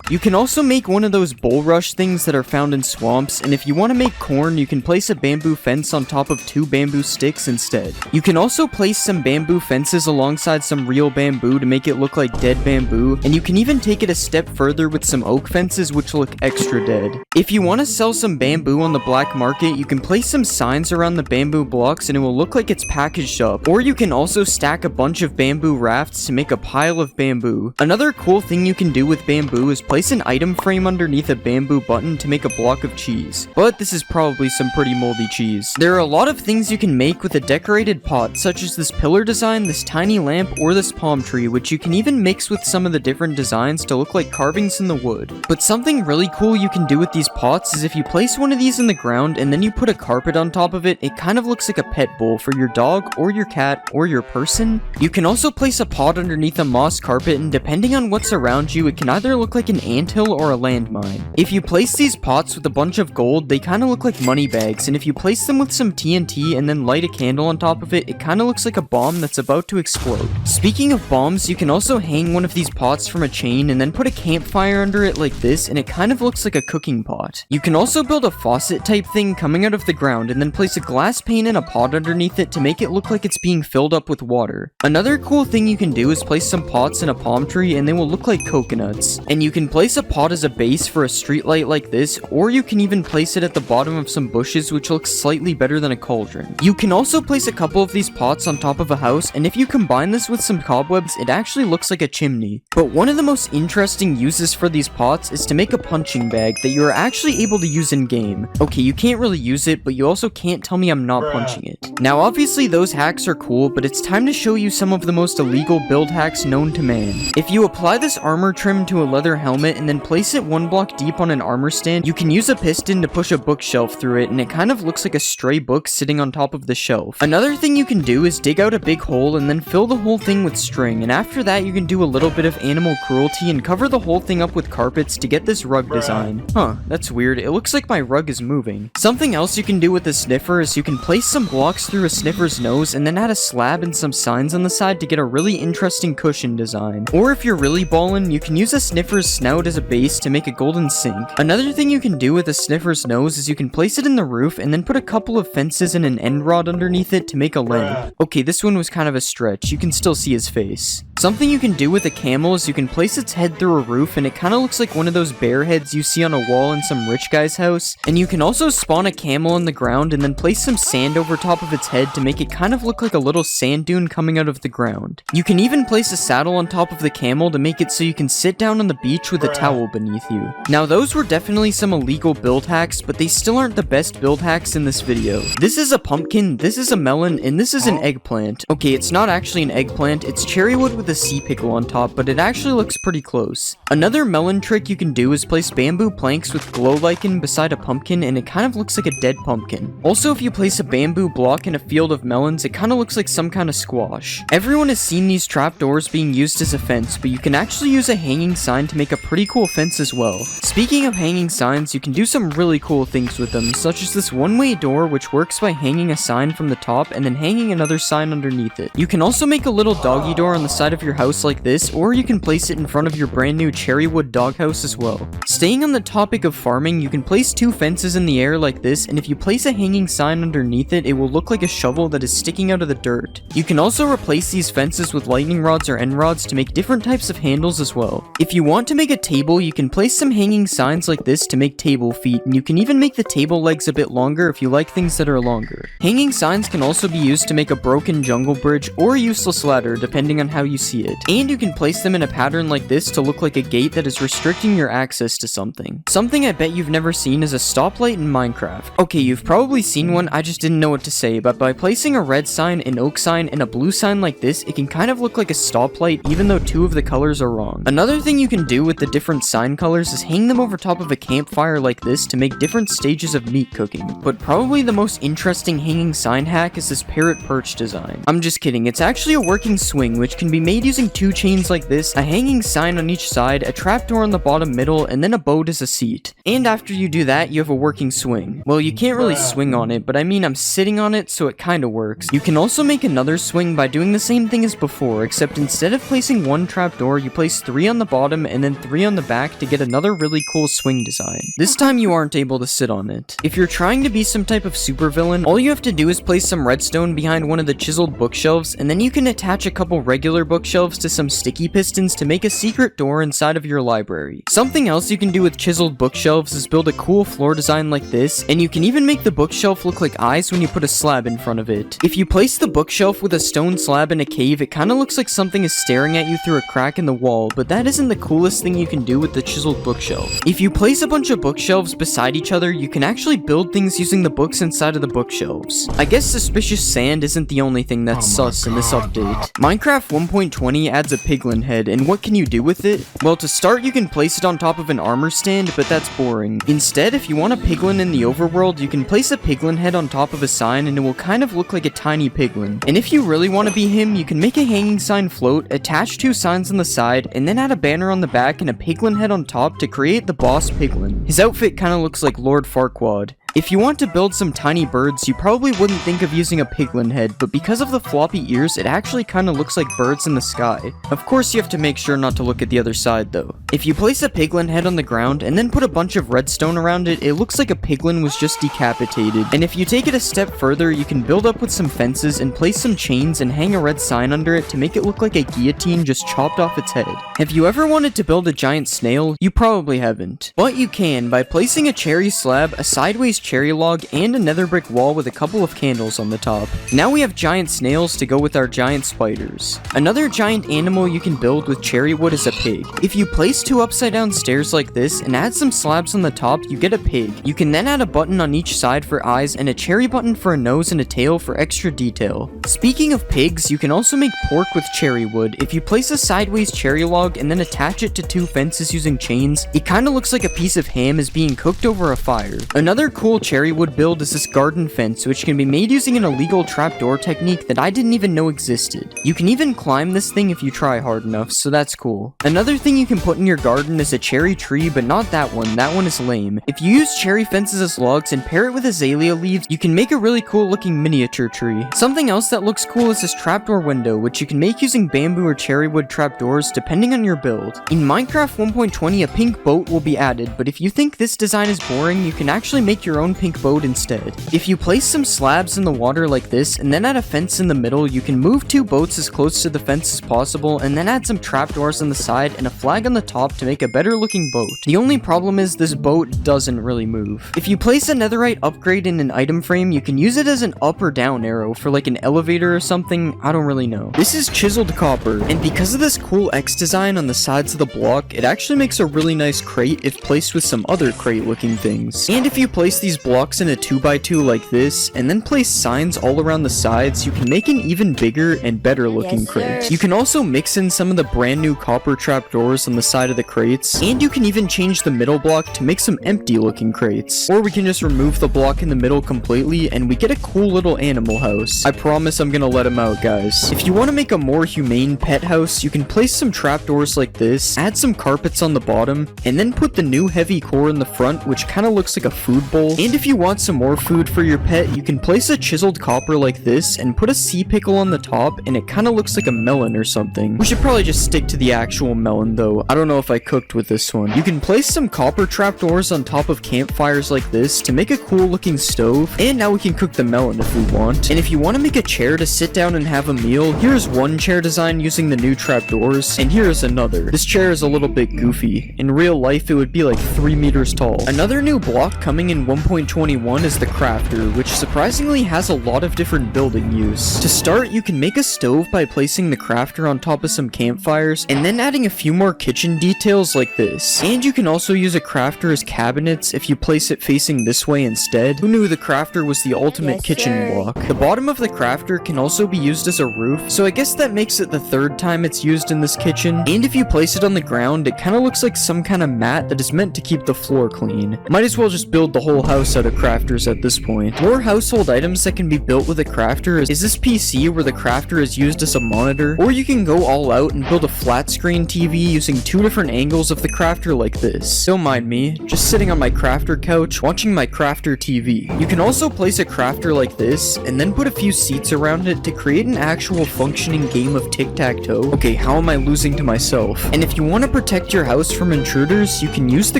You can also make one of those bulrush things that are found in swamps, and if you want to make corn, you can place a bamboo fence on top of 2 bamboo sticks instead. You can also place some bamboo fences alongside some real bamboo to make it look like dead bamboo, and you can even take it a step further with some oak fences which look extra dead. If you want to sell some bamboo on the black market, you can place some signs around the bamboo blocks and it will look like it's packaged up, or you can also stack a bunch of bamboo rafts to make a pile of bamboo. Another cool thing you can do with bamboo is place an item frame underneath a bamboo button to make a block of cheese. But this is probably some pretty moldy cheese. There are a lot of things you can make with a decorated pot, such as this pillar design, this tiny lamp, or this palm tree, which you can even mix with some of the different designs to look like carvings in the wood. But something really cool you can do with these pots is if you place one of these in the ground and then you put a carpet on top of it, it kind of looks like a pet bowl for your dog or your cat or your person. You can also place a pot underneath a moss carpet, and depending on what's around you, it can either look like an anthill or a landmine. If you place these pots with a bunch of gold, they kind of look like money bags, and if you place them with some TNT and then light a candle on top of it, it kind of looks like a bomb that's about to explode. Speaking of bombs, you can also hang one of these pots from a chain and then put a campfire under it like this, and it kind of looks like a cooking pot. You can also build a faucet type thing coming out of the ground and then place a glass pane in a pot underneath it to make it look like it's being filled up with water. Another cool thing you can do is place some pots in a palm tree and they will look like coconuts. And you can place a pot as a base for a street light like this, or you can even place it at the bottom of some bushes, which looks slightly better than a cauldron. You can also place a couple of these pots on top of a house, and if you combine this with some cobwebs, it actually looks like a chimney. But one of the most interesting uses for these pots is to make a punching bag that you are actually able to use in game. Okay, you can't really use it, but you also can't tell me I'm not punching it. Now obviously those hacks are cool, but it's time to show you some of the most illegal build hacks known to man. If you apply this armor trim to a leather helmet and then place it 1 block deep on an armor stand, you can use a piston to push a bookshelf through it, and it kind of looks like a stray book sitting on top of the shelf. Another thing you can do is dig out a big hole and then fill the whole thing with string, and after that you can do a little bit of animal cruelty and cover the whole thing up with carpets to get this rug design. Huh, that's weird. It looks like my rug is moving. Something else you can do with the sniffer is you can place some blocks through a sniffer's nose and then add a slab and some signs on the side to get a really interesting cushion design. Or if you're really ballin', you can use a sniffer's snout as a base to make a golden sink. Another thing you can do with a sniffer's nose is you can place it in the roof and then put a couple of fences and an end rod underneath it to make a lamp. Okay, this one was kind of a stretch. You can still see his face. Something you can do with a camel is you can place its head through a roof and it kind of looks like one of those bear heads you see on a wall in some rich guy's house. And you can also spawn a camel in the ground and then place some sand over top of its head to make it kind of look like a little sand dune coming out of the ground. You can even place a saddle on top of the camel to make it so you can sit down on the beach with a towel beneath you. Now those were definitely some illegal build hacks, but they still aren't the best build hacks in this video. This is a pumpkin, this is a melon, and this is an eggplant. Okay, it's not actually an eggplant, it's cherry wood with a sea pickle on top, but it actually looks pretty close. Another melon trick you can do is place bamboo planks with glow lichen beside a pumpkin, and it kind of looks like a dead pumpkin. Also, if you place a bamboo block in a field of melons, it kind of looks like some kind of squash. Everyone has seen these trapdoors being used as a fence, but you can actually use a hanging sign to make a pretty cool fence as well. Speaking of hanging signs, you can do some really cool things with them, such as this one-way door, which works by hanging a sign from the top and then hanging another sign underneath it. You can also make a little doggy door on the side of your house like this, or you can place it in front of your brand new cherry wood doghouse as well. Staying on the topic of farming, you can place 2 fences in the air like this, and if you place a hanging sign underneath it, it will look like a shovel that is sticking out of the dirt. You can also replace these fences with lightning rods or end rods to make different types of handles as well. If you want to make a table, you can place some hanging signs like this to make table feet, and you can even make the table legs a bit longer if you like things that are longer. Hanging signs can also be used to make a broken jungle bridge or a useless ladder, depending on how you see it. And you can place them in a pattern like this to look like a gate that is restricting your access to something. Something I bet you've never seen is a stoplight in Minecraft. Okay, you've probably seen one, I just didn't know what to say, but by placing a red sign, an oak sign, and a blue sign like this, it can kind of look like a stoplight even though 2 of the colors are wrong. Another thing you can do with the different sign colors is hang them over top of a campfire like this to make different stages of meat cooking. But probably the most interesting hanging sign hack is this parrot perch design. I'm just kidding, it's actually a working swing which can be made made using 2 chains like this, a hanging sign on each side, a trapdoor on the bottom middle, and then a boat as a seat. And after you do that, you have a working swing. Well, you can't really swing on it, but I mean I'm sitting on it, so it kinda works. You can also make another swing by doing the same thing as before, except instead of placing 1 trapdoor, you place 3 on the bottom and then 3 on the back to get another really cool swing design. This time you aren't able to sit on it. If you're trying to be some type of supervillain, all you have to do is place some redstone behind one of the chiseled bookshelves, and then you can attach a couple regular bookshelves to some sticky pistons to make a secret door inside of your library. Something else you can do with chiseled bookshelves is build a cool floor design like this, and you can even make the bookshelf look like eyes when you put a slab in front of it. If you place the bookshelf with a stone slab in a cave, it kinda looks like something is staring at you through a crack in the wall, but that isn't the coolest thing you can do with the chiseled bookshelf. If you place a bunch of bookshelves beside each other, you can actually build things using the books inside of the bookshelves. I guess suspicious sand isn't the only thing that's sus in this update. Minecraft 1.20 adds a piglin head, and what can you do with it? Well, to start, you can place it on top of an armor stand, but that's boring. Instead, if you want a piglin in the overworld, you can place a piglin head on top of a sign and it will kind of look like a tiny piglin. And if you really want to be him, you can make a hanging sign float, attach 2 signs on the side, and then add a banner on the back and a piglin head on top to create the boss piglin. His outfit kind of looks like Lord Farquaad. If you want to build some tiny birds, you probably wouldn't think of using a piglin head, but because of the floppy ears, it actually kinda looks like birds in the sky. Of course, you have to make sure not to look at the other side though. If you place a piglin head on the ground and then put a bunch of redstone around it, it looks like a piglin was just decapitated. And if you take it a step further, you can build up with some fences and place some chains and hang a red sign under it to make it look like a guillotine just chopped off its head. Have you ever wanted to build a giant snail? You probably haven't. But you can by placing a cherry slab, a sideways cherry log, and a nether brick wall with a couple of candles on the top. Now we have giant snails to go with our giant spiders. Another giant animal you can build with cherry wood is a pig. If you place 2 upside down stairs like this and add some slabs on the top, you get a pig. You can then add a button on each side for eyes and a cherry button for a nose and a tail for extra detail. Speaking of pigs, you can also make pork with cherry wood. If you place a sideways cherry log and then attach it to 2 fences using chains, it kinda looks like a piece of ham is being cooked over a fire. Another cool cherry wood build is this garden fence, which can be made using an illegal trapdoor technique that I didn't even know existed. You can even climb this thing if you try hard enough, so that's cool. Another thing you can put in your garden is a cherry tree, but not that one is lame. If you use cherry fences as logs and pair it with azalea leaves, you can make a really cool looking miniature tree. Something else that looks cool is this trapdoor window, which you can make using bamboo or cherry wood trapdoors depending on your build. In Minecraft 1.20, a pink boat will be added, but if you think this design is boring, you can actually make your own pink boat instead. If you place some slabs in the water like this and then add a fence in the middle, you can move 2 boats as close to the fence as possible and then add some trapdoors on the side and a flag on the top to make a better looking boat. The only problem is this boat doesn't really move. If you place a netherite upgrade in an item frame, you can use it as an up or down arrow for like an elevator or something, I don't really know. This is chiseled copper, and because of this cool X design on the sides of the block, it actually makes a really nice crate if placed with some other crate looking things. And if you place these blocks in a 2x2 like this, and then place signs all around the sides, you can make an even bigger and better looking crate. You can also mix in some of the brand new copper trapdoors on the side of the crates, and you can even change the middle block to make some empty looking crates. Or we can just remove the block in the middle completely, and we get a cool little animal house. I promise I'm gonna let him out, guys. If you want to make a more humane pet house, you can place some trapdoors like this, add some carpets on the bottom, and then put the new heavy core in the front, which kind of looks like a food bowl. And if you want some more food for your pet, you can place a chiseled copper like this and put a sea pickle on the top, and it kind of looks like a melon or something. We should probably just stick to the actual melon though. I don't know if I cooked with this one. You can place some copper trapdoors on top of campfires like this to make a cool looking stove, and now we can cook the melon if we want. And if you want to make a chair to sit down and have a meal, here's one chair design using the new trapdoors, and here's another. This chair is a little bit goofy. In real life, it would be like 3 meters tall. Another new block coming in 1.21 is the crafter, which surprisingly has a lot of different building use. To start, you can make a stove by placing the crafter on top of some campfires, and then adding a few more kitchen details like this. And you can also use a crafter as cabinets if you place it facing this way instead. Who knew the crafter was the ultimate kitchen block? The bottom of the crafter can also be used as a roof, so I guess that makes it the 3rd time it's used in this kitchen. And if you place it on the ground, it kind of looks like some kind of mat that is meant to keep the floor clean. Might as well just build the whole house house out of crafters at this point. More household items that can be built with a crafter is this PC where the crafter is used as a monitor, or you can go all out and build a flat screen TV using 2 different angles of the crafter like this. Don't mind me, just sitting on my crafter couch watching my crafter TV. You can also place a crafter like this and then put a few seats around it to create an actual functioning game of tic-tac-toe. Okay, how am I losing to myself? And if you want to protect your house from intruders, you can use the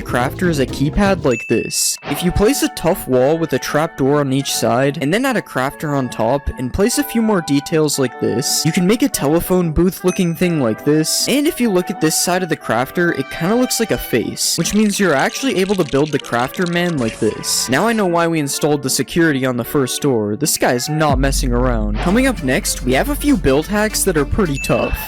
crafter as a keypad like this. If you place a tough wall with a trapdoor on each side, and then add a crafter on top, and place a few more details like this, you can make a telephone booth looking thing like this. And if you look at this side of the crafter, it kinda looks like a face, which means you're actually able to build the crafter man like this. Now I know why we installed the security on the first door. This guy's not messing around. Coming up next, we have a few build hacks that are pretty tough.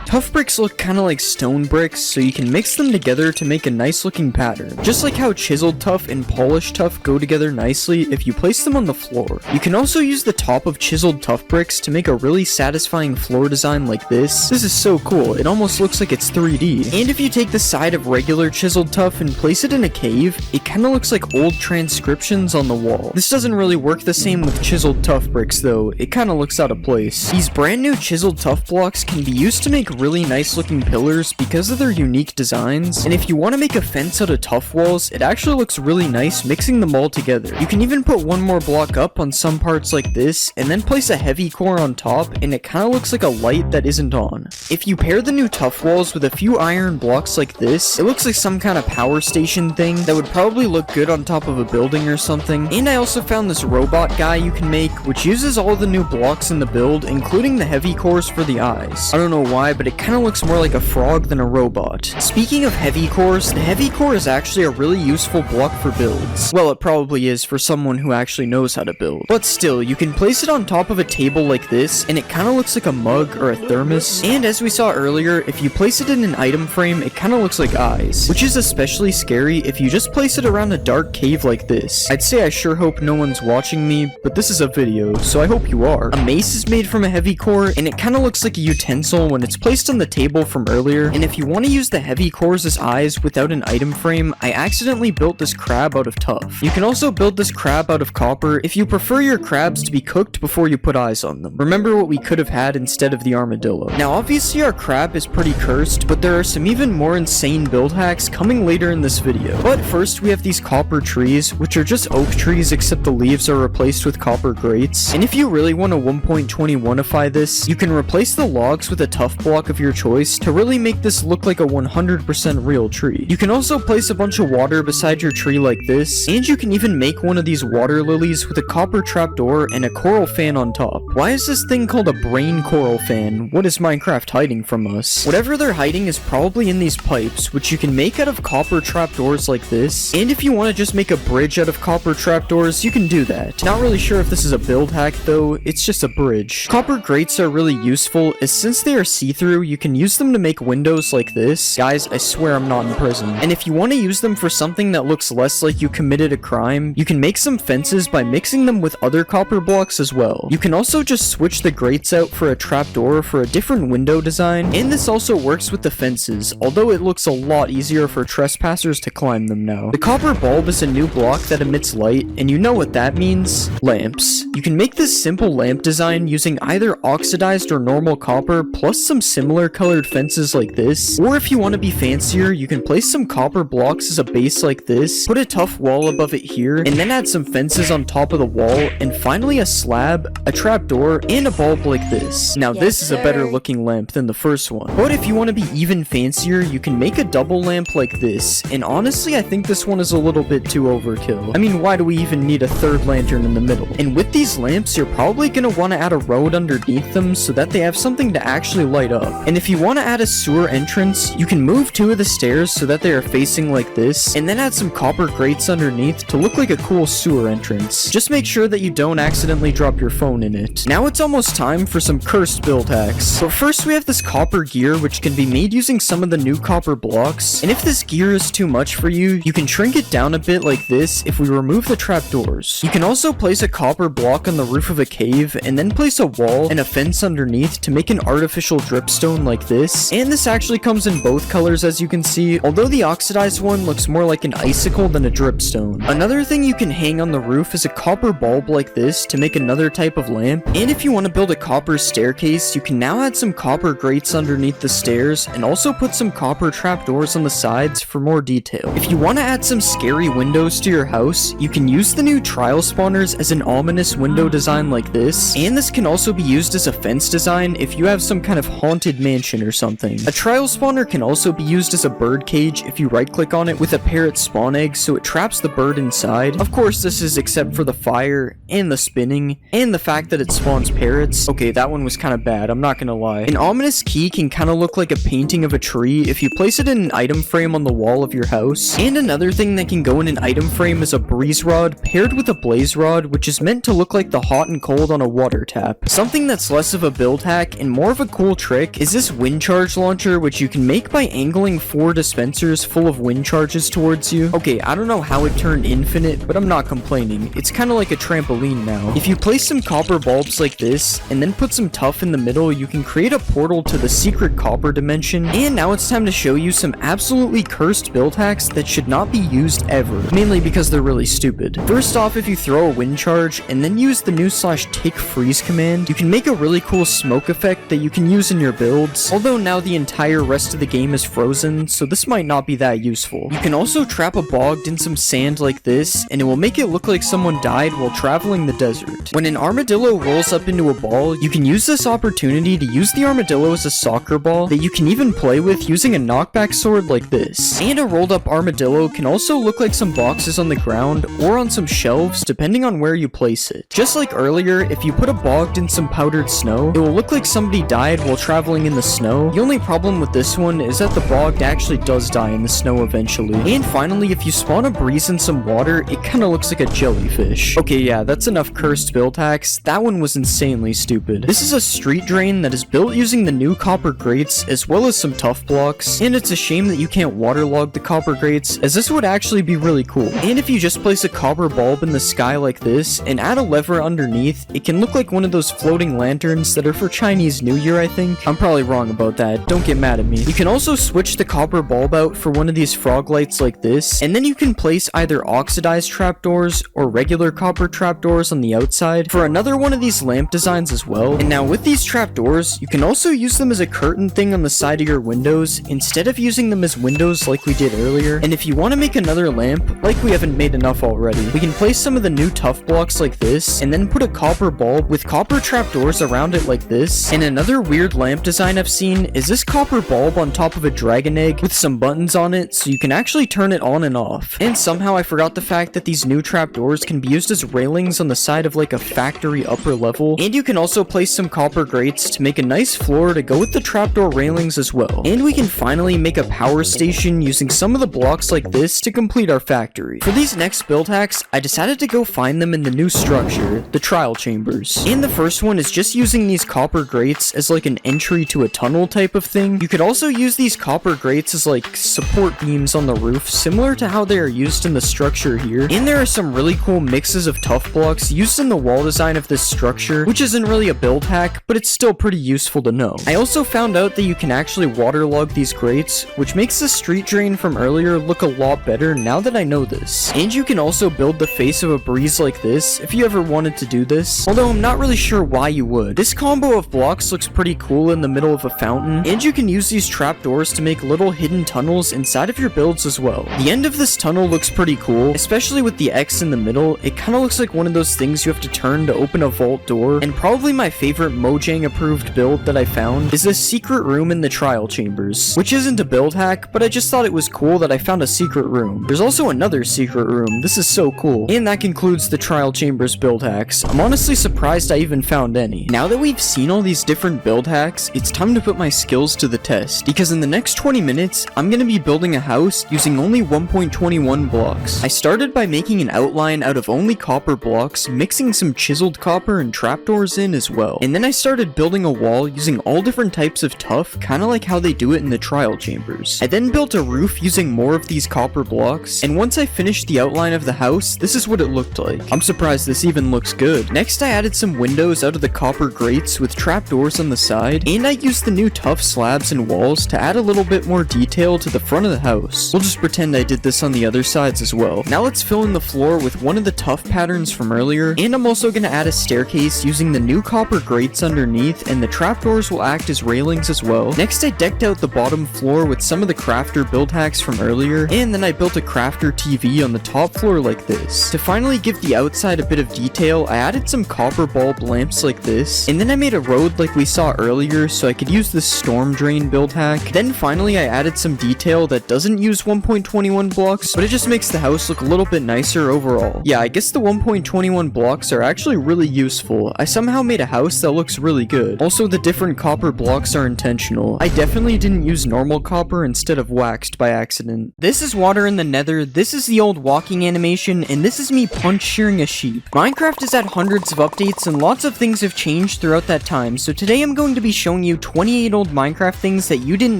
Tough bricks look kinda like stone bricks, so you can mix them together to make a nice looking pattern. Just like how chiseled tough and polished tough go together nicely if you place them on the floor. You can also use the top of chiseled tough bricks to make a really satisfying floor design like this. This is so cool, it almost looks like it's 3D. And if you take the side of regular chiseled tough and place it in a cave, it kinda looks like old transcriptions on the wall. This doesn't really work the same with chiseled tough bricks though, it kinda looks out of place. These brand new chiseled tough blocks can be used to make really nice looking pillars because of their unique designs, and if you want to make a fence out of tough walls, it actually looks really nice mixing them all together. You can even put one more block up on some parts like this, and then place a heavy core on top, and it kinda looks like a light that isn't on. If you pair the new tough walls with a few iron blocks like this, it looks like some kind of power station thing that would probably look good on top of a building or something. And I also found this robot guy you can make, which uses all the new blocks in the build, including the heavy cores for the eyes. I don't know why, but it kinda looks more like a frog than a robot. Speaking of heavy cores, the heavy core is actually a really useful block for builds. Well, it probably is for someone who actually knows how to build. But still, you can place it on top of a table like this, and it kinda looks like a mug or a thermos. And as we saw earlier, if you place it in an item frame, it kinda looks like eyes, which is especially scary if you just place it around a dark cave like this. I'd say I sure hope no one's watching me, but this is a video, so I hope you are. A mace is made from a heavy core, and it kinda looks like a utensil when it's placed on the table from earlier. And if you want to use the heavy cores as eyes without an item frame, I accidentally built this crab out of tough. You can also build this crab out of copper if you prefer your crabs to be cooked before you put eyes on them. Remember what we could have had instead of the armadillo. Now obviously our crab is pretty cursed, but there are some even more insane build hacks coming later in this video. But first we have these copper trees, which are just oak trees except the leaves are replaced with copper grates. And if you really want to 1.21ify this, you can replace the logs with a tough block of your choice to really make this look like a 100% real tree. You can also place a bunch of water beside your tree like this, and you can even make one of these water lilies with a copper trapdoor and a coral fan on top. Why is this thing called a brain coral fan? What is Minecraft hiding from us? Whatever they're hiding is probably in these pipes, which you can make out of copper trapdoors like this, and if you want to just make a bridge out of copper trapdoors, you can do that. Not really sure if this is a build hack though, it's just a bridge. Copper grates are really useful, as since they are see-through, you can use them to make windows like this. Guys, I swear I'm not in prison. And if you want to use them for something that looks less like you committed a crime, you can make some fences by mixing them with other copper blocks as well. You can also just switch the grates out for a trapdoor for a different window design, and this also works with the fences, although it looks a lot easier for trespassers to climb them now. The copper bulb is a new block that emits light, and you know what that means? Lamps. You can make this simple lamp design using either oxidized or normal copper plus some similar colored fences like this, or if you want to be fancier, you can place some copper blocks as a base like this, put a tough wall above it here, and then add some fences on top of the wall, and finally a slab, a trapdoor, and a bulb like this. Now this is a better looking lamp than the first one. But if you want to be even fancier, you can make a double lamp like this, and honestly I think this one is a little bit too overkill. I mean, why do we even need a third lantern in the middle? And with these lamps, you're probably gonna want to add a road underneath them so that they have something to actually light up. And if you want to add a sewer entrance, you can move two of the stairs so that they are facing like this, and then add some copper grates underneath to look like a cool sewer entrance. Just make sure that you don't accidentally drop your phone in it. Now it's almost time for some cursed build hacks. But first we have this copper gear, which can be made using some of the new copper blocks, and if this gear is too much for you, you can shrink it down a bit like this if we remove the trapdoors. You can also place a copper block on the roof of a cave, and then place a wall and a fence underneath to make an artificial drip dripstone like this, and this actually comes in both colors as you can see, although the oxidized one looks more like an icicle than a dripstone. Another thing you can hang on the roof is a copper bulb like this to make another type of lamp, and if you want to build a copper staircase, you can now add some copper grates underneath the stairs and also put some copper trapdoors on the sides for more detail. If you want to add some scary windows to your house, you can use the new trial spawners as an ominous window design like this, and this can also be used as a fence design if you have some kind of haunted mansion or something. A trial spawner can also be used as a bird cage if you right click on it with a parrot spawn egg so it traps the bird inside. Of course this is except for the fire and the spinning and the fact that it spawns parrots. Okay, that one was kind of bad, I'm not gonna lie. An ominous key can kind of look like a painting of a tree if you place it in an item frame on the wall of your house. And another thing that can go in an item frame is a breeze rod paired with a blaze rod, which is meant to look like the hot and cold on a water tap. Something that's less of a build hack and more of a cool trick is this wind charge launcher, which you can make by angling 4 dispensers full of wind charges towards you. Okay, I don't know how it turned infinite, but I'm not complaining. It's kind of like a trampoline now. If you place some copper bulbs like this and then put some tuff in the middle, you can create a portal to the secret copper dimension. And now it's time to show you some absolutely cursed build hacks that should not be used ever, mainly because they're really stupid. First off, if you throw a wind charge and then use the new /tick freeze command, you can make a really cool smoke effect that you can use in your builds, although now the entire rest of the game is frozen, so this might not be that useful. You can also trap a bogged in some sand like this, and it will make it look like someone died while traveling the desert. When an armadillo rolls up into a ball, you can use this opportunity to use the armadillo as a soccer ball that you can even play with using a knockback sword like this. And a rolled up armadillo can also look like some boxes on the ground or on some shelves depending on where you place it. Just like earlier, if you put a bogged in some powdered snow, it will look like somebody died while traveling in the snow. The only problem with this one is that the bogged actually does die in the snow eventually. And finally, if you spawn a breeze in some water, it kinda looks like a jellyfish. Okay, yeah, that's enough cursed build hacks. That one was insanely stupid. This is a street drain that is built using the new copper grates as well as some tough blocks, and it's a shame that you can't waterlog the copper grates, as this would actually be really cool. And if you just place a copper bulb in the sky like this and add a lever underneath, it can look like one of those floating lanterns that are for Chinese New Year, I think. I'm probably wrong about that, don't get mad at me. You can also switch the copper bulb out for one of these frog lights like this, and then you can place either oxidized trapdoors or regular copper trapdoors on the outside for another one of these lamp designs as well. And now with these trapdoors, you can also use them as a curtain thing on the side of your windows instead of using them as windows like we did earlier. And if you want to make another lamp, like we haven't made enough already, we can place some of the new tough blocks like this and then put a copper bulb with copper trapdoors around it like this. And another weird lamp design I've seen is this copper bulb on top of a dragon egg with some buttons on it so you can actually turn it on and off. And somehow I forgot the fact that these new trapdoors can be used as railings on the side of like a factory upper level, and you can also place some copper grates to make a nice floor to go with the trapdoor railings as well. And we can finally make a power station using some of the blocks like this to complete our factory. For these next build hacks, I decided to go find them in the new structure, the trial chambers. And the first one is just using these copper grates as like an entry to a tunnel type of thing. You could also use these copper grates as like support beams on the roof, similar to how they are used in the structure here. And there are some really cool mixes of tough blocks used in the wall design of this structure, which isn't really a build hack, but it's still pretty useful to know. I also found out that you can actually waterlog these grates, which makes the street drain from earlier look a lot better now that I know this. And you can also build the face of a breeze like this if you ever wanted to do this, although I'm not really sure why you would. This combo of blocks looks pretty cool in the middle of a fountain, and you can use these trapdoors to make little hidden tunnels inside of your builds as well. The end of this tunnel looks pretty cool, especially with the X in the middle. It kind of looks like one of those things you have to turn to open a vault door. And probably my favorite Mojang approved build that I found is this secret room in the trial chambers, which isn't a build hack, but I just thought it was cool that I found a secret room. There's also another secret room. This is so cool. And that concludes the trial chambers build hacks. I'm honestly surprised I even found any. Now that we've seen all these different build hacks, it's time to put my skills to the test, because in the next 20 minutes, I'm gonna be building a house using only 1.21 blocks. I started by making an outline out of only copper blocks, mixing some chiseled copper and trapdoors in as well. And then I started building a wall using all different types of tuff, kinda like how they do it in the trial chambers. I then built a roof using more of these copper blocks, and once I finished the outline of the house, this is what it looked like. I'm surprised this even looks good. Next I added some windows out of the copper grates with trapdoors on the side, and I used the new tough slabs and walls to add a little bit more detail to the front of the house. We'll just pretend I did this on the other sides as well. Now let's fill in the floor with one of the tough patterns from earlier, and I'm also going to add a staircase using the new copper grates underneath, and the trapdoors will act as railings as well. Next, I decked out the bottom floor with some of the crafter build hacks from earlier, and then I built a crafter TV on the top floor like this. To finally give the outside a bit of detail, I added some copper bulb lamps like this, and then I made a road like we saw earlier so I could use this storm drain build hack. Then finally I added some detail that doesn't use 1.21 blocks, but it just makes the house look a little bit nicer overall. Yeah, I guess the 1.21 blocks are actually really useful. I somehow made a house that looks really good. Also, the different copper blocks are intentional. I definitely didn't use normal copper instead of waxed by accident. This is water in the nether, this is the old walking animation, and this is me punch shearing a sheep. Minecraft has had hundreds of updates and lots of things have changed throughout that time, so today I'm going to be showing you 28 old Minecraft things that you didn't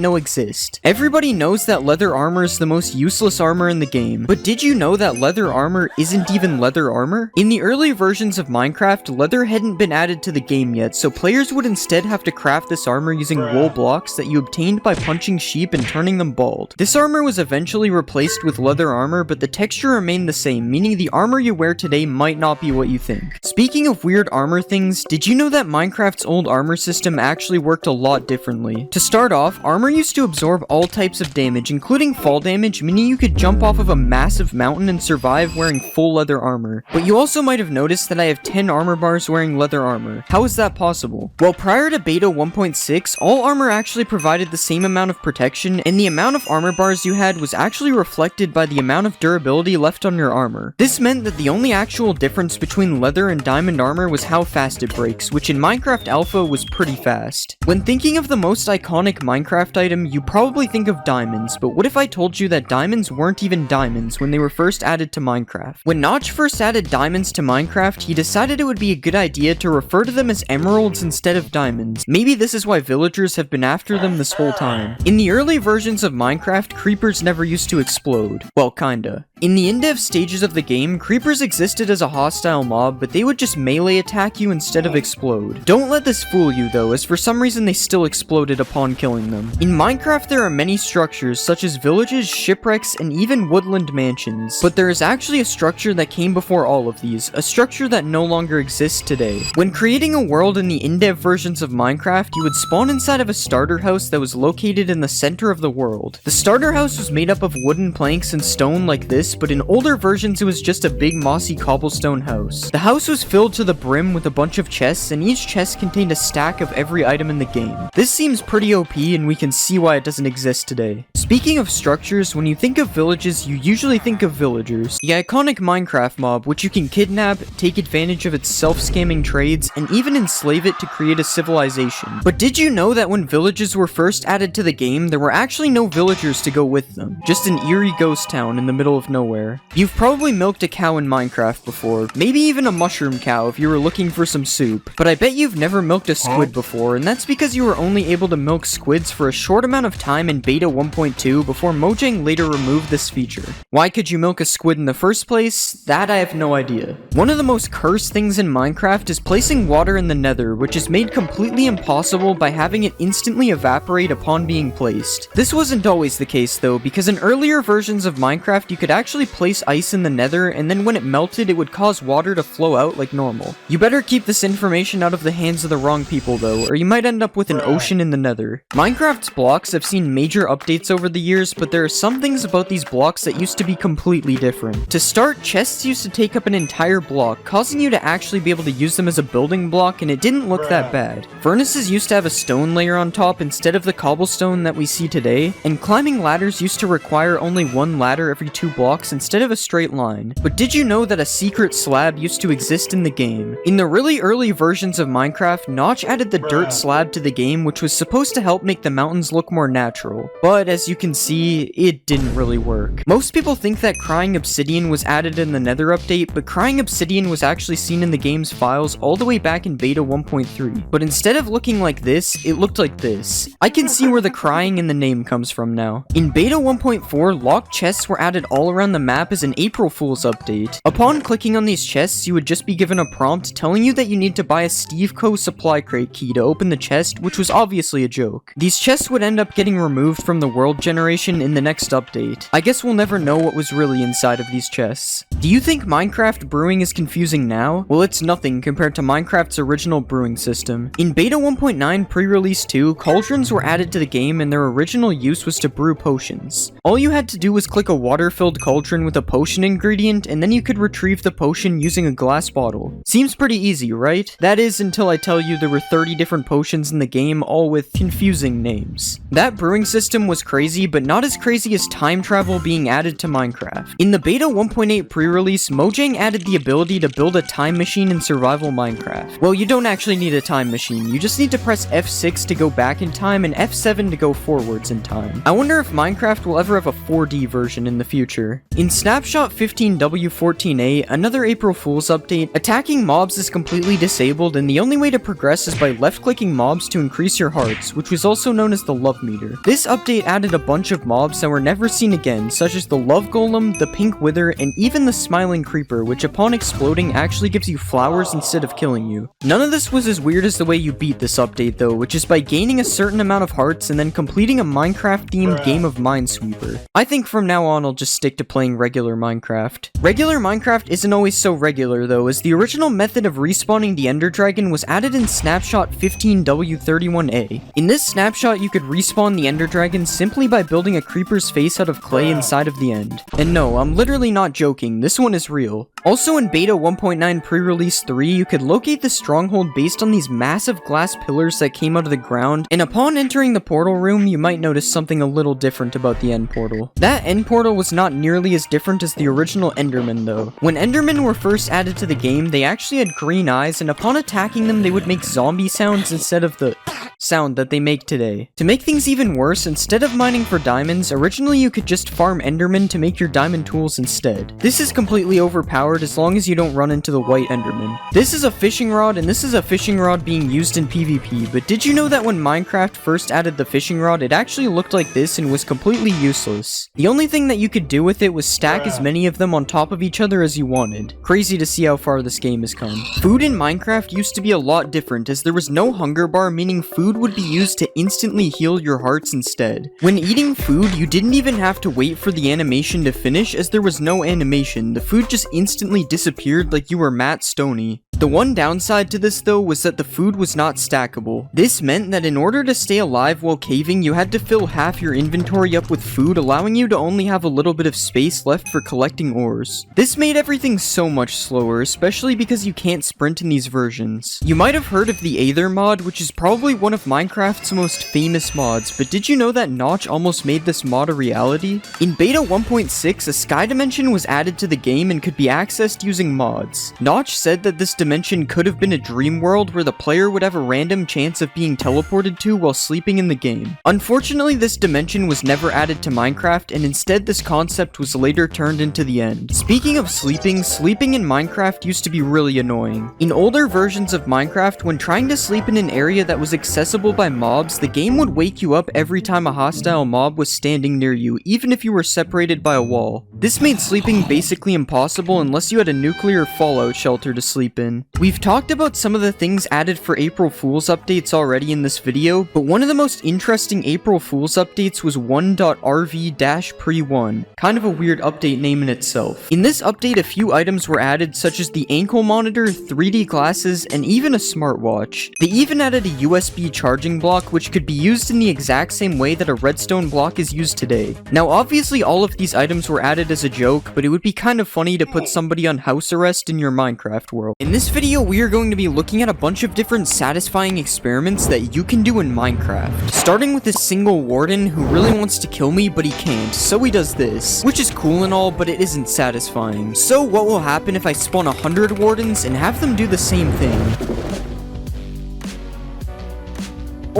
know exist. Everybody knows that leather armor is the most useless armor in the game, but did you know that leather armor isn't even leather armor? In the early versions of Minecraft, leather hadn't been added to the game yet, so players would instead have to craft this armor using wool blocks that you obtained by punching sheep and turning them bald. This armor was eventually replaced with leather armor, but the texture remained the same, meaning the armor you wear today might not be what you think. Speaking of weird armor things, did you know that Minecraft's old armor system actually worked a lot differently? To start off, armor used to absorb all types of damage, including fall damage, meaning you could jump off of a massive mountain and survive wearing full leather armor. But you also might have noticed that I have 10 armor bars wearing leather armor. How is that possible? Well, prior to beta 1.6, all armor actually provided the same amount of protection, and the amount of armor bars you had was actually reflected by the amount of durability left on your armor. This meant that the only actual difference between leather and diamond armor was how fast it breaks, which in Minecraft Alpha was pretty fast. When thinking of the most iconic Minecraft item, you probably think of diamonds, but what if I told you that diamonds weren't even diamonds when they were first added to Minecraft? When Notch first added diamonds to Minecraft, he decided it would be a good idea to refer to them as emeralds instead of diamonds. Maybe this is why villagers have been after them this whole time. In the early versions of Minecraft, creepers never used to explode. Well, kinda. In the in-dev stages of the game, creepers existed as a hostile mob, but they would just melee attack you instead of explode. Don't let this fool you though, as for some reason they still exploded upon killing them. In Minecraft there are many structures, such as villages, shipwrecks, and even woodland mansions. But there is actually a structure that came before all of these, a structure that no longer exists today. When creating a world in the in-dev versions of Minecraft, you would spawn inside of a starter house that was located in the center of the world. The starter house was made up of wooden planks and stone like this, but in older versions it was just a big mossy cobblestone house. The house was filled to the brim with a bunch of chests, and each chest contained a stack of every item in the game. This seems pretty OP, and we can see why it doesn't exist today. Speaking of structures, when you think of villages, you usually think of villagers. The iconic Minecraft mob, which you can kidnap, take advantage of its self-scamming trades, and even enslave it to create a civilization. But did you know that when villages were first added to the game, there were actually no villagers to go with them? Just an eerie ghost town in the middle of nowhere. You've probably milked a cow in Minecraft before, maybe even a mushroom cow if you were looking for some soup. But I bet you've never milked a squid before, and that's because you were only able to milk squids for a short amount of time in beta 1.2 before Mojang later removed this feature. Why could you milk a squid in the first place? That I have no idea. One of the most cursed things in Minecraft is placing water in the nether, which is made completely impossible by having it instantly evaporate upon being placed. This wasn't always the case though, because in earlier versions of Minecraft you could actually place ice in the nether, and then when it melted it would cause water to flow out like normal. You better keep this information out of the hands of the wrong people though, or you might end up with an ocean in the nether. Minecraft's blocks have seen major updates over the years, but there are some things about these blocks that used to be completely different. To start, chests used to take up an entire block, causing you to actually be able to use them as a building block, and it didn't look that bad. Furnaces used to have a stone layer on top instead of the cobblestone that we see today, and climbing ladders used to require only one ladder every 2 blocks instead of a straight line. But did you know that a secret slab used to exist in the game? In the really early versions of Minecraft, Notch added the dirt slab to the game, which was supposed to help make the mountains look more natural. But as you can see, it didn't really work. Most people think that crying obsidian was added in the nether update, but crying obsidian was actually seen in the game's files all the way back in beta 1.3. But instead of looking like this, it looked like this. I can see where the crying in the name comes from now. In beta 1.4, locked chests were added all around around the map as an April Fool's update. Upon clicking on these chests, you would just be given a prompt telling you that you need to buy a Steve Co. supply crate key to open the chest, which was obviously a joke. These chests would end up getting removed from the world generation in the next update. I guess we'll never know what was really inside of these chests. Do you think Minecraft brewing is confusing now? Well, it's nothing compared to Minecraft's original brewing system. In Beta 1.9 pre-release 2, cauldrons were added to the game and their original use was to brew potions. All you had to do was click a water-filled cauldron with a potion ingredient and then you could retrieve the potion using a glass bottle. Seems pretty easy, right? That is until I tell you there were 30 different potions in the game, all with confusing names. That brewing system was crazy, but not as crazy as time travel being added to Minecraft. In the Beta 1.8 pre-release, Mojang added the ability to build a time machine in survival Minecraft. Well, you don't actually need a time machine, you just need to press F6 to go back in time and F7 to go forwards in time. I wonder if Minecraft will ever have a 4D version in the future. In Snapshot 15W14A, another April Fool's update, attacking mobs is completely disabled and the only way to progress is by left-clicking mobs to increase your hearts, which was also known as the love meter. This update added a bunch of mobs that were never seen again, such as the love golem, the pink wither, and even the smiling creeper, which upon exploding actually gives you flowers instead of killing you. None of this was as weird as the way you beat this update though, which is by gaining a certain amount of hearts and then completing a Minecraft-themed game of Minesweeper. I think from now on I'll just stick to playing regular Minecraft. Regular Minecraft isn't always so regular though, as the original method of respawning the Ender Dragon was added in Snapshot 15W31A. In this snapshot, you could respawn the Ender Dragon simply by building a creeper's face out of clay inside of the end. And no, I'm literally not joking, this one is real. Also in Beta 1.9 pre-release 3, you could locate the stronghold based on these massive glass pillars that came out of the ground, and upon entering the portal room, you might notice something a little different about the end portal. That end portal was not nearly as different as the original Endermen though. When Endermen were first added to the game, they actually had green eyes, and upon attacking them, they would make zombie sounds instead of the sound that they make today. To make things even worse, instead of mining for diamonds, originally you could just farm Endermen to make your diamond tools instead. This is completely overpowered as long as you don't run into the white Enderman. This is a fishing rod, and this is a fishing rod being used in PvP, but did you know that when Minecraft first added the fishing rod, it actually looked like this and was completely useless? The only thing that you could do with it was stack as many of them on top of each other as you wanted. Crazy to see how far this game has come. Food in Minecraft used to be a lot different, as there was no hunger bar, meaning food would be used to instantly heal your hearts instead. When eating food, you didn't even have to wait for the animation to finish, as there was no animation. The food just instantly disappeared like you were Matt Stoney. The one downside to this though was that the food was not stackable. This meant that in order to stay alive while caving, you had to fill half your inventory up with food, allowing you to only have a little bit of space left for collecting ores. This made everything so much slower, especially because you can't sprint in these versions. You might have heard of the Aether mod, which is probably one of Minecraft's most famous mods, but did you know that Notch almost made this mod a reality? In Beta 1.6, a sky dimension was added to the game and could be accessed using mods. Notch said that this dimension could have been a dream world where the player would have a random chance of being teleported to while sleeping in the game. Unfortunately, this dimension was never added to Minecraft, and instead this concept was later turned into the end. Speaking of sleeping in Minecraft used to be really annoying. In older versions of Minecraft, when trying to sleep in an area that was accessible by mobs, the game would wake you up every time a hostile mob was standing near you, even if you were separated by a wall. This made sleeping basically impossible unless you had a nuclear fallout shelter to sleep in. We've talked about some of the things added for April Fool's updates already in this video, but one of the most interesting April Fool's updates was 1.rv-pre1. Kind of a weird update name in itself. In this update, a few items were added, such as the ankle monitor, 3D glasses, and even a smartwatch. They even added a USB charging block, which could be used in the exact same way that a redstone block is used today. Now, obviously all of these items were added as a joke, but it would be kind of funny to put somebody on house arrest in your Minecraft world. In this video, we are going to be looking at a bunch of different satisfying experiments that you can do in Minecraft. Starting with this single warden who really wants to kill me, but he can't, so he does this. Which is cool and all, but it isn't satisfying. So what will happen if I spawn 100 wardens and have them do the same thing?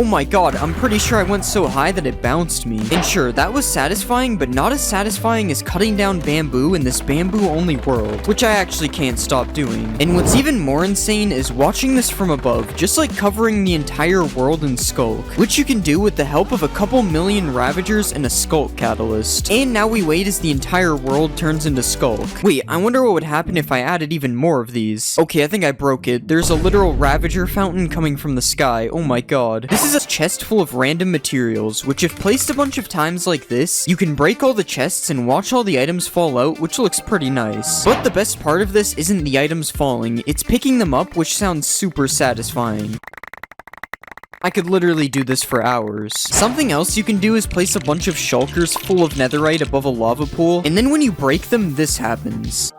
Oh my god, I'm pretty sure I went so high that it bounced me. And sure, that was satisfying, but not as satisfying as cutting down bamboo in this bamboo-only world, which I actually can't stop doing. And what's even more insane is watching this from above, just like covering the entire world in Skulk, which you can do with the help of a couple million Ravagers and a Skulk Catalyst. And now we wait as the entire world turns into Skulk. Wait, I wonder what would happen if I added even more of these. Okay, I think I broke it. There's a literal Ravager fountain coming from the sky. Oh my god. This is a chest full of random materials, which if placed a bunch of times like this, you can break all the chests and watch all the items fall out, which looks pretty nice. But the best part of this isn't the items falling, it's picking them up, which sounds super satisfying. I could literally do this for hours. Something else you can do is place a bunch of shulkers full of netherite above a lava pool, and then when you break them, this happens.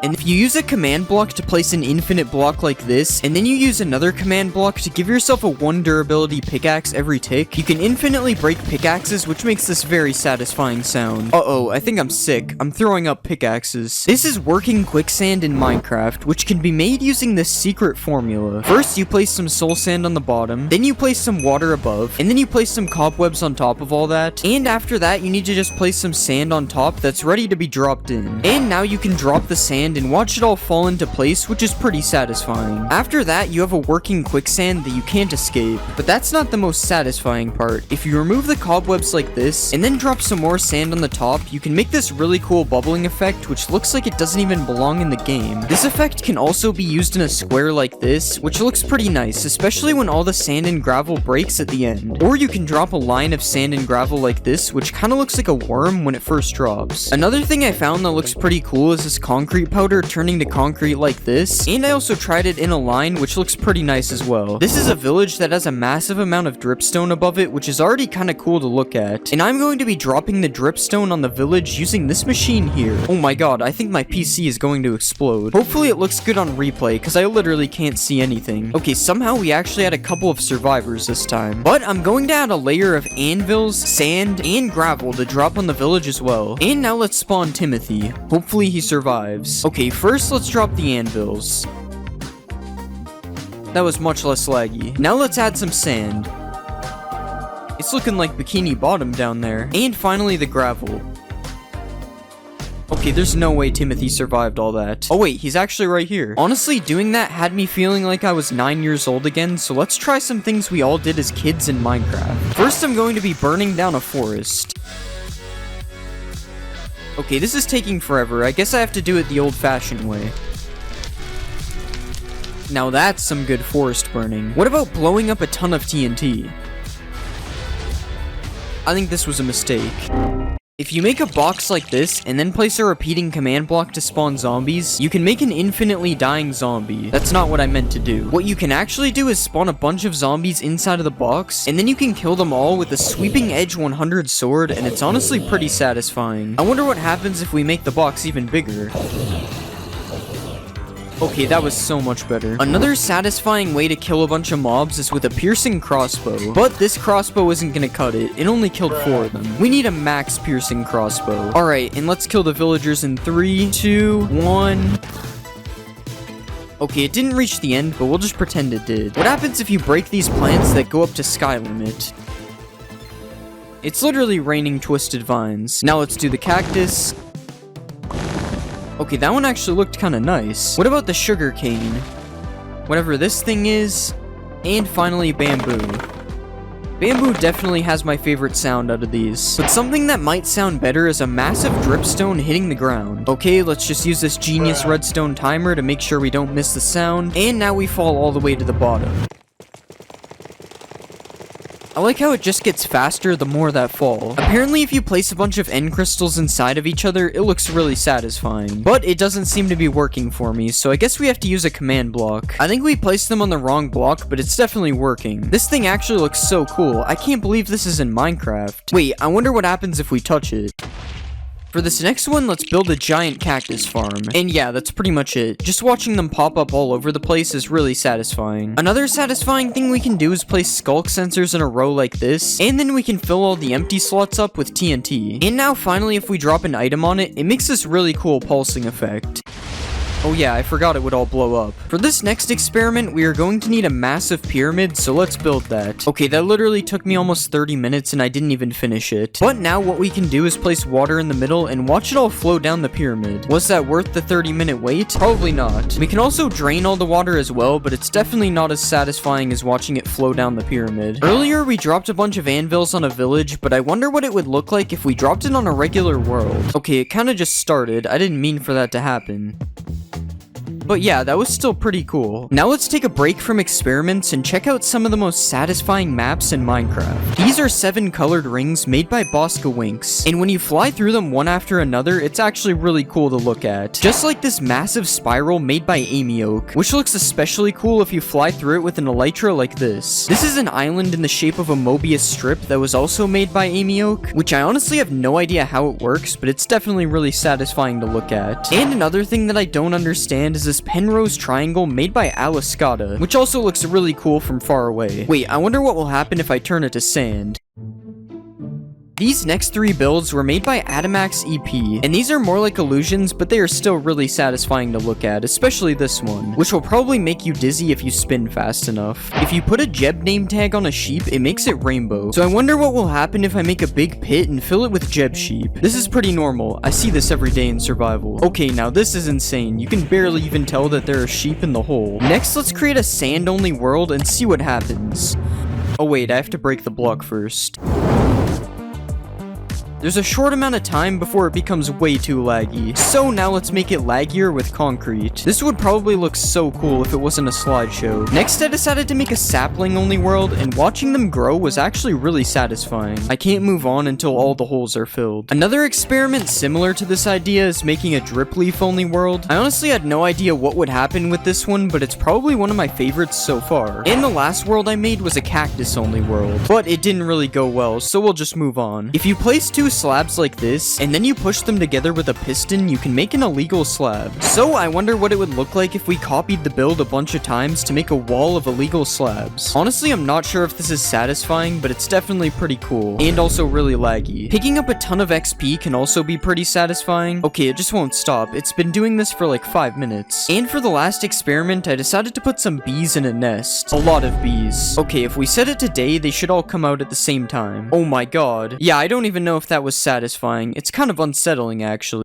And if you use a command block to place an infinite block like this, and then you use another command block to give yourself a 1 durability pickaxe every tick, you can infinitely break pickaxes, which makes this very satisfying sound. Uh-oh, I think I'm sick. I'm throwing up pickaxes. This is working quicksand in Minecraft, which can be made using this secret formula. First, you place some soul sand on the bottom, then you place some water above, and then you place some cobwebs on top of all that, and after that, you need to just place some sand on top that's ready to be dropped in. And now you can drop the sand and watch it all fall into place, which is pretty satisfying. After that, you have a working quicksand that you can't escape. But that's not the most satisfying part. If you remove the cobwebs like this, and then drop some more sand on the top, you can make this really cool bubbling effect, which looks like it doesn't even belong in the game. This effect can also be used in a square like this, which looks pretty nice, especially when all the sand and gravel breaks at the end. Or you can drop a line of sand and gravel like this, which kind of looks like a worm when it first drops. Another thing I found that looks pretty cool is this concrete powder turning to concrete like this, and I also tried it in a line, which looks pretty nice as well. This is a village that has a massive amount of dripstone above it, which is already kind of cool to look at, and I'm going to be dropping the dripstone on the village using this machine here. Oh my god, I think my PC is going to explode. Hopefully it looks good on replay, because I literally can't see anything. Okay, somehow we actually had a couple of survivors this time, but I'm going to add a layer of anvils, sand, and gravel to drop on the village as well. And now let's spawn Timothy. Hopefully he survives. Okay, first let's drop the anvils. That was much less laggy. Now let's add some sand. It's looking like Bikini Bottom down there. And finally the gravel. Okay, there's no way Timothy survived all that. Oh wait, he's actually right here. Honestly, doing that had me feeling like I was 9 years old again, so let's try some things we all did as kids in Minecraft. First, I'm going to be burning down a forest. Okay, this is taking forever. I guess I have to do it the old-fashioned way. Now that's some good forest burning. What about blowing up a ton of TNT? I think this was a mistake. If you make a box like this, and then place a repeating command block to spawn zombies, you can make an infinitely dying zombie. That's not what I meant to do. What you can actually do is spawn a bunch of zombies inside of the box, and then you can kill them all with a sweeping edge 100 sword, and it's honestly pretty satisfying. I wonder what happens if we make the box even bigger. Okay, that was so much better. Another satisfying way to kill a bunch of mobs is with a piercing crossbow. But this crossbow isn't gonna cut it. It only killed 4 of them. We need a max piercing crossbow. Alright, and let's kill the villagers in 3, 2, 1... Okay, it didn't reach the end, but we'll just pretend it did. What happens if you break these plants that go up to sky limit? It's literally raining twisted vines. Now let's do the cactus. Okay, that one actually looked kind of nice. What about the sugar cane? Whatever this thing is. And finally, bamboo. Bamboo definitely has my favorite sound out of these. But something that might sound better is a massive dripstone hitting the ground. Okay, let's just use this genius redstone timer to make sure we don't miss the sound. And now we fall all the way to the bottom. I like how it just gets faster the more that fall. Apparently, if you place a bunch of end crystals inside of each other, it looks really satisfying. But it doesn't seem to be working for me, so I guess we have to use a command block. I think we placed them on the wrong block, but it's definitely working. This thing actually looks so cool. I can't believe this is in Minecraft. Wait, I wonder what happens if we touch it. For this next one, let's build a giant cactus farm. And yeah, that's pretty much it. Just watching them pop up all over the place is really satisfying. Another satisfying thing we can do is place skulk sensors in a row like this, and then we can fill all the empty slots up with TNT. And now finally, if we drop an item on it, it makes this really cool pulsing effect. Oh yeah, I forgot it would all blow up. For this next experiment, we are going to need a massive pyramid, so let's build that. Okay, that literally took me almost 30 minutes and I didn't even finish it. But now what we can do is place water in the middle and watch it all flow down the pyramid. Was that worth the 30-minute wait? Probably not. We can also drain all the water as well, but it's definitely not as satisfying as watching it flow down the pyramid. Earlier, we dropped a bunch of anvils on a village, but I wonder what it would look like if we dropped it on a regular world. Okay, it kind of just started. I didn't mean for that to happen. But yeah, that was still pretty cool. Now let's take a break from experiments and check out some of the most satisfying maps in Minecraft. These are 7 colored rings made by Bosca Winks, and when you fly through them one after another, it's actually really cool to look at. Just like this massive spiral made by Amy Oak, which looks especially cool if you fly through it with an elytra like this. This is an island in the shape of a Mobius strip that was also made by Amy Oak, which I honestly have no idea how it works, but it's definitely really satisfying to look at. And another thing that I don't understand is this Penrose triangle made by Aliscata, which also looks really cool from far away. Wait, I wonder what will happen if I turn it to sand. These next 3 builds were made by Adamax EP, and these are more like illusions, but they are still really satisfying to look at, especially this one, which will probably make you dizzy if you spin fast enough. If you put a Jeb name tag on a sheep, it makes it rainbow. So I wonder what will happen if I make a big pit and fill it with Jeb sheep. This is pretty normal. I see this every day in survival. Okay, now this is insane. You can barely even tell that there are sheep in the hole. Next, let's create a sand-only world and see what happens. Oh wait, I have to break the block first. There's a short amount of time before it becomes way too laggy. So now let's make it laggier with concrete. This would probably look so cool if it wasn't a slideshow. Next, I decided to make a sapling-only world, and watching them grow was actually really satisfying. I can't move on until all the holes are filled. Another experiment similar to this idea is making a drip leaf-only world. I honestly had no idea what would happen with this one, but it's probably one of my favorites so far. And the last world I made was a cactus-only world, but it didn't really go well, so we'll just move on. If you place 2 slabs like this, and then you push them together with a piston, you can make an illegal slab. So I wonder what it would look like if we copied the build a bunch of times to make a wall of illegal slabs. Honestly, I'm not sure if this is satisfying, but it's definitely pretty cool, and also really laggy. Picking up a ton of XP can also be pretty satisfying. Okay, it just won't stop. It's been doing this for like 5 minutes. And for the last experiment, I decided to put some bees in a nest. A lot of bees. Okay, if we set it to day, they should all come out at the same time. Oh my god. Yeah, I don't even know if that was satisfying. It's kind of unsettling, actually.